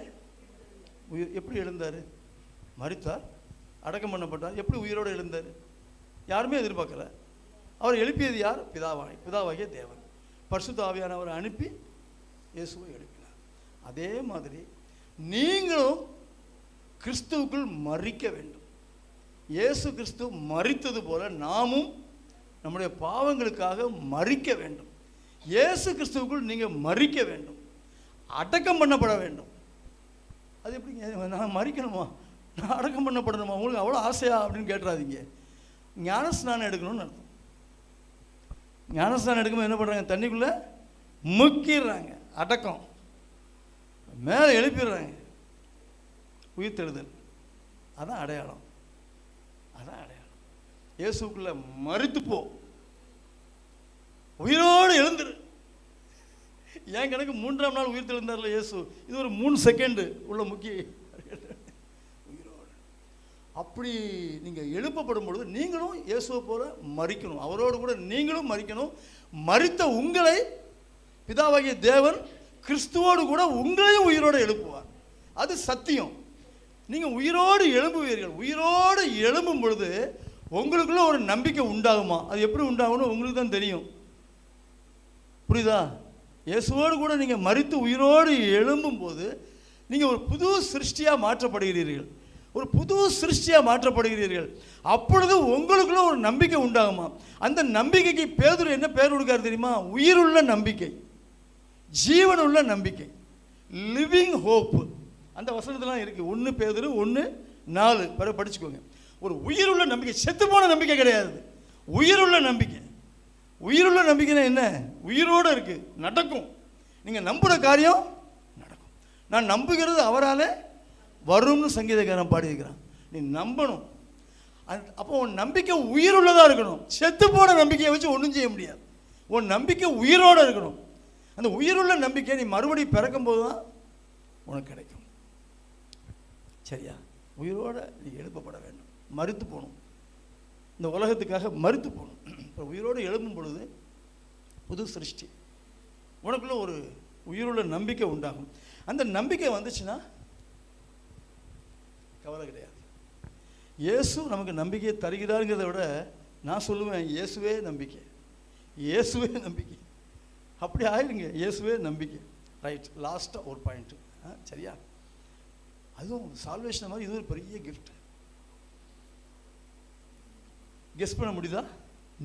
எப்படி எழுந்தார்? மரித்தார், அடக்கம் பண்ணப்பட்டார். எப்படி உயிரோடு எழுந்தார்? யாருமே எதிர்பார்க்கல. அவர் எழுப்பியது யார்? பிதாவாகிய தேவன். பரிசுத்த ஆவியானவரை அனுப்பி இயேசுவை எழுப்பினார். அதே மாதிரி நீங்களும் கிறிஸ்துவுக்குள் மரிக்க வேண்டும். இயேசு கிறிஸ்து மரித்தது போல நாமும் நம்முடைய பாவங்களுக்காக மரிக்க வேண்டும். இயேசு கிறிஸ்துவுக்குள் நீங்கள் மரிக்க வேண்டும், அடக்கம் பண்ணப்பட வேண்டும். அது எப்படிங்க? நான் மரிக்கணுமா, நான் அடக்கம் பண்ணப்படணுமா, உங்களுக்கு அவ்வளோ ஆசையா அப்படின்னு கேட்டுறாதீங்க. ஞானஸ்நானம் எடுக்கணும்னு அர்த்தம். ஞானஸ்நானம் எடுக்கும்போது என்ன பண்ணுறாங்க? தண்ணிக்குள்ளே முக்கிடுறாங்க, அடக்கம். மேலே எழுப்பிடுறாங்க, உயிர்த்தெழுதல். அதான் அடையாளம், அதான் அடையாளம். இயேசுக்குள்ளே மரித்துப்போ, உயிரோடு எழுந்துரு. என் கணக்கு 3ஆம் நாள் உயிர்த்தெழுந்தார்ல இயேசு. இது ஒரு 3 செகண்டு உள்ள முக்கிய உயிரோடு. அப்படி நீங்கள் எழுப்பப்படும் பொழுது நீங்களும் இயேசுவை போல மரிக்கணும். அவரோடு கூட நீங்களும் மரிக்கணும். மரித்த உங்களை பிதாவாகிய தேவன் கிறிஸ்துவோடு கூட உங்களையும் உயிரோடு எழுப்புவார். அது சத்தியம். நீங்கள் உயிரோடு எழும்புவீர்கள். உயிரோடு எழும்பும் பொழுது உங்களுக்குள்ள ஒரு நம்பிக்கை உண்டாகுமா? அது எப்படி உண்டாகும்னு உங்களுக்கு தான் தெரியும். புரியுதா? இயேசுவோடு கூட நீங்கள் மரித்து உயிரோடு எழும்பும் போது நீங்கள் ஒரு புது சிருஷ்டியாக மாற்றப்படுகிறீர்கள். ஒரு புது சிருஷ்டியாக மாற்றப்படுகிறீர்கள். அப்பொழுது உங்களுக்குள்ள ஒரு நம்பிக்கை உண்டாகுமா? அந்த நம்பிக்கைக்கு பேதுரு என்ன பேர் கொடுக்காரு தெரியுமா? உயிருள்ள நம்பிக்கை, ஜீவனுள்ள நம்பிக்கை, லிவிங் ஹோப். அந்த வசனத்தெல்லாம் இருக்குது. 1 பேதுரு 1:4 பிறகு படிச்சுக்கோங்க. ஒரு உயிருள்ள நம்பிக்கை, செத்து போன நம்பிக்கை கிடையாது, உயிருள்ள நம்பிக்கை. உயிருள்ள நம்பிக்கைனா என்ன? உயிரோடு இருக்குது, நடக்கும். நீங்கள் நம்புகிற காரியம் நடக்கும். நான் நம்புகிறது அவரால் வரும்னு சங்கீதக்காரன் பாடியிருக்கிறான். நீ நம்பணும். அப்போ உன் நம்பிக்கை உயிருள்ளதாக இருக்கணும். செத்து போன நம்பிக்கையை வச்சு ஒன்றும் செய்ய முடியாது. உன் நம்பிக்கை உயிரோடு இருக்கணும். அந்த உயிருள்ள நம்பிக்கை நீ மறுபடியும் பிறக்கும்போது தான் உனக்கு கிடைக்கும். சரியா? உயிரோடு நீ எழுப்பப்பட வேண்டும். மரித்து போகணும், இந்த உலகத்துக்காக மரித்து போகணும். இப்போ உயிரோடு எழும்பும் பொழுது புது சிருஷ்டி. உனக்குள்ள ஒரு உயிருள்ள நம்பிக்கை உண்டாகும். அந்த நம்பிக்கை வந்துச்சுன்னா கவலை கிடையாது. இயேசு நமக்கு நம்பிக்கையை தருகிறாருங்கிறத விட நான் சொல்லுவேன், இயேசுவே நம்பிக்கை, இயேசுவே நம்பிக்கை. அப்படி ஆயிடுங்க, இயேசுவே நம்பிக்கை. ரைட், லாஸ்ட்டாக ஒரு பாயிண்ட்டு, சரியா? அதுவும் சால்வேஷன் மாதிரி இது ஒரு பெரிய கிஃப்ட். கெஸ் பண்ண முடியுதா?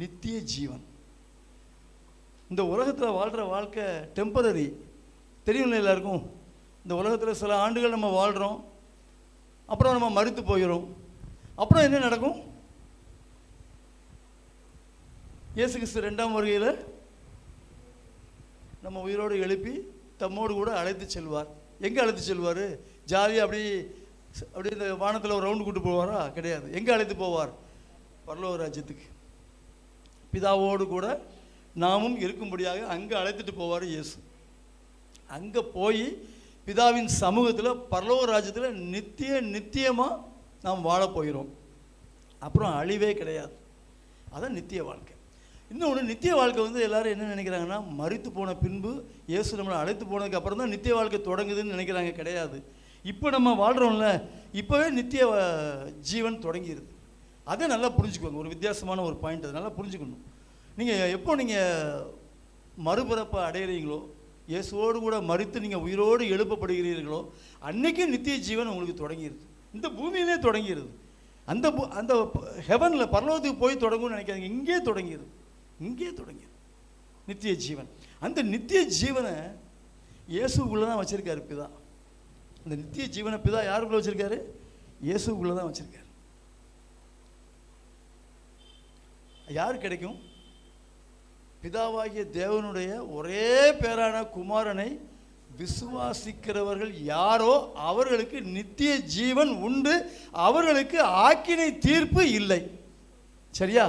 நித்திய ஜீவன். இந்த உலகத்தில் வாழ்கிற வாழ்க்கை டெம்பரரி, தெரியும்ல எல்லாருக்கும். இந்த உலகத்தில் சில ஆண்டுகள் நம்ம வாழ்கிறோம், அப்புறம் நம்ம மரித்து போயிடும். அப்புறம் என்ன நடக்கும்? இயேசு கிறிஸ்து 2ஆம் வருகையில் நம்ம உயிரோடு எழுப்பி தம்மோடு கூட அழைத்து செல்வார். எங்கே அழைத்து செல்வார்? ஜாலியாக அப்படி இந்த வானத்தில் ஒரு ரவுண்டு கூட்டு போவாரா? கிடையாது. எங்கே அழைத்து போவார்? பரலோக ராஜ்யத்துக்கு. பிதாவோடு கூட நாமும் இருக்கும்படியாக அங்கே அழைத்துட்டு போவார் இயேசு. அங்கே போய் பிதாவின் சமூகத்தில் பரலோக ராஜ்யத்தில் நித்தியமாக நாம் வாழப் போகிறோம். அப்புறம் அழிவே கிடையாது. அதான் நித்திய வாழ்க்கை. இன்னொன்று, நித்திய வாழ்க்கை வந்து எல்லாரும் என்ன நினைக்கிறாங்கன்னா, மரித்து போன பின்பு இயேசு நம்மளை அழைத்து போனதுக்கு அப்புறம் தான் நித்திய வாழ்க்கை தொடங்குதுன்னு நினைக்கிறாங்க. கிடையாது. இப்போ நம்ம வாழ்கிறோம்ல, இப்போவே நித்திய ஜீவன் தொடங்கிடுது. அதை நல்லா புரிஞ்சுக்கோங்க. ஒரு வித்தியாசமான ஒரு பாயிண்ட், அதை நல்லா புரிஞ்சுக்கணும். நீங்கள் எப்போ நீங்கள் மறுபிறப்பை அடையிறீங்களோ, இயேசுவோடு கூட மரித்து நீங்கள் உயிரோடு எழுப்பப்படுகிறீர்களோ, அன்றைக்கே நித்திய ஜீவன் உங்களுக்கு தொடங்கிடுது. இந்த பூமியிலே தொடங்கிடுது. அந்த ஹெவனில் பரலோகத்துக்கு போய் தொடங்கும்னு நினைக்காதீங்க. இங்கே தொடங்கிடுது. நித்திய ஜீவன். அந்த நித்திய ஜீவனை இயேசுக்குள்ளே தான் வச்சுருக்காரு பிதா. அந்த நித்திய ஜீவனை பிதா யாருக்குள்ளே வச்சுருக்காரு? இயேசுக்குள்ளே தான் வச்சுருக்காரு. யார் கிடைக்கும்? பிதாவாகிய தேவனுடைய ஒரே பேரான குமாரனை விசுவாசிக்கிறவர்கள் யாரோ அவர்களுக்கு நித்திய ஜீவன் உண்டு. அவர்களுக்கு ஆக்கினை தீர்ப்பு இல்லை. சரியா?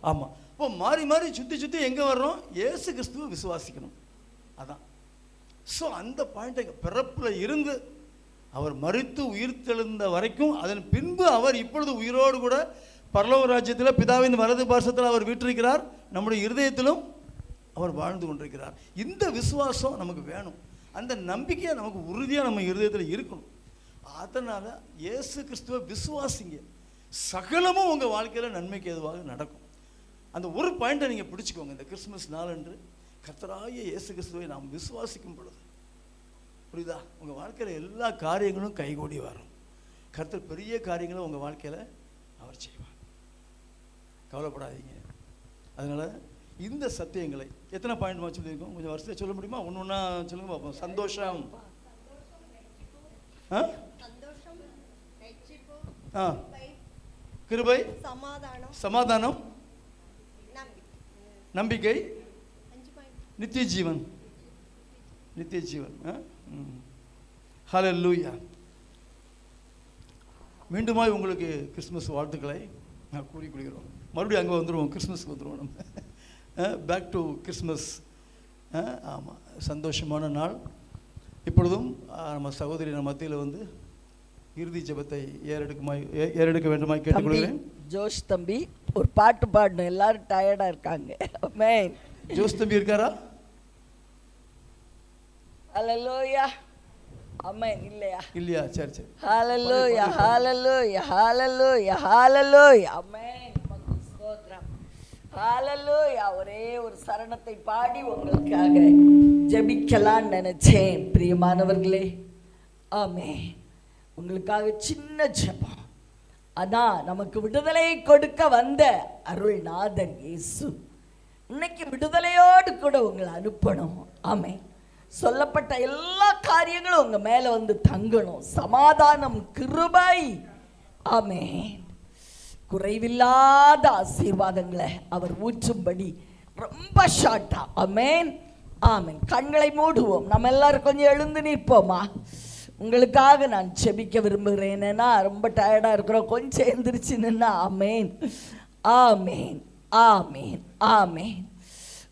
ஆமாம். இப்போ மாறி மாறி சுற்றி எங்கே வர்றோம்? இயேசு கிறிஸ்துவை விசுவாசிக்கணும். அதான். ஸோ அந்த பாயிண்ட்டை பிறப்பில் இருந்து அவர் மரித்து உயிர்த்தெழுந்த வரைக்கும், அதன் பின்பு அவர் இப்பொழுது உயிரோடு கூட பரலோக ராஜ்யத்தில் பிதாவின் வலது பார்சத்தில் அவர் வீற்றிருக்கிறார். நம்முடைய இருதயத்திலும் அவர் வாழ்ந்து கொண்டிருக்கிறார். இந்த விசுவாசம் நமக்கு வேணும். அந்த நம்பிக்கையை நமக்கு உறுதியாக நம்ம இருதயத்தில் இருக்கணும். அதனால் இயேசு கிறிஸ்துவை விசுவாசிங்க, சகலமும் உங்கள் வாழ்க்கையில் நன்மைக்கு எதுவாக நடக்கும். அந்த ஒரு பாயிண்ட்டை நீங்கள் பிடிச்சிக்கோங்க. இந்த கிறிஸ்துமஸ் நாளன்று கர்த்தராகிய இயேசு கிறிஸ்துவை நாம் விசுவாசிக்கும் பொழுது, புரியுதா, உங்கள் வாழ்க்கையில் எல்லா காரியங்களும் கைகூடி வரும். கர்த்தர் பெரிய காரியங்களை உங்கள் வாழ்க்கையில் அவர் செய்வார். கவலைப்படாதீங்க. அதனால் இந்த சத்தியங்களை எத்தனை பாயிண்ட் சொல்லியிருக்கோம்? கொஞ்சம் வருஷத்தை சொல்ல முடியுமா? ஒன்று ஒன்றா சொல்லுங்க பார்ப்போம். சந்தோஷம், கிருபை, சமாதானம், நம்பிக்கை, நித்திய ஜீவன். ஹல்லேலூயா. மீண்டுமாய் உங்களுக்கு கிறிஸ்துமஸ் வாழ்த்துக்களை நான் கூறிக்கொள்கிறோம். மறுபடியும் அங்கே வந்துடுவோம், கிறிஸ்துமஸ்க்கு வந்துடுவோம். நம்ம பேக் டு கிறிஸ்மஸ். ஆமாம், சந்தோஷமான நாள். இப்பொழுதும் நம்ம சகோதரி நம்ம மத்தியில் வந்து இறுதி ஜெபத்தை ஏறெடுக்க வேண்டுமாய் கேட்டுக்கொள்கிறேன். ஜோஷ் தம்பி ஒரு பாட்டு பாடணும், எல்லாரும் டயர்டாக இருக்காங்க. ஆமென். ஜோஷ் தம்பி இருக்காரா? ஹல்லேலூயா. ஆமென். இல்லையா? சரி. ஹல்லேலூயா, ஹல்லேலூயா, ஹல்லேலூயா, ஹல்லேலூயா. ஆமென். ஸ்தோத்திரம். ஹல்லேலூயா. ஒரே ஒரு சரணத்தை பாடி உங்களுக்காக ஜெபிக்கலாம்னு நினைச்சேன். பிரியமானவர்களே, ஆமென். உங்களுக்காக சின்ன ஜெபம். அதான் நமக்கு விடுதலை கொடுக்க வந்த அருள்நாதன் இயேசு இன்னைக்கு விடுதலையோடு கூட உங்களை அனுப்பணும். ஆமென். சொல்லப்பட்ட எல்லா காரியங்களும் உங்க மேல வந்து தங்கணும். சமாதானம், கிருபை, ஆமென், குறைவில்லாத ஆசீர்வாதங்களை அவர் ஊற்றும்படி ரொம்ப ஷார்ட்டா. ஆமென். ஆமென். கண்களை மூடுவோம். நம்ம எல்லாரும் கொஞ்சம் எழுந்து நிற்போமா? உங்களுக்காக நான் செபிக்க விரும்புகிறேன். ஏன்னா ரொம்ப டயர்டாக இருக்கிறோம். கொஞ்சம் எழுந்திரிச்சு நின்னா. ஆமேன், ஆமேன், ஆமேன், ஆமேன்.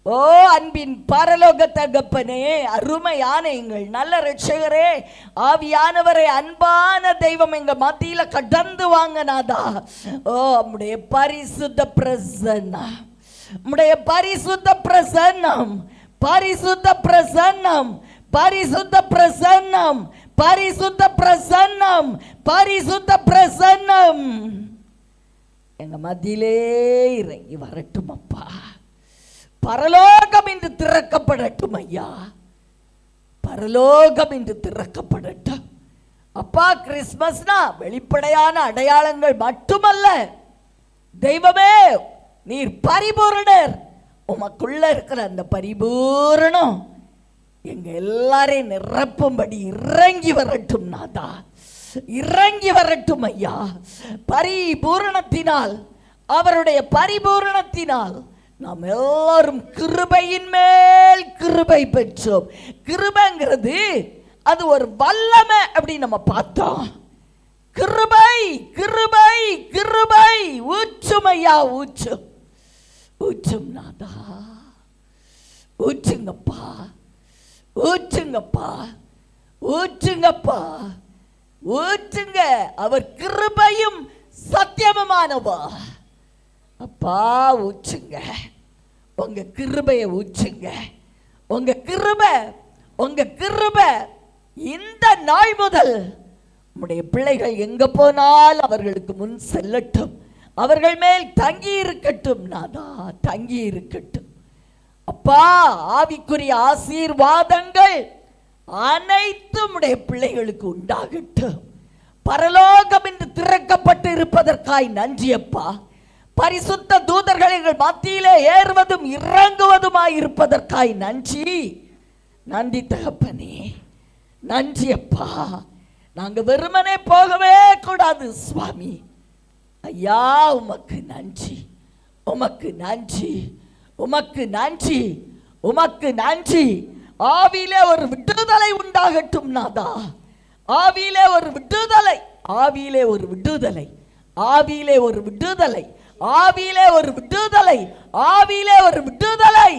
ஓ அன்பின் பரலோக தகப்பனே, அருமையான எங்கள் நல்ல இரட்சகரே, ஆவியானவரே, அன்பான தெய்வம், எங்க மத்தியில கடந்து வாங்கினாதா. ஓ உம்முடைய பரிசுத்த பிரசன்னம், உம்முடைய பரிசுத்த பிரசன்னம் பரிசுத்த பிரசன்னம், பரிசுத்த பிரசன்னம், பரிசுத்த பிரசன்னம், பரிசுத்த பிரசன்னம் எங்க மத்தியிலே இறங்கி வரட்டும் அப்பா. பரலோகம் இன்று திறக்கப்படட்டும் ஐயா, பரலோகம் இன்று திறக்கப்படட்டும் அப்பா. கிறிஸ்மஸ்னா வெளிப்படையான அடையாளங்கள் மட்டுமல்ல, தெய்வமே நீர் பரிபூரணர். உமக்குள்ள இருக்கிற அந்த பரிபூரணம் எங்க எல்லாரையும் நிரப்பும்படி இறங்கி வரட்டும் நாதா, இறங்கி வரட்டும் ஐயா. பரிபூரணத்தினால், அவருடைய பரிபூரணத்தினால் நாம் எல்லாரும் கிருபையின் மேல் கிருபை பெற்றோம். கிருபைங்கிறது அது ஒரு வல்லமை அப்படி நம்ம பார்த்தோம். கிருபை கிருபை கிருபை ஊற்றும் ஐயா, ஊற்றும் ஊற்றும் நாதா, ஊற்றுங்கப்பா, ஊற்றுங்கப்பா, ஊற்றுங்கப்பா, ஊற்றுங்க. அவர் கிருபையும் சத்தியமுமானவா அப்பா. ஊற்றுங்க, உங்க கிருபையை ஊற்றுங்க. உங்க கிருபை, உங்க கிருபை இந்த நாள் முதல் உம்முடைய பிள்ளைகள் எங்க போனால் அவர்களுக்கு முன் செல்லட்டும், அவர்கள் மேல் தங்கி இருக்கட்டும் நாதா, தங்கி இருக்கட்டும் அப்பா. ஆவிக்குரிய ஆசீர்வாதங்கள் அனைத்தும் உடைய பிள்ளைகளுக்கு உண்டாகட்டும். பரலோகம் என்று திறக்கப்பட்டு இருப்பதற்காய் நன்றி அப்பா. பரிசுத்த தூதர்கள் எங்கள் மத்தியிலே ஏறுவதும் இறங்குவதுமாய் இருப்பதற்காய் நன்றி. நன்றி தகப்பனே, நன்றி அப்பா. நாங்க வெறுமனே போகவே கூடாது சுவாமி. ஐயா உமக்கு நன்றி, உமக்கு நன்றி, உமக்கு நன்றி, உமக்கு நன்றி. ஆவியிலே ஒரு விடுதலை உண்டாகட்டும் நாதா, ஆவியிலே ஒரு விடுதலை, ஆவியிலே ஒரு விடுதலை, ஆவியிலே ஒரு விடுதலை, ஆவியிலே ஒரு விடுதலை, ஆவியிலே ஒரு விடுதலை.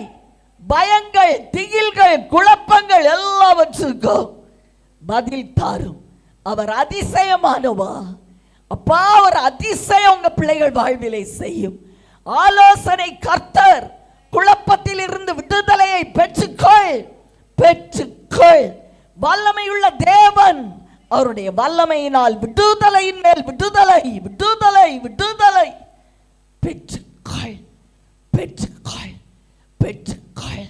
பயங்கள், திகில்கள், குழப்பங்கள் எல்லாவற்றுக்கும் பதில் தாரும். அவர் அதிசயமானவா அப்பா. ஒரு அதிசயம் உங்க பிள்ளைகள் வாழ்விலை செய்யும். ஆலோசனை கர்த்தர். குழப்பத்தில் இருந்து விடுதலையை பெற்றுக்கொள், பெற்றுக்கொள். வல்லமையுள்ள தேவன், அவருடைய வல்லமையினால் விடுதலையின் மேல் விடுதலை, விடுதலை, விடுதலை. பெற்றுக்கொள், பெற்றுக்கொள், பெற்றுக்கொள்,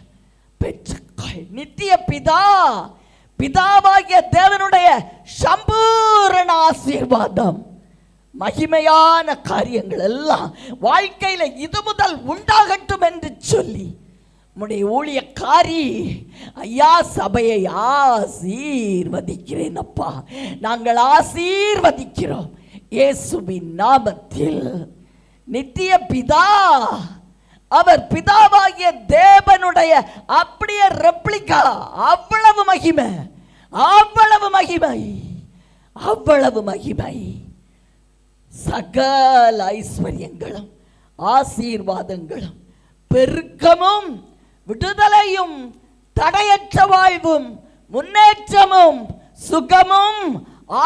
பெற்றுக்கொள். நித்திய பிதா, பிதாவாகிய தேவனுடைய சம்பூரண ஆசீர்வாதம், மகிமையான காரியங்கள் எல்லாம் வாழ்க்கையில இது முதல் உண்டாகட்டும் என்று சொல்லி உம்முடைய ஊழியக்காரி ஐயா சபையை ஆசீர்வதிக்கிறேன் அப்பா. நாங்கள் ஆசீர்வதிக்கிறோம் இயேசுவின் நாமத்தில். நித்திய பிதா, அவர் பிதாவாகிய தேவனுடைய அப்படியே ரெப்ளிகா. அவ்வளவு மகிமை, அவ்வளவு மகிமை, அவ்வளவு மகிமை. சகல ஐஸ்வர்யங்களும் ஆசீர்வாதங்களும் பெருக்கமும் விடுதலையும் தடையற்ற வாழ்வும் முன்னேற்றமும் சுகமும்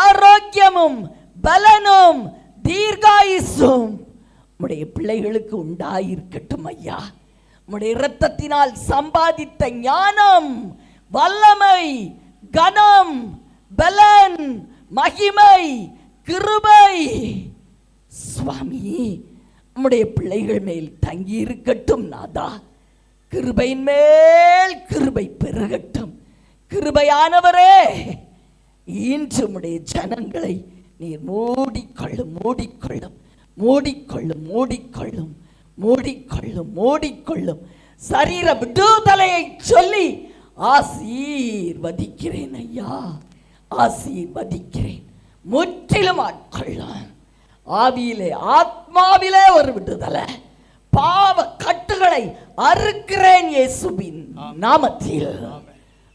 ஆரோக்கியமும் பலனும் தீர்காயுசும் உம்முடைய பிள்ளைகளுக்கு உண்டாயிருக்கட்டும் ஐயா. உம்முடைய இரத்தத்தினால் சம்பாதித்த ஞானம், வல்லமை, கனம், பலன், மகிமை, கிருபை சுவாமி உம்முடைய பிள்ளைகள் மேல் தங்கி இருக்கட்டும் நாதா. கிருபையின் மேல் கிருபை பெருகட்டும். கிருபையானவரே, இன்று உம்முடைய ஜனங்களை நீர் மூடிக்கொள்ளும், மூடிக்கொள்ளும், மூடிக்கொள்ளும், மூடிக்கொள்ளும், மூடிக்கொள்ளும், மூடிக்கொள்ளும். சரீர விடுதலையை சொல்லி ஆசீர்வதிக்கிறேன் ஐயா, ஆசீர்வதிக்கிறேன். முற்றிலும் ஆட்கொள்ளும். ஆவியிலே ஆத்மாவிலே ஒரு விடுதலை. பாவ கட்டுகளை அறுக்கிறேன் இயேசுவின் நாமத்தில்.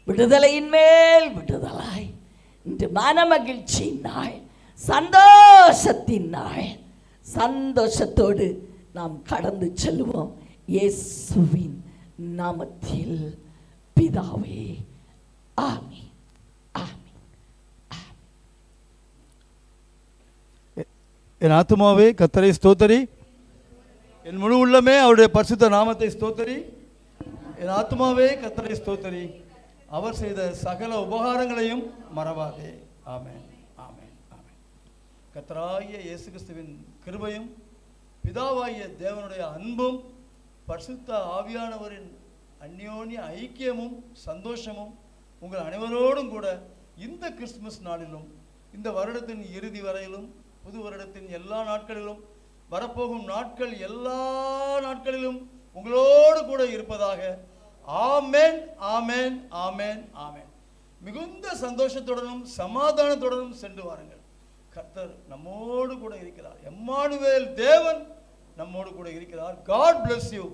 விடுதலையின் மேல் விடுதலை. இன்று மன மகிழ்ச்சி நாள், சந்தோஷத்தின் நாள். சந்தோஷத்தோடு நாம் கடந்து செல்வோம் இயேசுவின் நாமத்தில் பிதாவே. ஆமென். என் ஆத்துமாவே கர்த்தரை ஸ்தோத்தரி, என் முழு உள்ளமே அவருடைய பரிசுத்த நாமத்தை ஸ்தோத்தரி. என் ஆத்துமாவே கர்த்தரை ஸ்தோத்திரி, அவர் செய்த சகல உபகாரங்களையும் மறவாதே. ஆமென், ஆமென், ஆமென். கர்த்தராகிய இயேசு கிறிஸ்துவின் கிருபையும் பிதாவாகிய தேவனுடைய அன்பும் பரிசுத்த ஆவியானவரின் அந்யோன்ய ஐக்கியமும் சந்தோஷமும் உங்கள் அனைவரோடும் கூட இந்த கிறிஸ்துமஸ் நாளிலும் இந்த வருடத்தின் இறுதி வரையிலும் புது வருடத்தின் எல்லா நாட்களிலும் வரப்போகும் நாட்கள் எல்லா நாட்களிலும் உங்களோடு கூட இருப்பதாக. ஆமென், ஆமென், ஆமென், ஆமென். மிகுந்த சந்தோஷத்துடனும் சமாதானத்துடனும் சென்று வாருங்கள். கர்த்தர் நம்மோடு கூட இருக்கிறார். எம்மானுவேல் தேவன் நம்மோடு கூட இருக்கிறார். God bless you.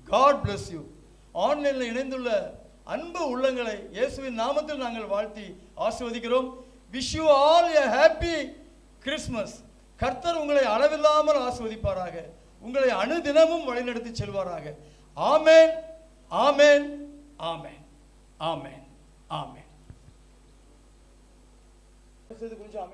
God bless you. ஆன்லைனில் இணைந்துள்ள அன்பு உள்ளங்களை இயேசுவின் நாமத்தில் நாங்கள் வாழ்த்தி ஆசீர்வதிக்கிறோம். Wish you all a happy Christmas. கர்த்தர் உங்களை அளவில்லாமல் ஆசீர்வதிப்பாராக. உங்களை அனுதினமும் வழிநடத்தி செல்வாராக. ஆமென், ஆமென், ஆமென், ஆமென், ஆமென். கொஞ்சம்